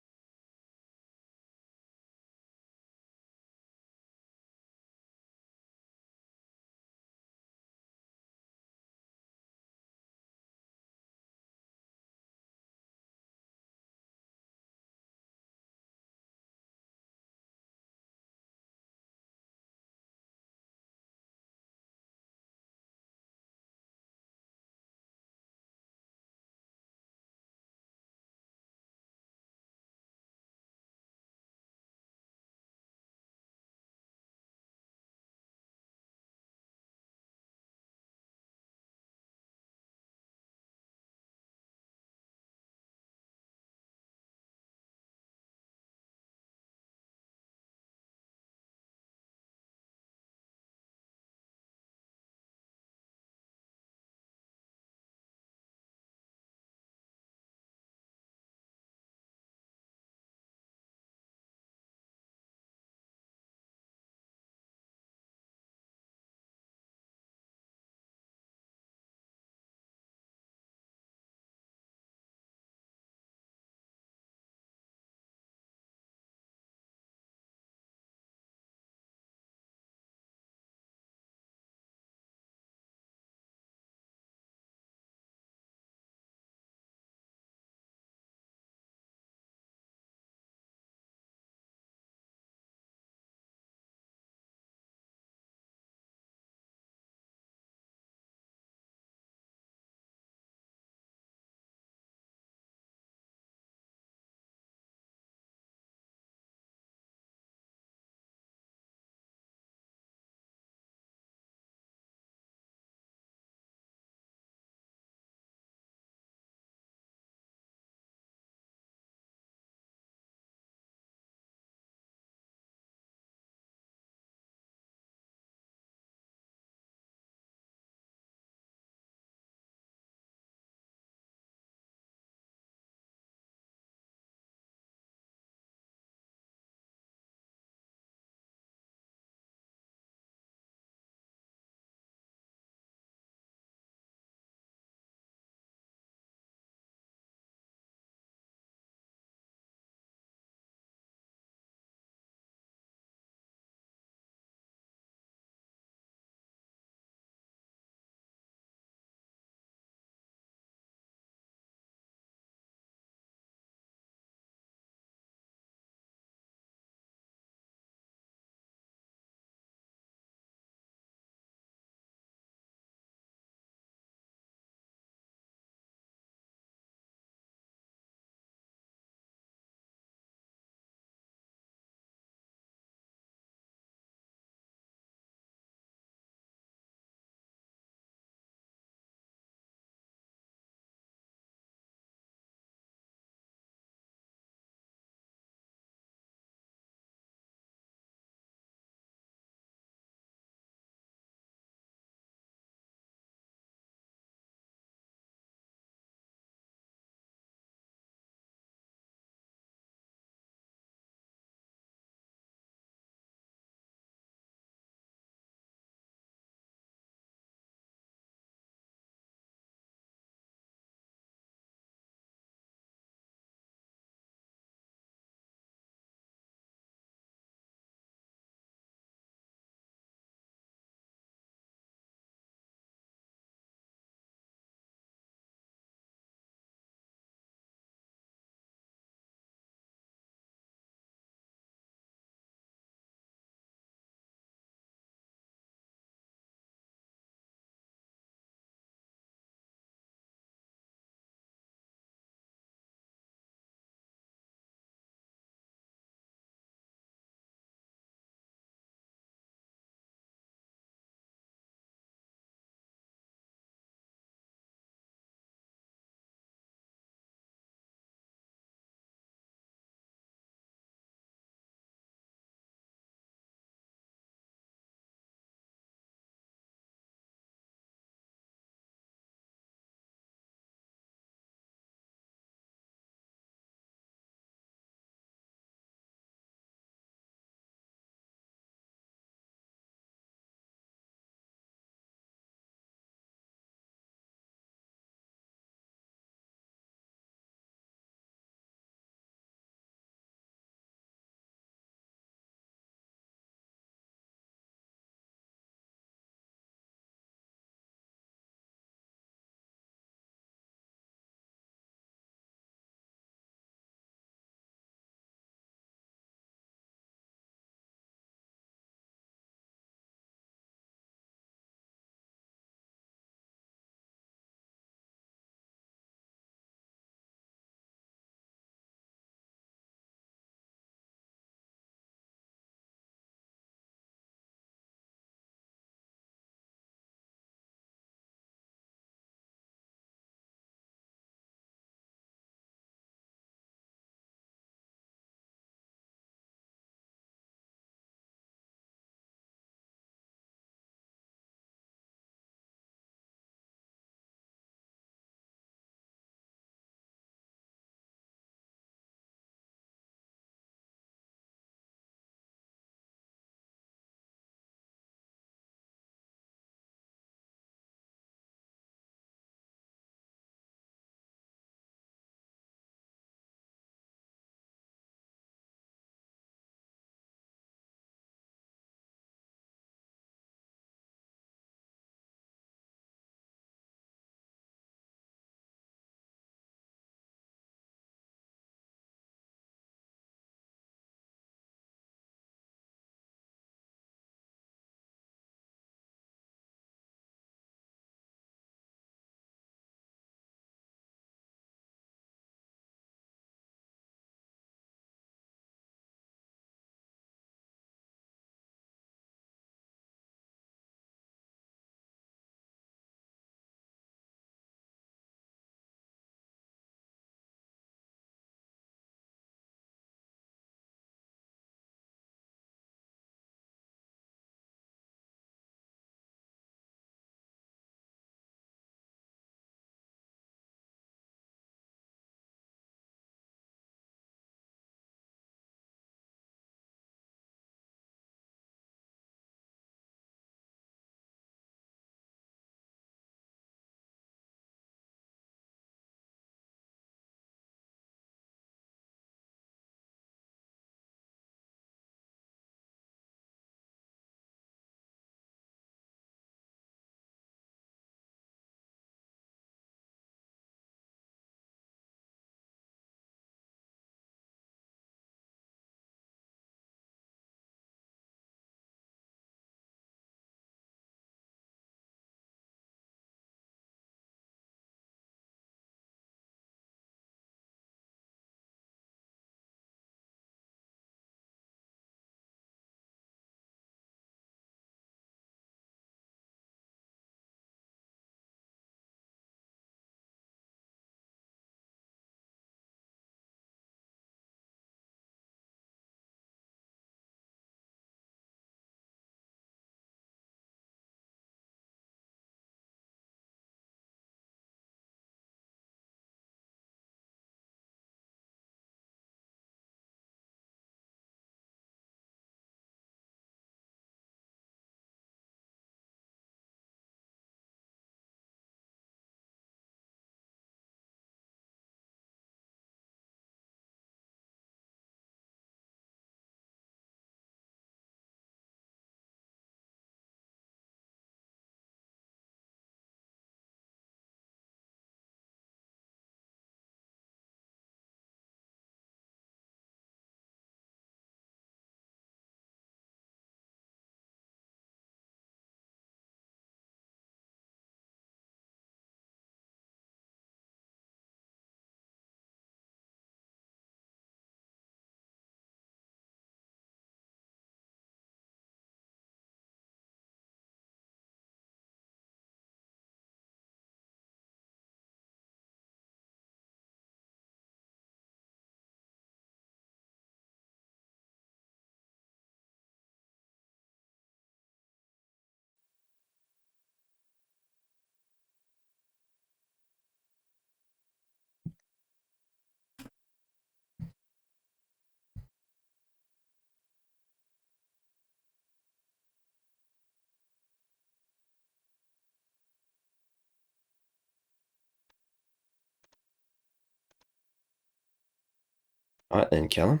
Alright then, Callum.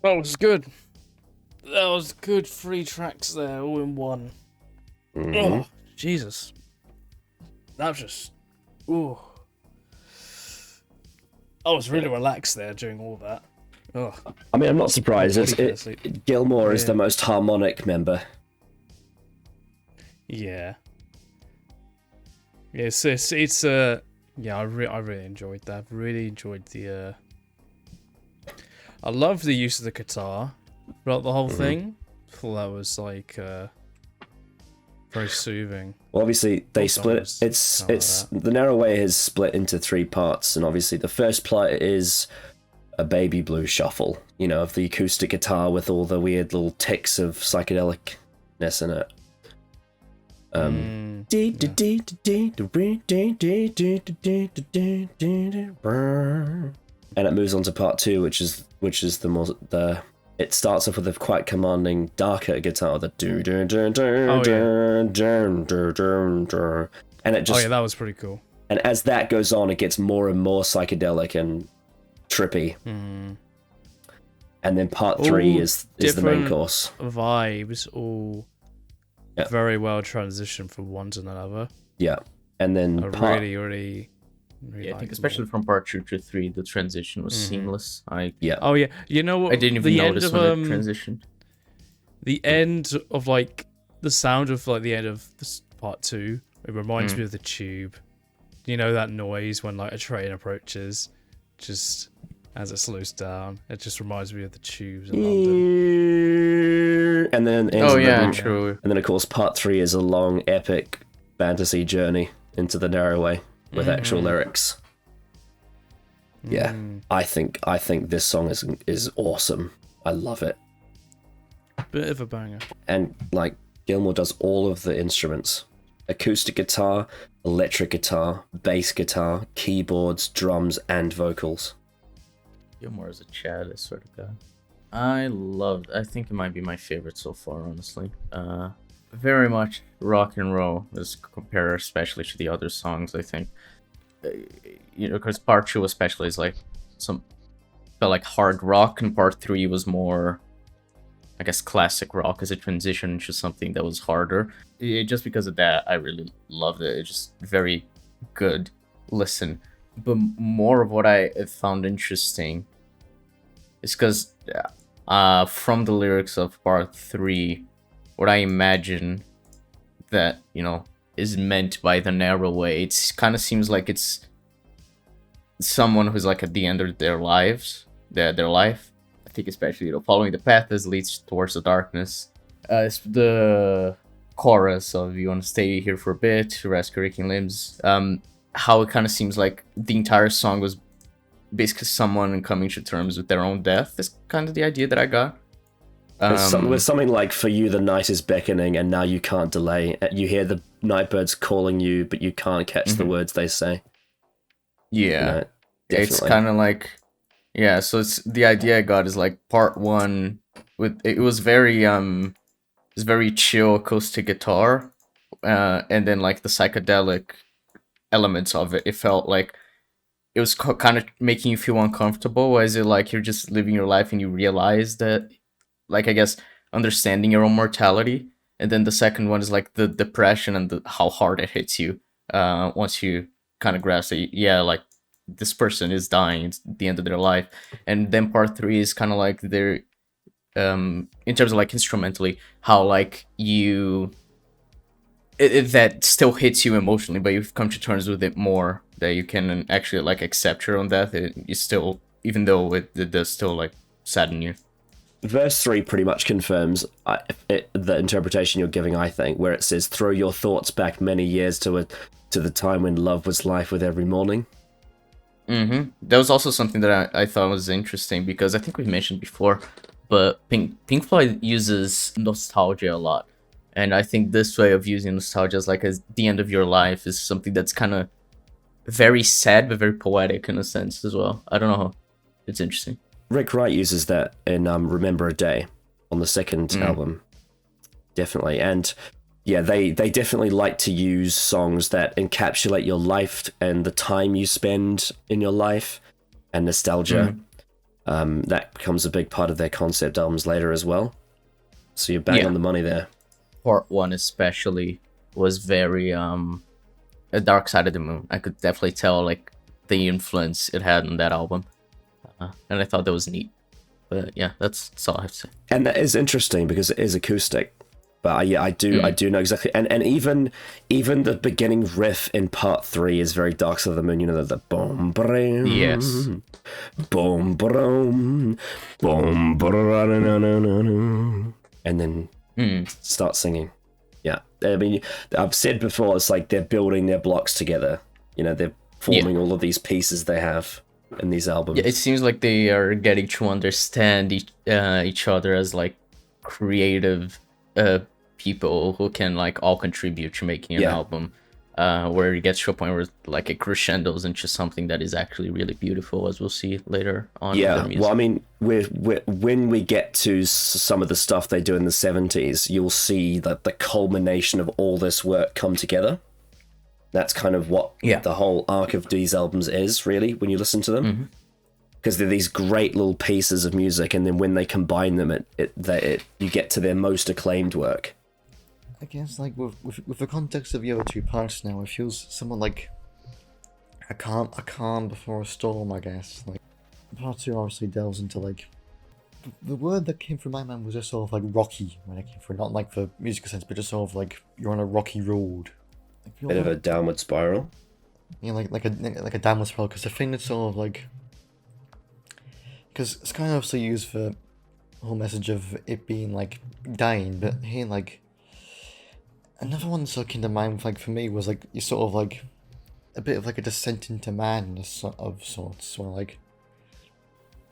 That was good. That was good 3 tracks there, all in one. Mm-hmm. Oh, Jesus. That was just... Ooh. I was really relaxed there during all that. Oh. I mean, I'm not surprised. Gilmour is Yeah. the most harmonic member. Yeah. Yeah, it's yeah, I really enjoyed that. Really enjoyed the I love the use of the guitar throughout the whole thing. I thought that was like very soothing. Well, obviously they Both split. songs It's sound like that. The Narrow Way is split into 3 parts, and obviously the first part is a baby blue shuffle. You know, of the acoustic guitar with all the weird little ticks of psychedelicness in it. And it moves on to part 2, which is the more it starts off with a quite commanding, darker guitar, the and it just that was pretty cool. And as that goes on, it gets more and more psychedelic and trippy. And then part 3 is the main course. Vibes all very well transitioned from one to another. Yeah, and then really I think especially from part 2 to 3, the transition was seamless. Oh yeah, you know what? I didn't even notice when it transitioned. The end of like the sound of like the end of this part 2. It reminds me of the Tube. You know that noise when like a train approaches, just as it slows down. It just reminds me of the Tubes in London. And then true. And then of course part 3 is a long epic fantasy journey into the Narrow Way with actual lyrics. Yeah, I think this song is awesome. I love it. Bit of a banger. And like Gilmour does all of the instruments: acoustic guitar, electric guitar, bass guitar, keyboards, drums, and vocals. Gilmour is a Chad, I swear to God. I think it might be my favorite so far, honestly. Very much rock and roll as compared especially to the other songs, I think. You know, because part 2 especially is like felt like hard rock, and part 3 was more, I guess, classic rock as a transition into something that was harder. Just because of that, I really loved it. It's just very good listen. But more of what I found interesting is because from the lyrics of part 3, what I imagine that, you know, is meant by the Narrow Way, it kind of seems like it's someone who's like at the end of their life. I think especially, you know, following the path that leads towards the darkness. It's the chorus of "You want to stay here for a bit to rest your aching limbs." How it kind of seems like the entire song was basically someone coming to terms with their own death. Is kind of the idea that I got. With something like, "For you the night is beckoning, and now you can't delay. You hear the nightbirds calling you, but you can't catch the words they say." Yeah, it's kind of like, yeah. So it's the idea I got is like part 1 with it was very chill acoustic guitar, and then like the psychedelic elements of it. It felt like it was kind of making you feel uncomfortable. As it like you're just living your life and you realize that, like, I guess, understanding your own mortality. And then the second one is like the depression and how hard it hits you once you kind of grasp that, yeah, like this person is dying, it's the end of their life. And then part 3 is kind of like their in terms of like instrumentally, how like that still hits you emotionally, but you've come to terms with it more, that you can actually like accept your own death. You still, even though it does still like sadden you. Verse 3 pretty much confirms the interpretation you're giving, I think, where it says, "Throw your thoughts back many years to the time when love was life with every morning." That was also something that I thought was interesting, because I think we've mentioned before, but Pink Floyd uses nostalgia a lot. And I think this way of using nostalgia as like as the end of your life is something that's kind of very sad, but very poetic in a sense as well. I don't know. It's interesting. Rick Wright uses that in Remember a Day on the second album. Definitely. And yeah, they definitely like to use songs that encapsulate your life and the time you spend in your life. and nostalgia. That becomes a big part of their concept albums later as well. So you're bang on the money there. Part 1 especially was very a Dark Side of the Moon. I could definitely tell like the influence it had on that album, and I thought that was neat. But yeah, that's all I have to say. And that is interesting because it is acoustic. But I do know exactly, and even the beginning riff in part 3 is very Dark Side of the Moon. You know, the boom, boom, yes, boom, boom, boom, boom, and then start singing. Yeah, I mean, I've said before, it's like they're building their blocks together. You know, they're forming all of these pieces they have in these albums. Yeah, it seems like they are getting to understand each other as like creative people who can like all contribute to making an album. Where it gets to a point where like it crescendos into something that is actually really beautiful, as we'll see later on. Yeah, well, I mean, when we get to some of the stuff they do in the 70s, you'll see that the culmination of all this work come together. That's kind of what the whole arc of these albums is, really, when you listen to them. Because they're these great little pieces of music, and then when they combine them, you get to their most acclaimed work. I guess, like, with the context of the other two parts now, it feels somewhat like a calm before a storm, I guess. Like, part 2 obviously delves into, like, the word that came from my mind was just sort of, like, rocky when it came through. Not, like, the musical sense, but just sort of, like, you're on a rocky road. Like, Bit of a downward spiral. Yeah, like a downward spiral, because the thing that's sort of, like... Because it's kind of obviously used for the whole message of it being, like, dying, but here, like... Another one that sort of came to mind, like, for me, was, like, you sort of, like, a bit of, like, a descent into madness of sorts, or, like...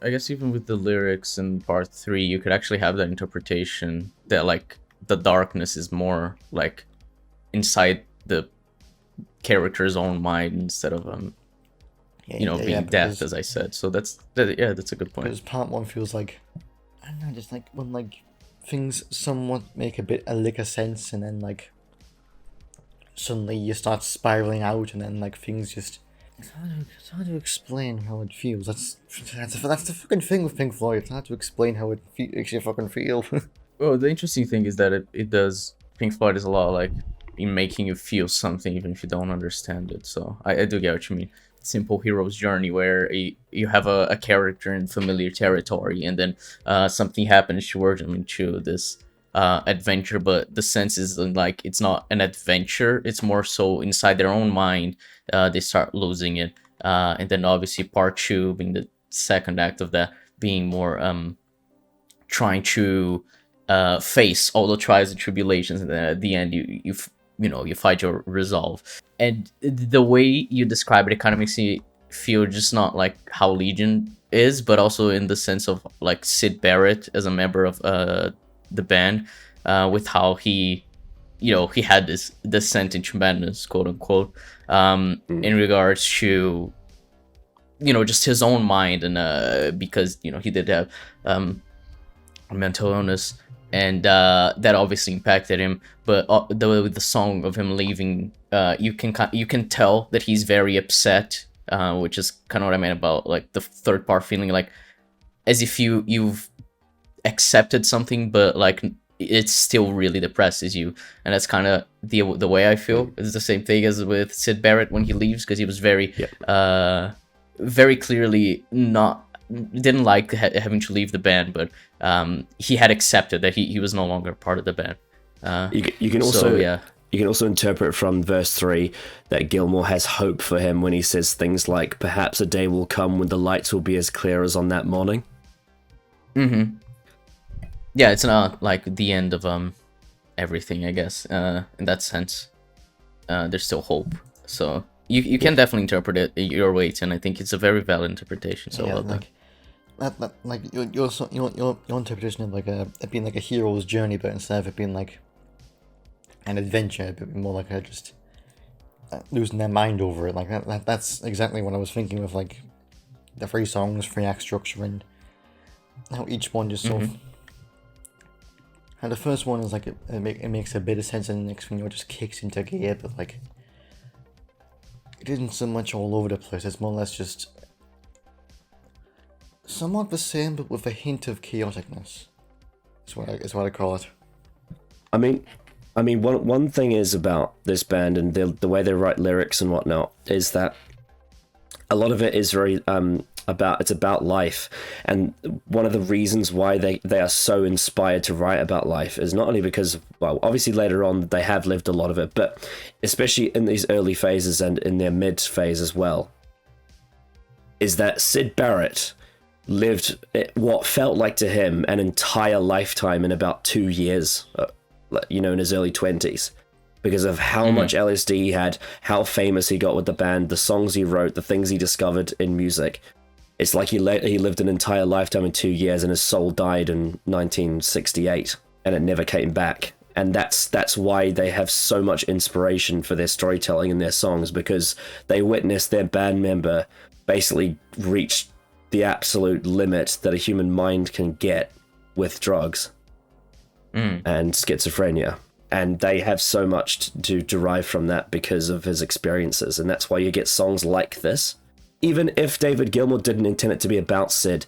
I guess even with the lyrics in part 3, you could actually have that interpretation that, like, the darkness is more, like, inside the character's own mind instead of, being death, as I said. So that's a good point. Because part 1 feels like, I don't know, just, like, when, like, things somewhat make a lick of sense, and then, like, suddenly you start spiraling out, and then, like, things just... It's hard to explain how it feels. That's the fucking thing with Pink Floyd. It's hard to explain how it makes you fucking feel. Well, the interesting thing is that it does... Pink Floyd is a lot like in making you feel something even if you don't understand it. So I do get what you mean. Simple hero's journey, where you have a character in familiar territory, and then something happens towards them into this adventure, but the sense is like it's not an adventure, it's more so inside their own mind. They start losing it, and then obviously part 2 being the second act of that, being more trying to face all the trials and tribulations, and then at the end you find your resolve. And the way you describe it, it kind of makes me feel just not like how Legion is, but also in the sense of like Syd Barrett as a member of the band, with how he had this descent into madness, quote unquote, in regards to just his own mind, and because he did have a mental illness, and that obviously impacted him. But the song of him leaving, you can tell that he's very upset, which is kind of what I meant about like the third part feeling like as if you've accepted something, but like it still really depresses you. And that's kind of the way I feel. It's the same thing as with Syd Barrett when he leaves, because he was very very clearly didn't like having to leave the band, but he had accepted that he was no longer part of the band. You can also interpret from verse 3 that Gilmour has hope for him when he says things like, perhaps a day will come when the lights will be as clear as on that morning. Yeah, it's not like the end of everything, I guess. In that sense, there's still hope. So you can definitely interpret it your way, and I think it's a very valid interpretation. So your interpretation of like it being like a hero's journey, but instead of it being like an adventure, a bit more like just losing their mind over it. Like that's exactly what I was thinking with like the 3 songs, 3 act structure, and how each one just sort of. And the first one is like it makes a bit of sense, and the next thing just kicks into gear, but like it isn't so much all over the place. It's more or less just somewhat the same, but with a hint of chaoticness. Is what I call it. I mean, one thing is about this band and the way they write lyrics and whatnot is that a lot of it is very about life, and one of the reasons why they are so inspired to write about life is not only because, well, obviously later on they have lived a lot of it, but especially in these early phases and in their mid phase as well, is that Syd Barrett lived what felt like to him an entire lifetime in about 2 years, in his early 20s, because of how much LSD he had, how famous he got with the band, the songs he wrote, the things he discovered in music. It's like he lived an entire lifetime in 2 years, and his soul died in 1968, and it never came back. And that's why they have so much inspiration for their storytelling and their songs, because they witnessed their band member basically reach the absolute limit that a human mind can get with drugs and schizophrenia. And they have so much to derive from that because of his experiences. And that's why you get songs like this. Even if David Gilmour didn't intend it to be about Syd,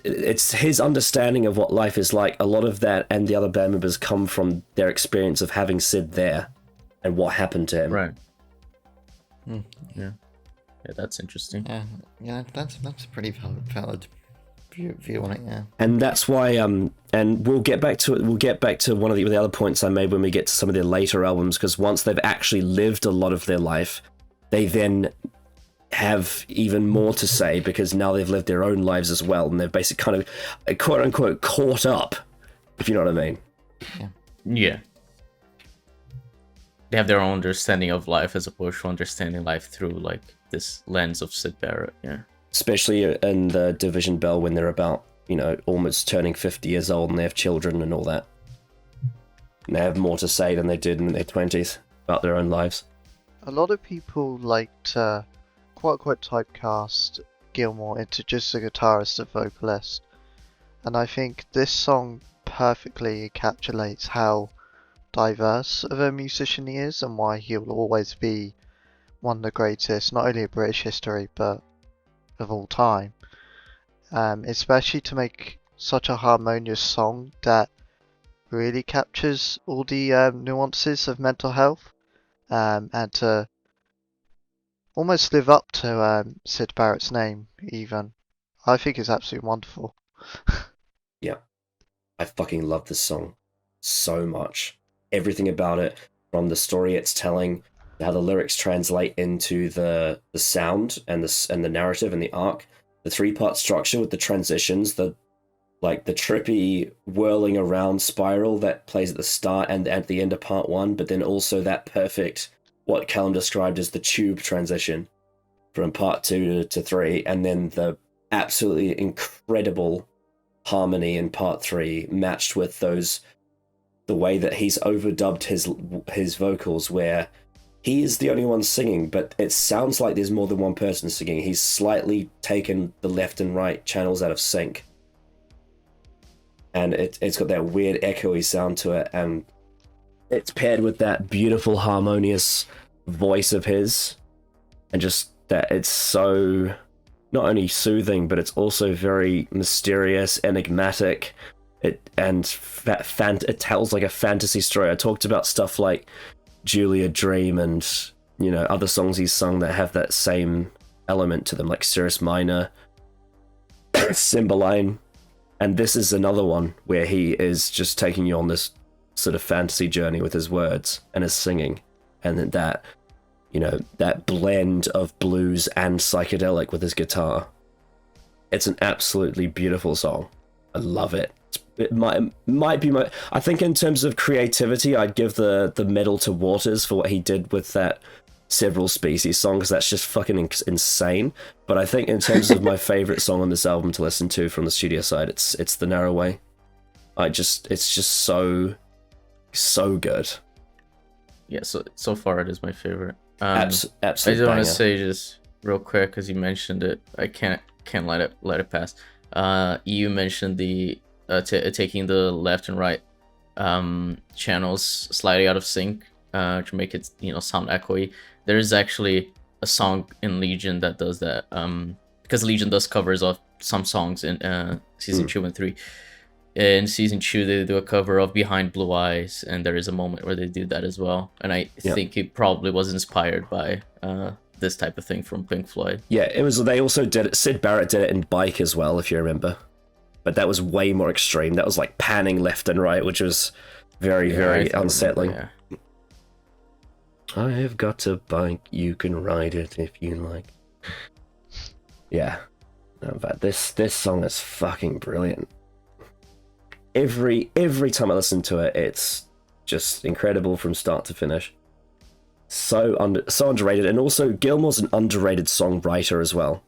it's his understanding of what life is like. A lot of that and the other band members come from their experience of having Syd there and what happened to him. Right. Yeah. Yeah, that's interesting. Yeah, that's a pretty valid view on it. Yeah. And that's why and we'll get back to it. We'll get back to one of the other points I made when we get to some of their later albums, because once they've actually lived a lot of their life, they then have even more to say, because now they've lived their own lives as well, and they've basically kind of quote unquote caught up, if you know what I mean. Yeah. They have their own understanding of life as opposed to understanding life through like this lens of Syd Barrett. Yeah. Especially in the Division Bell, when they're about, almost turning 50 years old and they have children and all that. And they have more to say than they did in their 20s about their own lives. A lot of people like to quite typecast Gilmour into just a guitarist and vocalist, and I think this song perfectly encapsulates how diverse of a musician he is and why he'll always be one of the greatest, not only of British history but of all time. Especially to make such a harmonious song that really captures all the nuances of mental health, and to almost live up to Syd Barrett's name, even. I think it's absolutely wonderful. Yeah. I fucking love this song so much. Everything about it, from the story it's telling, how the lyrics translate into the sound and the narrative and the arc, the 3-part structure with the transitions, the trippy whirling around spiral that plays at the start and at the end of part 1, but then also that perfect, what Callum described as the tube transition from part 2 to 3, and then the absolutely incredible harmony in part 3 matched with the way that he's overdubbed his vocals, where he is the only one singing, but it sounds like there's more than one person singing. He's slightly taken the left and right channels out of sync, and it's got that weird echoey sound to it, and it's paired with that beautiful harmonious voice of his, and just that it's so not only soothing, but it's also very mysterious, enigmatic. It tells like a fantasy story. I talked about stuff like Julia Dream and other songs he's sung that have that same element to them, like Cirrus Minor, Cymbeline, and this is another one where he is just taking you on this sort of fantasy journey with his words and his singing, and that that blend of blues and psychedelic with his guitar. It's an absolutely beautiful song. I love it. It might be my... I think in terms of creativity, I'd give the medal to Waters for what he did with that Several Species song, because that's just fucking insane. But I think in terms of my favorite song on this album to listen to from the studio side, it's The Narrow Way. It's just so good. Yeah, so far it is my favorite. Absolutely. I just want to say just real quick, because you mentioned it, I can't let it pass. You mentioned the taking the left and right channels slightly out of sync to make it sound echoey. There is actually a song in Legion that does that, because Legion does covers of some songs in season 2 and 3. In season 2, they do a cover of Behind Blue Eyes, and there is a moment where they do that as well. And I think it probably was inspired by this type of thing from Pink Floyd. Yeah, it was. They also did it. Sid Barrett did it in Bike as well, if you remember. But that was way more extreme. That was like panning left and right, which was very, very unsettling. I have got a bike, you can ride it if you like. Yeah. No, but this song is fucking brilliant. Every time I listen to it, it's just incredible from start to finish. So underrated, and also Gilmour's an underrated songwriter as well.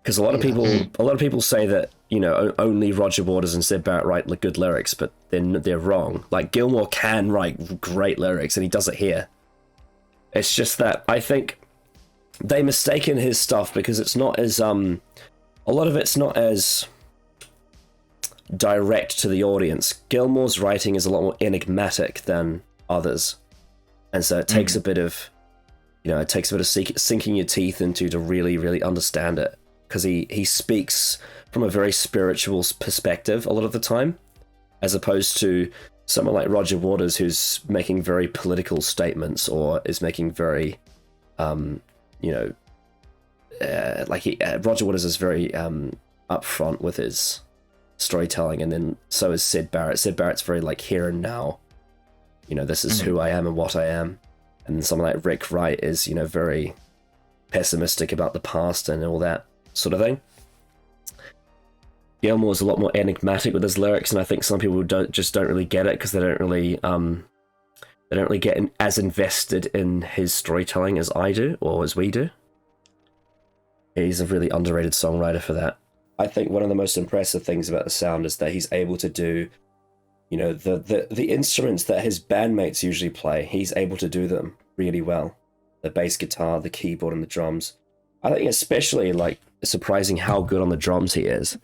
Because a lot of people say that, you know, only Roger Waters and Sid Barrett write good lyrics, but they're wrong. Like, Gilmour can write great lyrics, and he does it here. It's just that I think they mistaken his stuff because it's not as a lot of it's not as direct to the audience. Gilmour's writing is a lot more enigmatic than others, and so it takes a bit of, you know, sinking your teeth into to really, really understand it, because he speaks from a very spiritual perspective a lot of the time, as opposed to someone like Roger Waters, who's making very political statements or is making very, Roger Waters is very upfront with his storytelling, and then so is Sid Barrett. Sid Barrett's very like here and now. You know, this is who I am and what I am. And then someone like Rick Wright is, you know, very pessimistic about the past and all that sort of thing. Gilmour's a lot more enigmatic with his lyrics, and I think some people don't really get it because they don't really get as invested in his storytelling as I do, or as we do. He's a really underrated songwriter for that. I think one of the most impressive things about the sound is that he's able to do, you know, the instruments that his bandmates usually play. He's able to do them really well. The bass guitar, the keyboard, and the drums. I think especially like surprising how good on the drums he is.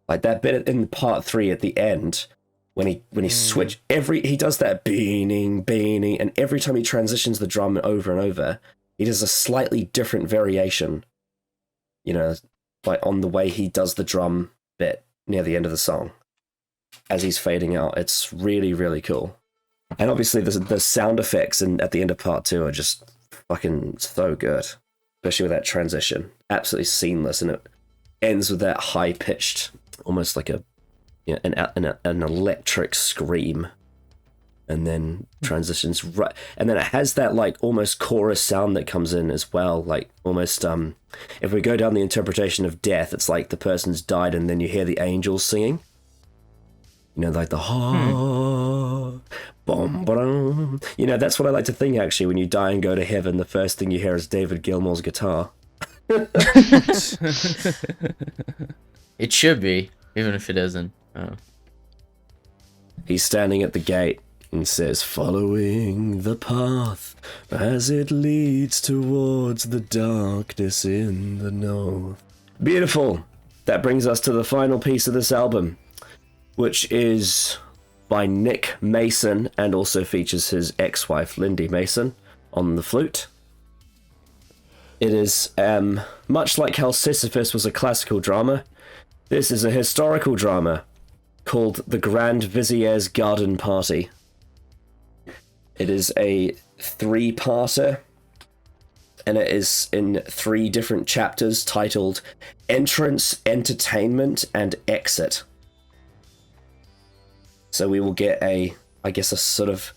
Like that bit in part 3 at the end, when he he does that beaning, and every time he transitions the drum over and over, he does a slightly different variation. You know, like on the way he does the drum bit near the end of the song, as he's fading out. It's really, really cool. And obviously the sound effects at the end of part 2 are just fucking so good, especially with that transition. Absolutely seamless, and it ends with that high-pitched, almost like an electric scream, and then transitions right, and then it has that like almost chorus sound that comes in as well, like almost if we go down the interpretation of death, it's like the person's died and then you hear the angels singing, you know, like the boom, boom. You know, that's what I like to think actually. When you die and go to heaven, the first thing you hear is David Gilmour's guitar. It should be, even if it isn't. He's standing at the gate and says, "Following the path as it leads towards the darkness in the north." Beautiful. That brings us to the final piece of this album, which is by Nick Mason and also features his ex-wife Lindy Mason on the flute. It is much like how Sisyphus was a classical drama. This is a historical drama called The Grand Vizier's Garden Party. It is a 3-parter, and it is in 3 different chapters titled Entrance, Entertainment, and Exit. So we will get a sort of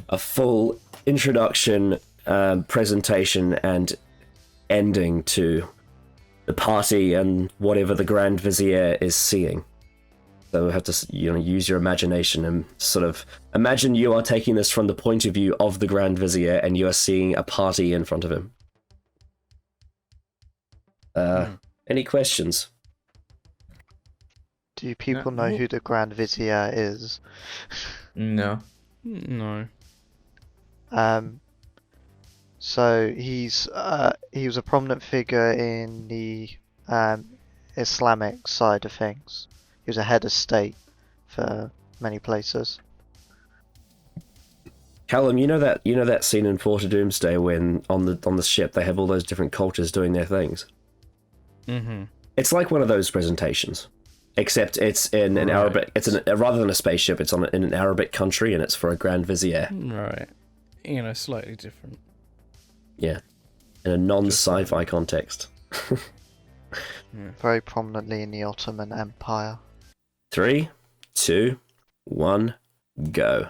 a full introduction, presentation, and ending to the party and whatever the Grand Vizier is seeing. So we have to, you know, use your imagination and sort of imagine you are taking this from the point of view of the Grand Vizier and you are seeing a party in front of him. Any questions? Do people know who the Grand Vizier is? No. No. So he was a prominent figure in the Islamic side of things. He was a head of state for many places. Callum, you know that scene in Port of Doomsday when on the ship they have all those different cultures doing their things. Mm-hmm. It's like one of those presentations, except it's in an Arabic. It's rather than a spaceship, it's in an Arabic country, and it's for a Grand Vizier. Right. Slightly different. Yeah, in a non-sci-fi context. Very prominently in the Ottoman Empire. 3, 2, 1, go.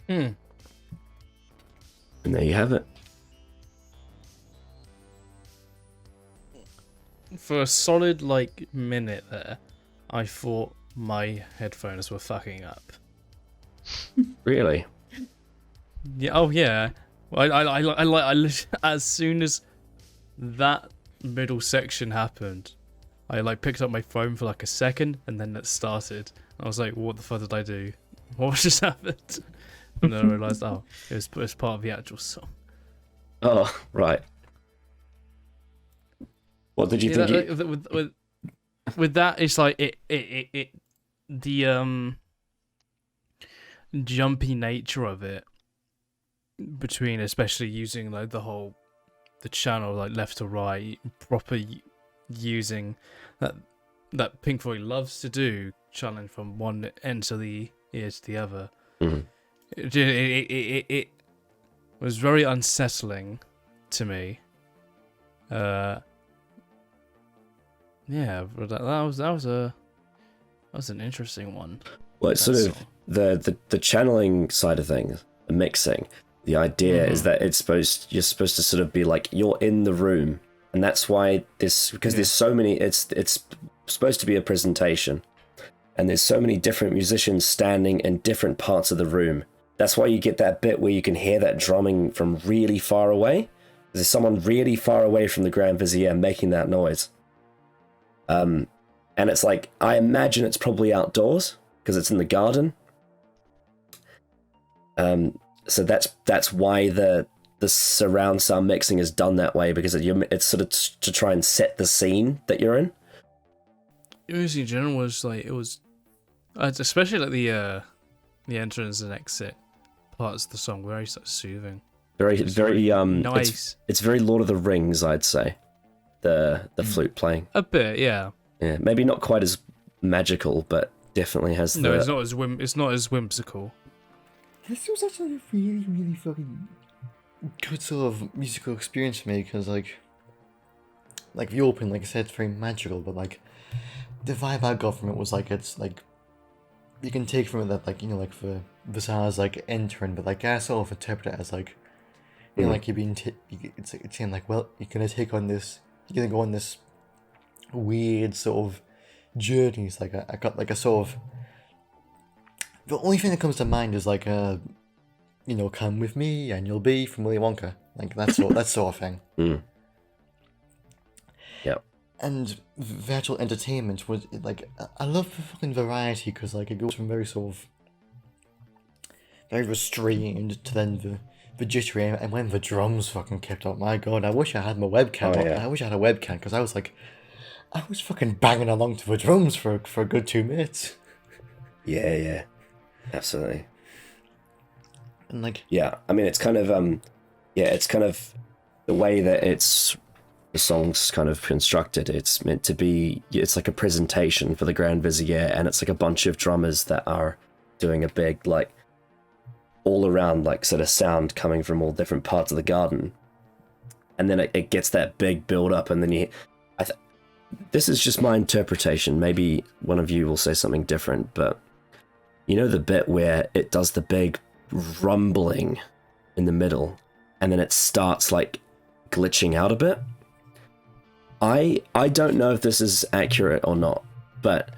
And there you have it. For a solid like minute there, I thought my headphones were fucking up. Really? Yeah. Oh yeah. I as soon as that middle section happened, I like picked up my phone for like a second, and then it started. I was like, "What the fuck did I do? What just happened?" And then I realized, oh, it was part of the actual song. Oh, right. What did you think? With that, it's like it the jumpy nature of it, between especially using like the channel like left to right, proper using that Pink Floyd loves to do, channeling from one end of the ear to the other. Mm-hmm. It was very unsettling to me. Yeah, but that was an interesting one. Well, it's sort of the channeling side of things, the mixing. The idea is that you're supposed to sort of be like you're in the room, and that's why there's so many. It's supposed to be a presentation, and there's so many different musicians standing in different parts of the room. That's why you get that bit where you can hear that drumming from really far away. There's someone really far away from the Grand Vizier making that noise. And it's like, I imagine it's probably outdoors because it's in the garden. So that's why the surround sound mixing is done that way, because it's sort of to try and set the scene that you're in. Music in general was like, it was, especially like the entrance and exit parts of the song, very sort of soothing. Very nice. It's very Lord of the Rings, I'd say. The flute playing. A bit, yeah. Yeah, maybe not quite as magical, but definitely has. No, it's not as whimsical. This was actually a really, really fucking good sort of musical experience for me, because like the open, like I said, it's very magical, but like the vibe I got from it was like, it's like you can take from it that, like, you know, like for Vitalis like entering, but like I sort of interpret it as like, you know, like you're being it's saying like, well, you're gonna go on this weird sort of journey. It's like I got like a sort of, the only thing that comes to mind is like you know, come with me and you'll be from Willy Wonka, like that sort of thing. Yeah. And virtual entertainment was like, I love the fucking variety, because like it goes from very sort of very restrained to then the jittery, and when the drums fucking kicked up, my god, I wish I had my webcam. I wish I had a webcam, because I was fucking banging along to the drums for a good 2 minutes. Yeah, absolutely. And like, yeah, I mean, it's kind of it's kind of the way that the song's kind of constructed. It's meant to be, it's like a presentation for the Grand Vizier, and it's like a bunch of drummers that are doing a big, like, all around, like, sort of sound coming from all different parts of the garden, and then it gets that big build up, and then this is just my interpretation, maybe one of you will say something different, but you know the bit where it does the big rumbling in the middle, and then it starts like glitching out a bit? I don't know if this is accurate or not, but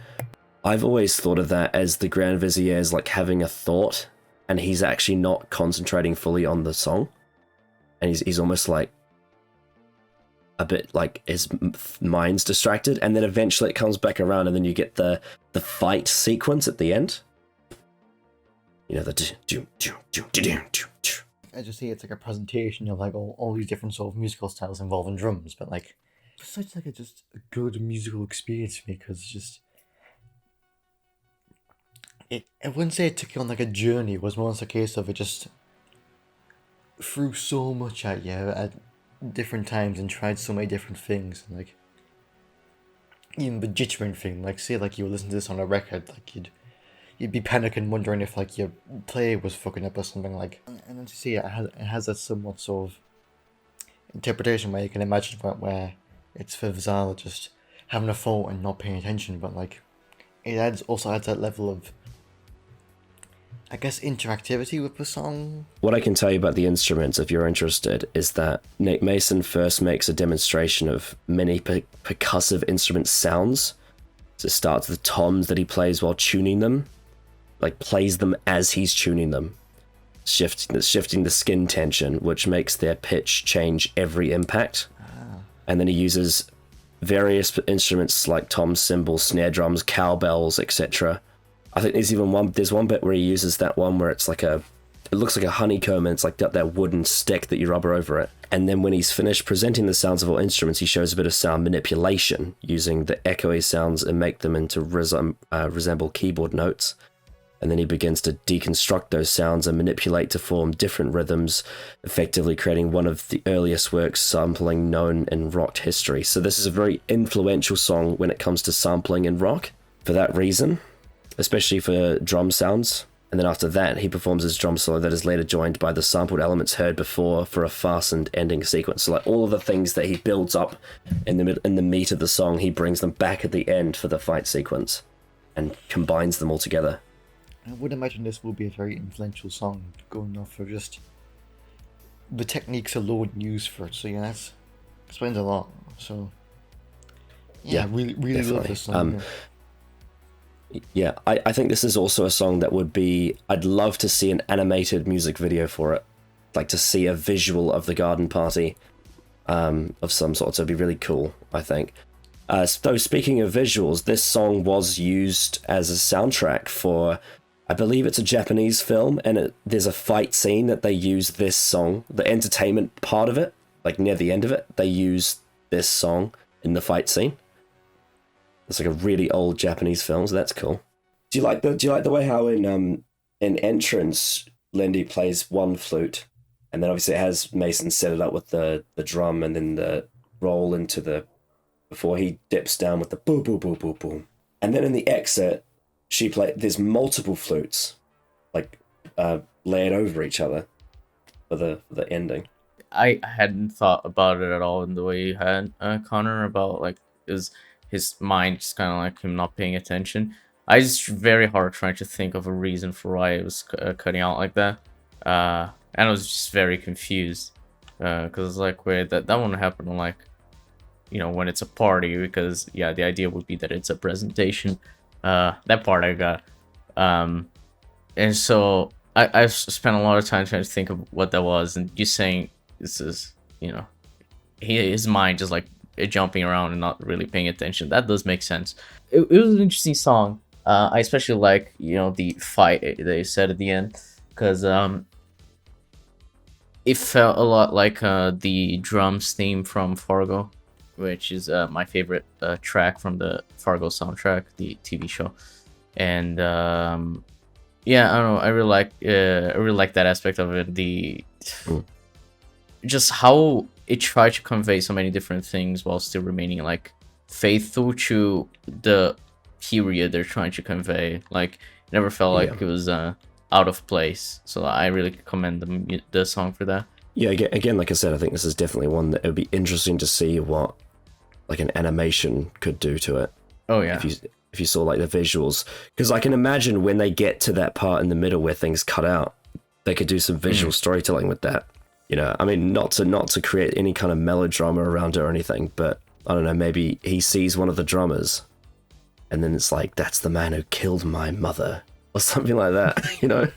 I've always thought of that as the Grand Vizier as like having a thought, and he's actually not concentrating fully on the song, and he's almost like a bit like his mind's distracted, and then eventually it comes back around, and then you get the fight sequence at the end. You know, the I just see it's like a presentation of like all these different sort of musical styles involving drums, but like it's such like just a good musical experience for me, because it's just, I wouldn't say it took you on like a journey. It was more a case of it just threw so much at you at different times and tried so many different things. And like even the jittering thing, like say like you were listening to this on a record, like you'd be panicking, wondering if like your player was fucking up or something, like. And then to see it has that somewhat sort of interpretation where you can imagine where it's for Vizala just having a fault and not paying attention, but like it also adds that level of I guess, interactivity with the song. What I can tell you about the instruments, if you're interested, is that Nick Mason first makes a demonstration of many percussive instrument sounds. So it starts with the toms that he plays while tuning them, like plays them as he's tuning them, shifting the skin tension, which makes their pitch change every impact. And then he uses various instruments like toms, cymbals, snare drums, cowbells, etc. I think there's one bit where he uses that one where it's like it looks like a honeycomb, and it's like got that wooden stick that you rubber over it. And then when he's finished presenting the sounds of all instruments, he shows a bit of sound manipulation, using the echoey sounds and make them into resemble keyboard notes. And then he begins to deconstruct those sounds and manipulate to form different rhythms, effectively creating one of the earliest works sampling known in rock history. So this is a very influential song when it comes to sampling in rock, for that reason, especially for drum sounds. And then after that, he performs his drum solo that is later joined by the sampled elements heard before for a fastened ending sequence. So like all of the things that he builds up in the meat of the song, he brings them back at the end for the fight sequence and combines them all together. I would imagine this will be a very influential song, going off of just the techniques alone used for it. So yeah, that explains a lot. So yeah, really love this song. Yeah, I think this is also a song that I'd love to see an animated music video for it. Like to see a visual of the garden party of some sort. So it'd be really cool, I think. Though speaking of visuals, this song was used as a soundtrack for, I believe it's a Japanese film, and there's a fight scene that they use this song, the entertainment part of it, like near the end of it, they use this song in the fight scene. It's like a really old Japanese film, so that's cool. Do you like the way how in Entrance, Lindy plays one flute, and then obviously it has Mason set it up with the drum and then the roll into before he dips down with the boom boom boom boom boom, and then in the exit there's multiple flutes, like layered over each other for the ending. I hadn't thought about it at all in the way you had, Connor, about like his mind just kind of like him not paying attention. I just very hard trying to think of a reason for why it was cutting out like that, and I was just very confused because like where that won't happen like, you know, when it's a party, because yeah, the idea would be that it's a presentation. That part I got, and so I've spent a lot of time trying to think of what that was, and you saying this is, you know, his mind just like jumping around and not really paying attention. That does make sense. It was an interesting song. I especially like, you know, the fight they said at the end, because it felt a lot like the drums theme from Fargo, which is my favorite track from the Fargo soundtrack, the TV show. And yeah, I don't know, I really like that aspect of it. Just how it tried to convey so many different things while still remaining like faithful to the period they're trying to convey. Like it never felt like it was out of place. So I really commend the song for that. Yeah, again, like I said, I think this is definitely one that it would be interesting to see what like an animation could do to it. Oh yeah. If you saw like the visuals, because I can imagine when they get to that part in the middle where things cut out, they could do some visual storytelling with that. You know, I mean, not to create any kind of melodrama around it or anything, but I don't know, maybe he sees one of the drummers and then it's like, that's the man who killed my mother or something like that, you know,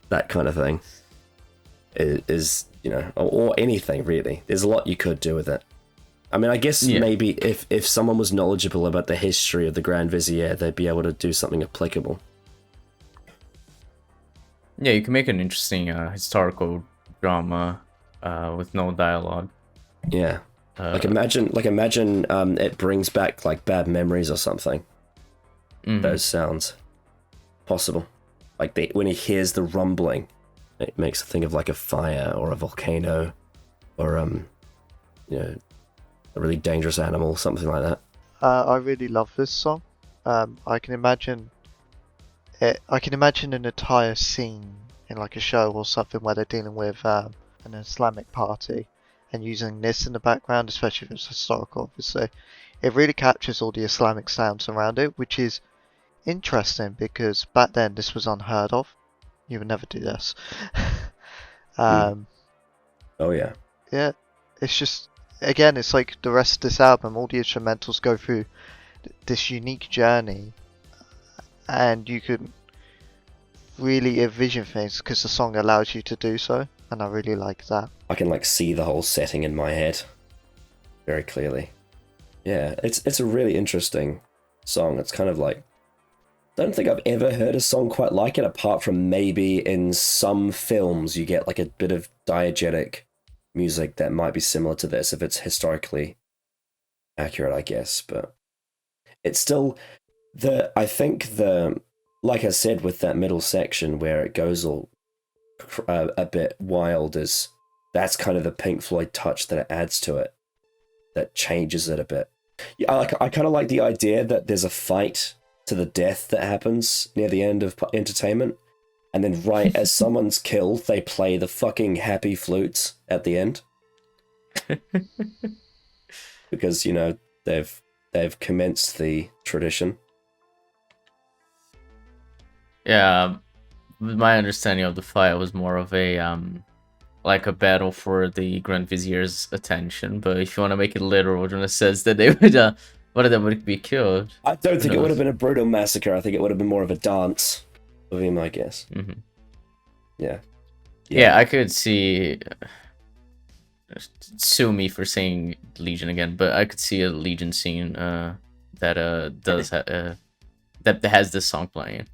that kind of thing is, you know, or anything really. There's a lot you could do with it. I mean, I guess maybe if someone was knowledgeable about the history of the Grand Vizier, they'd be able to do something applicable. Yeah, you can make an interesting historical drama with no dialogue. Yeah, like imagine it brings back like bad memories or something. Those sounds possible. Like when he hears the rumbling, it makes him think of like a fire or a volcano, or you know, a really dangerous animal, something like that. I really love this song. I can imagine an entire scene in like a show or something where they're dealing with an Islamic party and using this in the background, especially if it's historical, obviously. It really captures all the Islamic sounds around it, which is interesting because back then this was unheard of. you would never do this. Oh yeah. Yeah, it's just, again, it's like the rest of this album, all the instrumentals go through this unique journey, and you can really envision things because the song allows you to do so, and I really like that. I can like see the whole setting in my head very clearly. Yeah, it's a really interesting song. It's kind of like, I don't think I've ever heard a song quite like it, apart from maybe in some films you get like a bit of diegetic music that might be similar to this if it's historically accurate, I guess. But it's still I think like I said, with that middle section where it goes all a bit wild, that's kind of the Pink Floyd touch that it adds to it, that changes it a bit. Yeah, I kind of like the idea that there's a fight to the death that happens near the end of Entertainment, and then right as someone's killed, they play the fucking happy flutes at the end. Because, you know, they've commenced the tradition. Yeah, my understanding of the fight was more of a like a battle for the Grand Vizier's attention. But if you want to make it literal, when it says that they would one of them would be killed. I don't think it would have been a brutal massacre. I think it would have been more of a dance of him, I guess. Mm-hmm. Yeah, I could see. Sue me for saying Legion again, but I could see a Legion scene that does that has this song playing,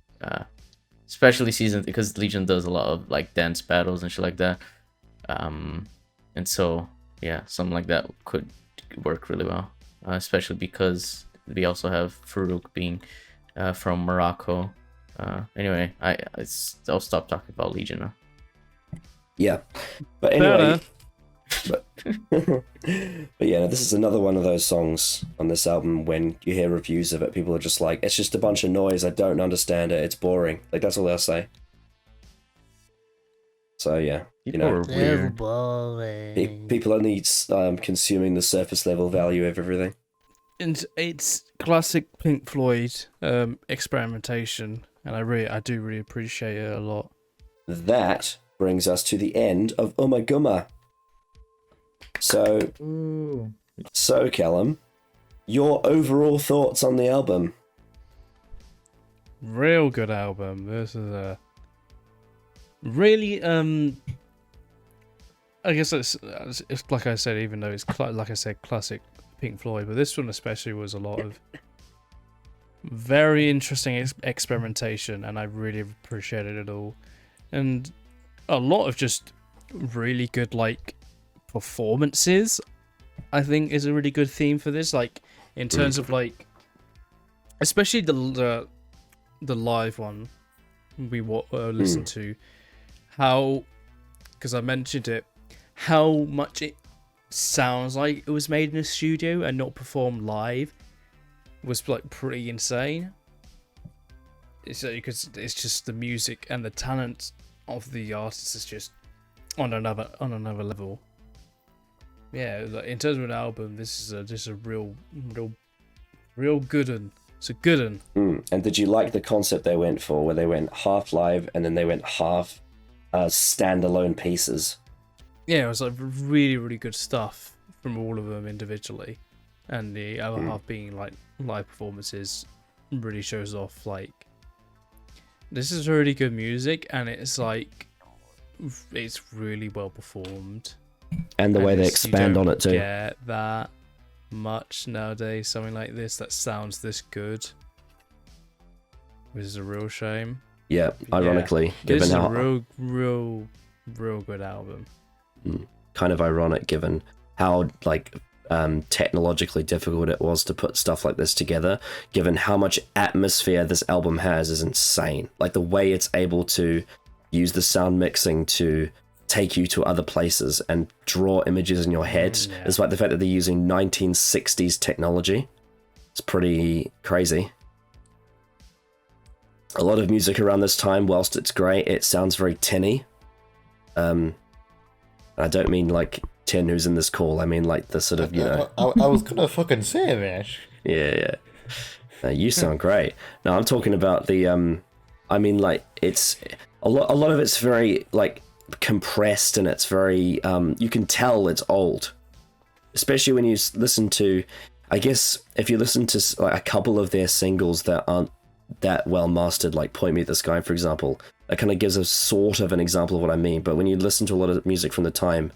especially season, because Legion does a lot of like dance battles and shit like that, and so yeah, something like that could work really well, especially because we also have Farouk being from Morocco. Anyway, I'll stop talking about Legion now. Yeah, but anyway. But yeah, this is another one of those songs on this album when you hear reviews of it, people are just like, it's just a bunch of noise, I don't understand it, it's boring. Like, that's all they'll say. So yeah, you know, people only consuming the surface level value of everything. And it's classic Pink Floyd experimentation, and I do really appreciate it a lot. That brings us to the end of Ummagumma. So Callum, your overall thoughts on the album? Real good album. This is a really I guess it's like I said, even though it's like I said, classic Pink Floyd, but this one especially was a lot of very interesting experimentation, and I really appreciated it all, and a lot of just really good like performances. I think is a really good theme for this, like in terms of like, especially the live one we listened to, how, because I mentioned it, how much it sounds like it was made in a studio and not performed live was like pretty insane. It's because it's just the music and the talent of the artist is just on another level. Yeah, in terms of an album, this is just a real good one. It's a good one. And did you like the concept they went for, where they went half live and then they went half standalone pieces? Yeah, it was like really, really good stuff from all of them individually, and the other half being like live performances really shows off like this is really good music, and it's like it's really well performed. And the way they expand on it too. Get that much nowadays, something like this that sounds this good, which is a real shame. Yeah, ironically, given this is how a real good album. Kind of ironic, given how like technologically difficult it was to put stuff like this together. Given how much atmosphere this album has is insane. Like the way it's able to use the sound mixing to take you to other places and draw images in your head, despite the fact that they're using 1960s technology. It's pretty crazy. A lot of music around this time, whilst it's great, it sounds very tinny. I don't mean like Tin, who's in this call. I mean like the sort of, you know... I was gonna fucking say that. Yeah. You sound great. No, I'm talking about the... I mean, like, it's... a lot of it's very like compressed, and it's very you can tell it's old, especially when you listen to, I guess if you listen to like a couple of their singles that aren't that well mastered, like Point Me at the Sky, for example, that kind of gives a sort of an example of what I mean. But when you listen to a lot of music from the time,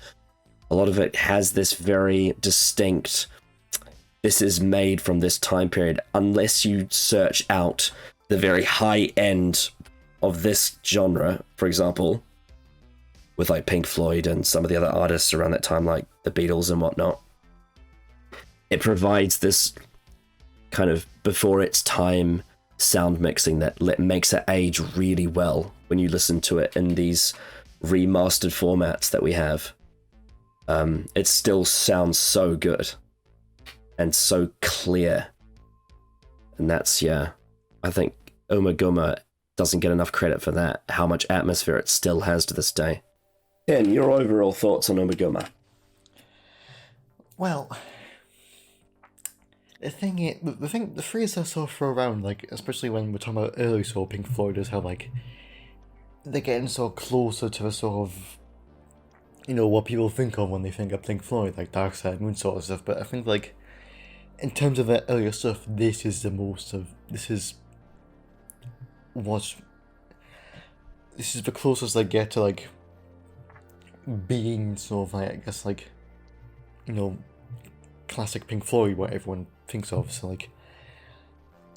a lot of it has this very distinct, this is made from this time period, unless you search out the very high end of this genre, for example, with like Pink Floyd and some of the other artists around that time, like the Beatles and whatnot. It provides this kind of before its time sound mixing that makes it age really well when you listen to it in these remastered formats that we have. It still sounds so good and so clear. And that's, yeah, I think Ummagumma doesn't get enough credit for that, how much atmosphere it still has to this day. Ken, your overall thoughts on Ummagumma? Well, the phrase I sort of throw around, like, especially when we're talking about early sort of Pink Floyd, is how, like, they're getting sort of closer to a sort of, you know, what people think of when they think of Pink Floyd, like Dark Side Moon sort of stuff. But I think, like, in terms of their earlier stuff, this is the closest they get to, like, being sort of, like, I guess, like, you know, classic Pink Floyd, what everyone thinks of. So, like,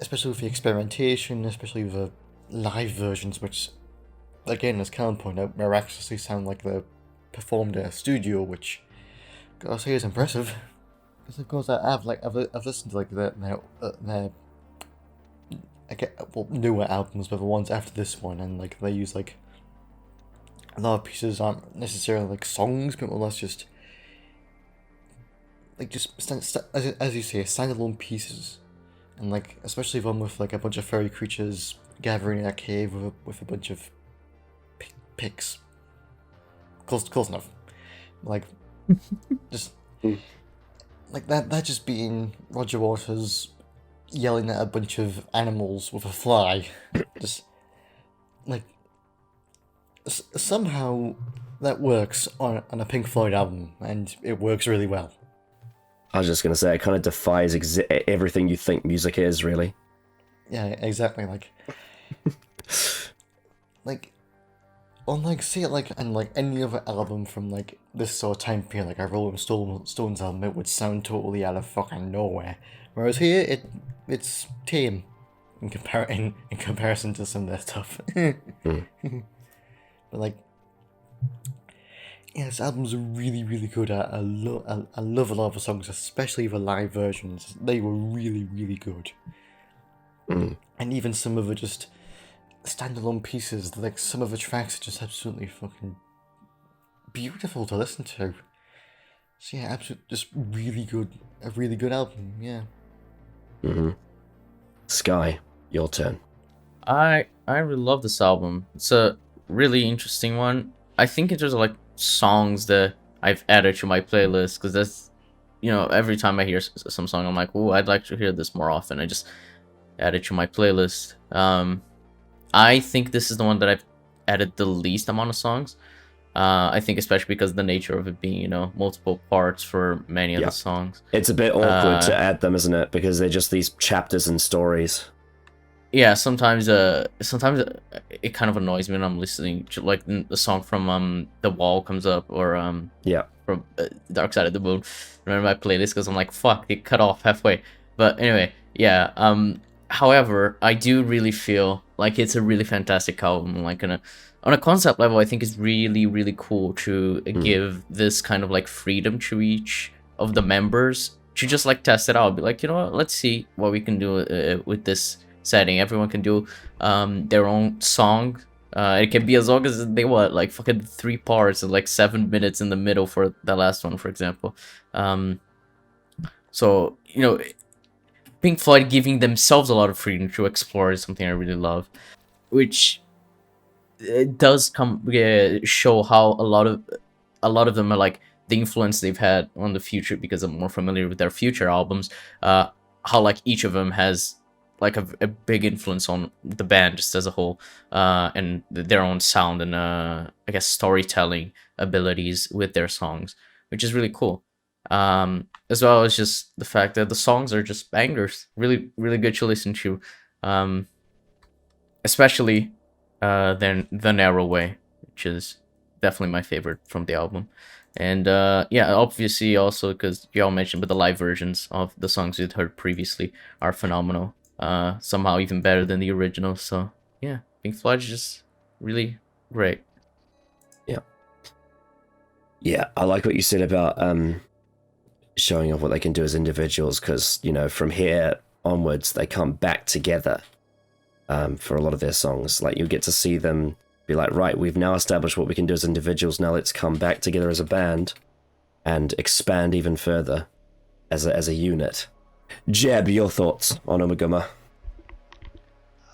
especially with the experimentation, especially with the live versions, which, again, as Callum pointed out, miraculously sound like they're performed in a studio, which, gotta say, is impressive. Because, of course, I've listened to, like, their newer albums, but the ones after this one, and, like, they use, like, a lot of pieces aren't necessarily, like, songs, but more or less just, like, just as you say, standalone pieces. And, like, especially one with, like, a bunch of fairy creatures gathering in a cave with a bunch of pigs. Close enough. Like, just, like, that just being Roger Waters yelling at a bunch of animals with a fly. Just, like, somehow that works on a Pink Floyd album, and it works really well. I was just going to say, it kind of defies everything you think music is, really. Yeah, exactly, like... like, on, like, say it, like, and, like, any other album from, like, this sort of time period, like a Rolling Stones album, it would sound totally out of fucking nowhere. Whereas here, it's tame in comparison to some of their stuff. But, like, yeah, this album's really, really good. I love a lot of the songs, especially the live versions. They were really, really good. And even some of the just standalone pieces, like some of the tracks are just absolutely fucking beautiful to listen to. So yeah, absolutely, just really good. A really good album, yeah. Sky, your turn. I really love this album. It's a really interesting one. I think in terms of like songs that I've added to my playlist, because that's, you know, every time I hear some song, I'm like, oh, I'd like to hear this more often. I just add it to my playlist. I think this is the one that I've added the least amount of songs. I think especially because of the nature of it being, you know, multiple parts for many of the songs. It's a bit awkward to add them, isn't it? Because they're just these chapters and stories. Yeah, sometimes it kind of annoys me when I'm listening to, like, the song from The Wall comes up, or from Dark Side of the Moon. Remember my playlist, because I'm like, fuck, they cut off halfway. But anyway, yeah. However, I do really feel like it's a really fantastic album. Like on a concept level, I think it's really, really cool to give this kind of like freedom to each of the members to just like test it out. Be like, you know what, let's see what we can do with this setting. Everyone can do their own song. It can be as long as they want, like fucking 3 parts and like 7 minutes in the middle for the last one, for example. So, you know, Pink Floyd giving themselves a lot of freedom to explore is something I really love, which it does show how a lot of them are like the influence they've had on the future, because I'm more familiar with their future albums. How like each of them has like a big influence on the band just as a whole, and their own sound and I guess storytelling abilities with their songs, which is really cool. As well as just the fact that the songs are just bangers, really really good to listen to, especially then The Narrow Way, which is definitely my favorite from the album. And yeah, obviously also because y'all mentioned, but the live versions of the songs you'd heard previously are phenomenal. Somehow even better than the original. So yeah, Pink Floyd is just really great. Yeah, I like what you said about showing off what they can do as individuals, because, you know, from here onwards, they come back together for a lot of their songs. Like, you get to see them be like, right, we've now established what we can do as individuals, now let's come back together as a band and expand even further as a unit. Jeb, your thoughts on Ummagumma?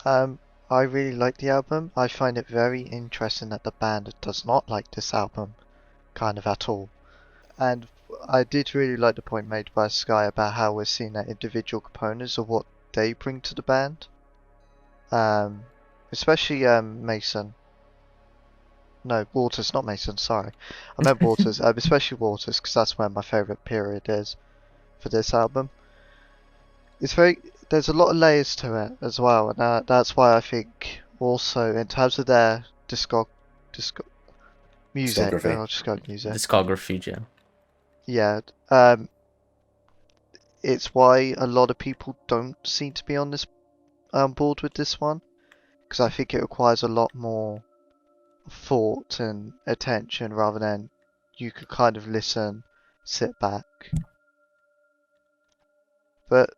I really like the album. I find it very interesting that the band does not like this album, kind of at all. And I did really like the point made by Sky about how we're seeing that individual components of what they bring to the band. Especially Mason. No, Waters, not Mason, sorry. I meant Waters, especially Waters, because that's where my favourite period is for this album. There's a lot of layers to it as well, and that's why I think also in terms of their music, Discography. I'll just go with music. Discography, Yeah, it's why a lot of people don't seem to be on this board with this one, because I think it requires a lot more thought and attention rather than you could kind of listen, sit back. But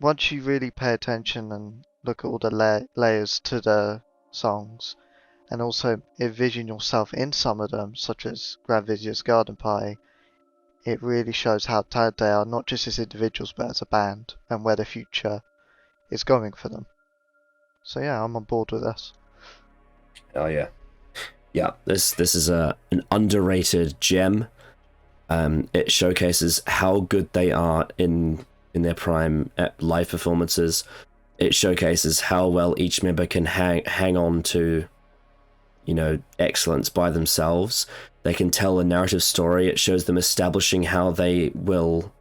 once you really pay attention and look at all the layers to the songs, and also envision yourself in some of them, such as Grand Vizier's Garden Party, it really shows how talented they are, not just as individuals but as a band, and where the future is going for them. So yeah, I'm on board with this. Oh yeah. Yeah, this is an underrated gem. It showcases how good they are in their prime at live performances. It showcases how well each member can hang on to, you know, excellence by themselves. They can tell a narrative story. It shows them establishing how they will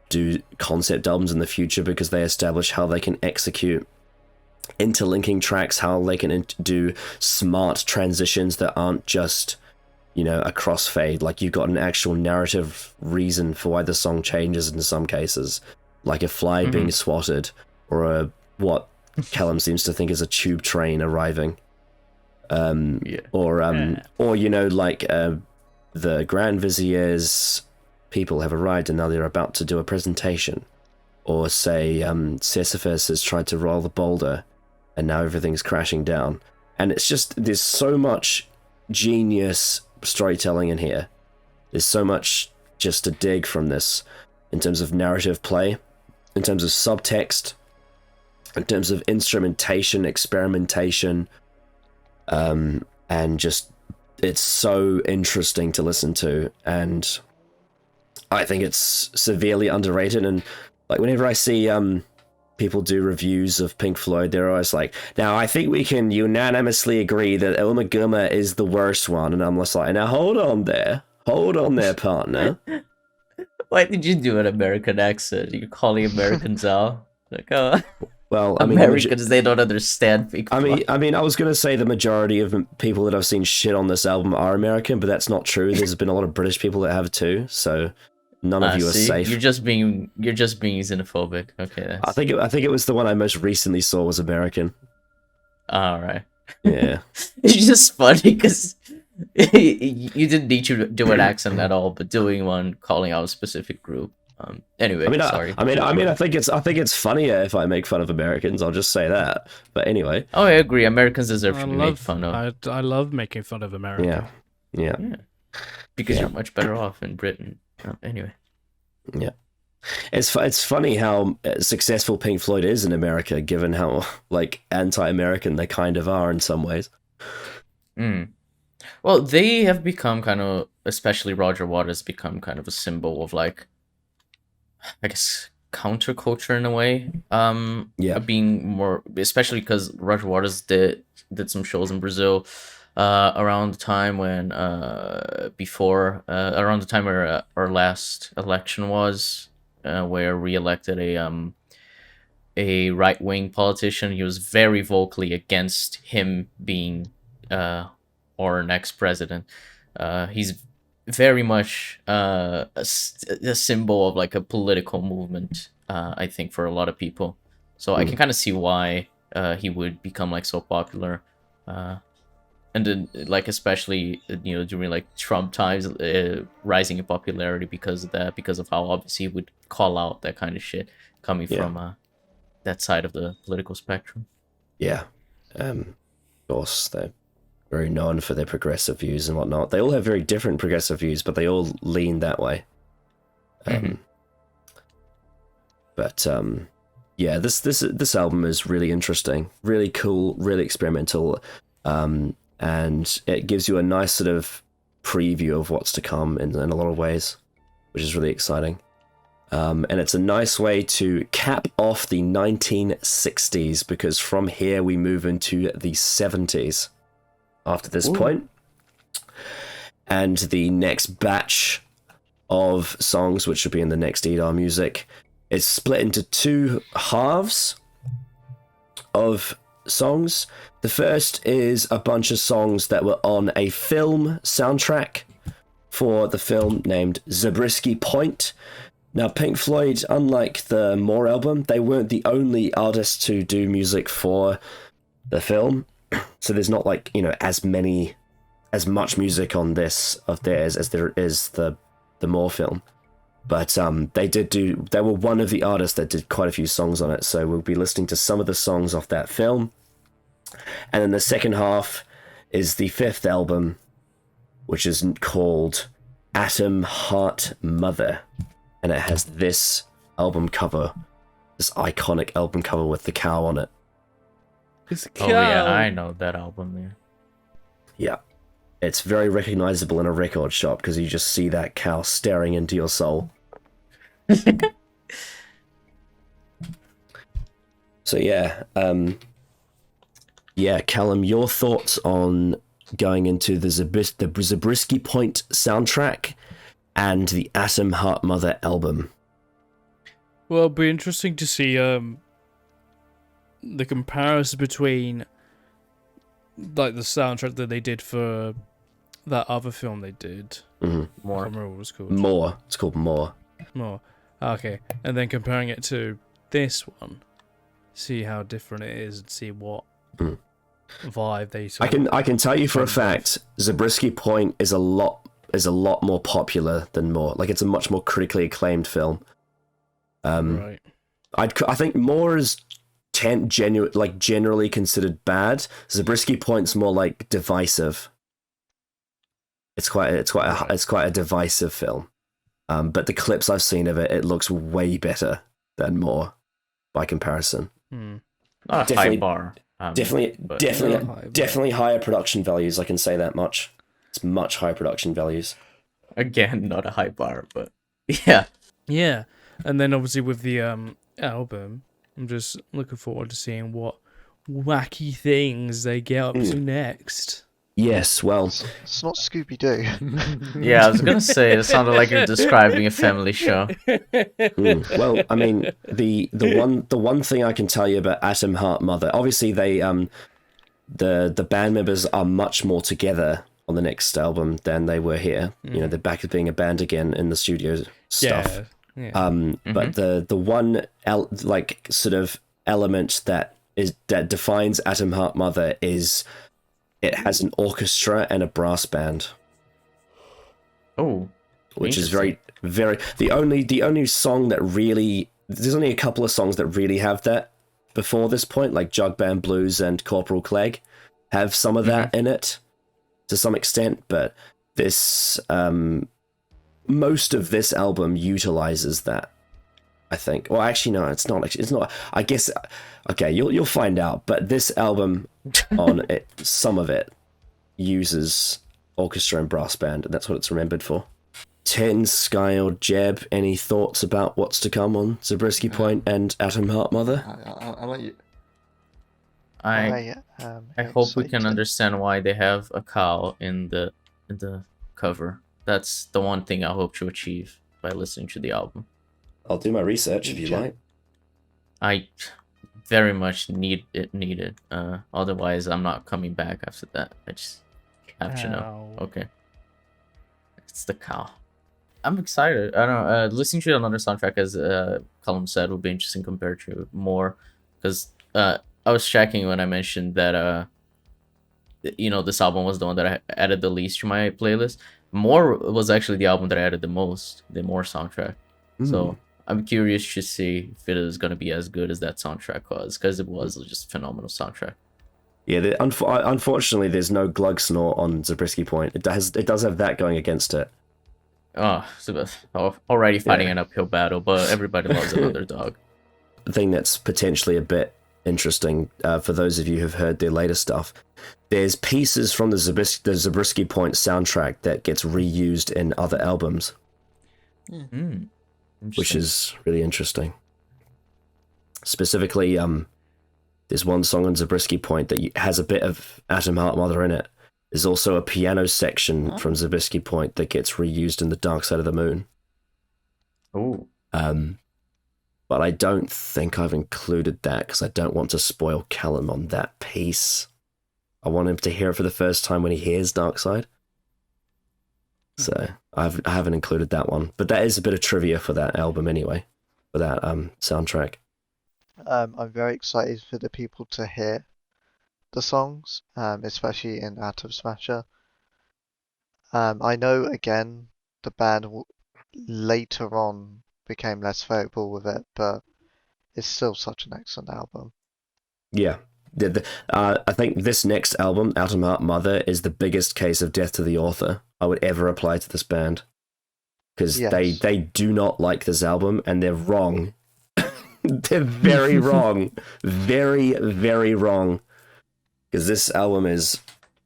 do concept albums in the future, because they establish how they can execute interlinking tracks, how they can do smart transitions that aren't just, you know, a crossfade. Like, you've got an actual narrative reason for why the song changes in some cases, like a fly being swatted, or what Callum seems to think is a tube train arriving, or you know, like the Grand Vizier's people have arrived and now they're about to do a presentation, or say Sisyphus has tried to roll the boulder and now everything's crashing down. And it's just, there's so much genius storytelling in here. There's so much just to dig from this, in terms of narrative play, in terms of subtext, in terms of instrumentation, experimentation, and just, it's so interesting to listen to, and I think it's severely underrated. And like, whenever I see people do reviews of Pink Floyd, they're always like, now I think we can unanimously agree that Ummagumma is the worst one, and I'm just like, now hold on there, partner. Why did you do an American accent? You're calling Americans out? Like, oh, well, I mean, Americans, they don't understand Pink Floyd. I mean, I was gonna say the majority of people that I've seen shit on this album are American, but that's not true. There's been a lot of British people that have too, so none of you are safe. You're just being xenophobic. Okay, I think it was the one I most recently saw was American. All right. Yeah. It's just funny because you didn't need to do an accent at all, but doing one calling out a specific group. Anyway, sorry. I think it's funnier if I make fun of Americans. I'll just say that. But anyway. Oh, I agree. Americans deserve to be made fun of. I love making fun of America. Yeah. Because you're much better off in Britain. Anyway. Yeah. It's funny how successful Pink Floyd is in America, given how like anti-American they kind of are in some ways. Well, they have become kind of, especially Roger Waters, become kind of a symbol of, like, I guess, counterculture in a way. Yeah. Being more, especially because Roger Waters did some shows in Brazil around the time when around the time where our last election was, where we elected a right wing politician. He was very vocally against him being our next president. He's very much a symbol of like a political movement, I think, for a lot of people. So I can kind of see why he would become like so popular. And then like especially during like Trump times, rising in popularity because of that, because of how obviously he would call out that kind of shit coming from that side of the political spectrum. Yeah. Of course, they're very known for their progressive views and whatnot. They all have very different progressive views, but they all lean that way. But yeah, this album is really interesting, really cool, really experimental, and it gives you a nice sort of preview of what's to come in a lot of ways, which is really exciting. And it's a nice way to cap off the 1960s, because from here we move into the 70s after this point. And the next batch of songs, which will be in the next EDAR music, is split into two halves of songs. The first is a bunch of songs that were on a film soundtrack for the film named Zabriskie Point. Now, Pink Floyd, unlike the More album, they weren't the only artists to do music for the film. So there's not like, as much music on this of theirs as there is the More film. But they were one of the artists that did quite a few songs on it. So we'll be listening to some of the songs off that film. And then the second half is the fifth album, which is called Atom Heart Mother. And it has this album cover, this iconic album cover with the cow on it. It's a cow. Oh yeah, I know that album there. Yeah. It's very recognizable in a record shop because you just see that cow staring into your soul. So yeah, Callum, your thoughts on going into the Zabriskie Point soundtrack and the Atom Heart Mother album? Well, it'll be interesting to see the comparison between like the soundtrack that they did for that other film they did. Mm-hmm. More. I can't remember what it was called. More. It's called More. More. Okay, and then comparing it to this one, see how different it is and see what vibe they. I can tell you for a fact, Zabriskie Point is a lot more popular than More. Like, it's a much more critically acclaimed film. Right. I think More is generally considered bad. Zabriskie Point's more like divisive. It's quite a divisive film. But the clips I've seen of it, it looks way better than More by comparison. Not a high bar. Definitely higher production values. I can say that much. It's much higher production values. Again, not a high bar, but yeah. Yeah, and then obviously with the album, I'm just looking forward to seeing what wacky things they get up to next. Yes, well, it's not Scooby-Doo. Yeah, I was gonna say it sounded like you're describing a family show. Well, I mean, the one thing I can tell you about Atom Heart Mother, obviously they the band members are much more together on the next album than they were here. They're back to being a band again in the studio stuff. Yeah. But the one sort of element that defines Atom Heart Mother is it has an orchestra and a brass band. Oh, which is very, very the only song that really, there's only a couple of songs that really have that before this point, like Jug Band Blues and Corporal Clegg have some of that in it to some extent, but this most of this album utilizes that, I think. Well, actually, no, it's not. I guess, okay, you'll find out. But this album, on it, some of it uses orchestra and brass band, and that's what it's remembered for. 10 Sky or Jeb, any thoughts about what's to come on Zabriskie Point and Atom Heart Mother? I'll let you. I hope we can understand why they have a cow in the cover. That's the one thing I hope to achieve by listening to the album. I'll do my research if you like. I very much need it. Otherwise, I'm not coming back after that. I just have to know. Okay. It's the cow. I'm excited. I don't know. Listening to another soundtrack, as Callum said, will be interesting compared to more. Because I was checking when I mentioned that, this album was the one that I added the least to my playlist. More was actually the album that I added the most, the More soundtrack. So I'm curious to see if it is going to be as good as that soundtrack was, because it was just a phenomenal soundtrack. Yeah, unfortunately, there's no Glug Snort on Zabriskie Point. It does have that going against it. Oh, so already fighting an uphill battle, but everybody loves an underdog. The thing that's potentially a bit interesting for those of you who've heard their later stuff, there's pieces from the Zabriskie Point soundtrack that gets reused in other albums, which is really interesting. Specifically, there's one song on Zabriskie Point that has a bit of Atom Heart Mother in it. There's also a piano section from Zabriskie Point that gets reused in The Dark Side of the Moon. Oh. But I don't think I've included that because I don't want to spoil Callum on that piece. I want him to hear it for the first time when he hears Dark Side. So I haven't included that one. But that is a bit of trivia for that album anyway, for that soundtrack. I'm very excited for the people to hear the songs, especially in Atom Smasher. I know, again, the band later on became less favourable with it, but it's still such an excellent album. Yeah. I think this next album, Atom Heart Mother, is the biggest case of death to the author I would ever apply to this band. Because they do not like this album, and they're wrong. They're very wrong. Very, very wrong. Because this album is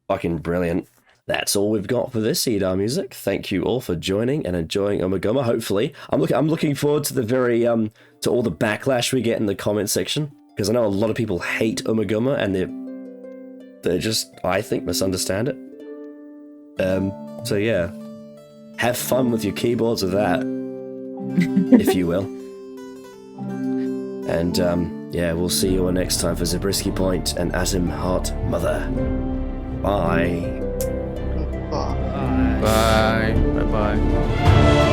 fucking brilliant. That's all we've got for this EDAR music. Thank you all for joining and enjoying Ummagumma. Hopefully, I'm looking forward to the to all the backlash we get in the comment section, because I know a lot of people hate Ummagumma and they just, I think, misunderstand it. So yeah, have fun with your keyboards of that, if you will. And we'll see you all next time for Zabriskie Point and Atom Heart Mother. Bye. Bye. Bye. Bye.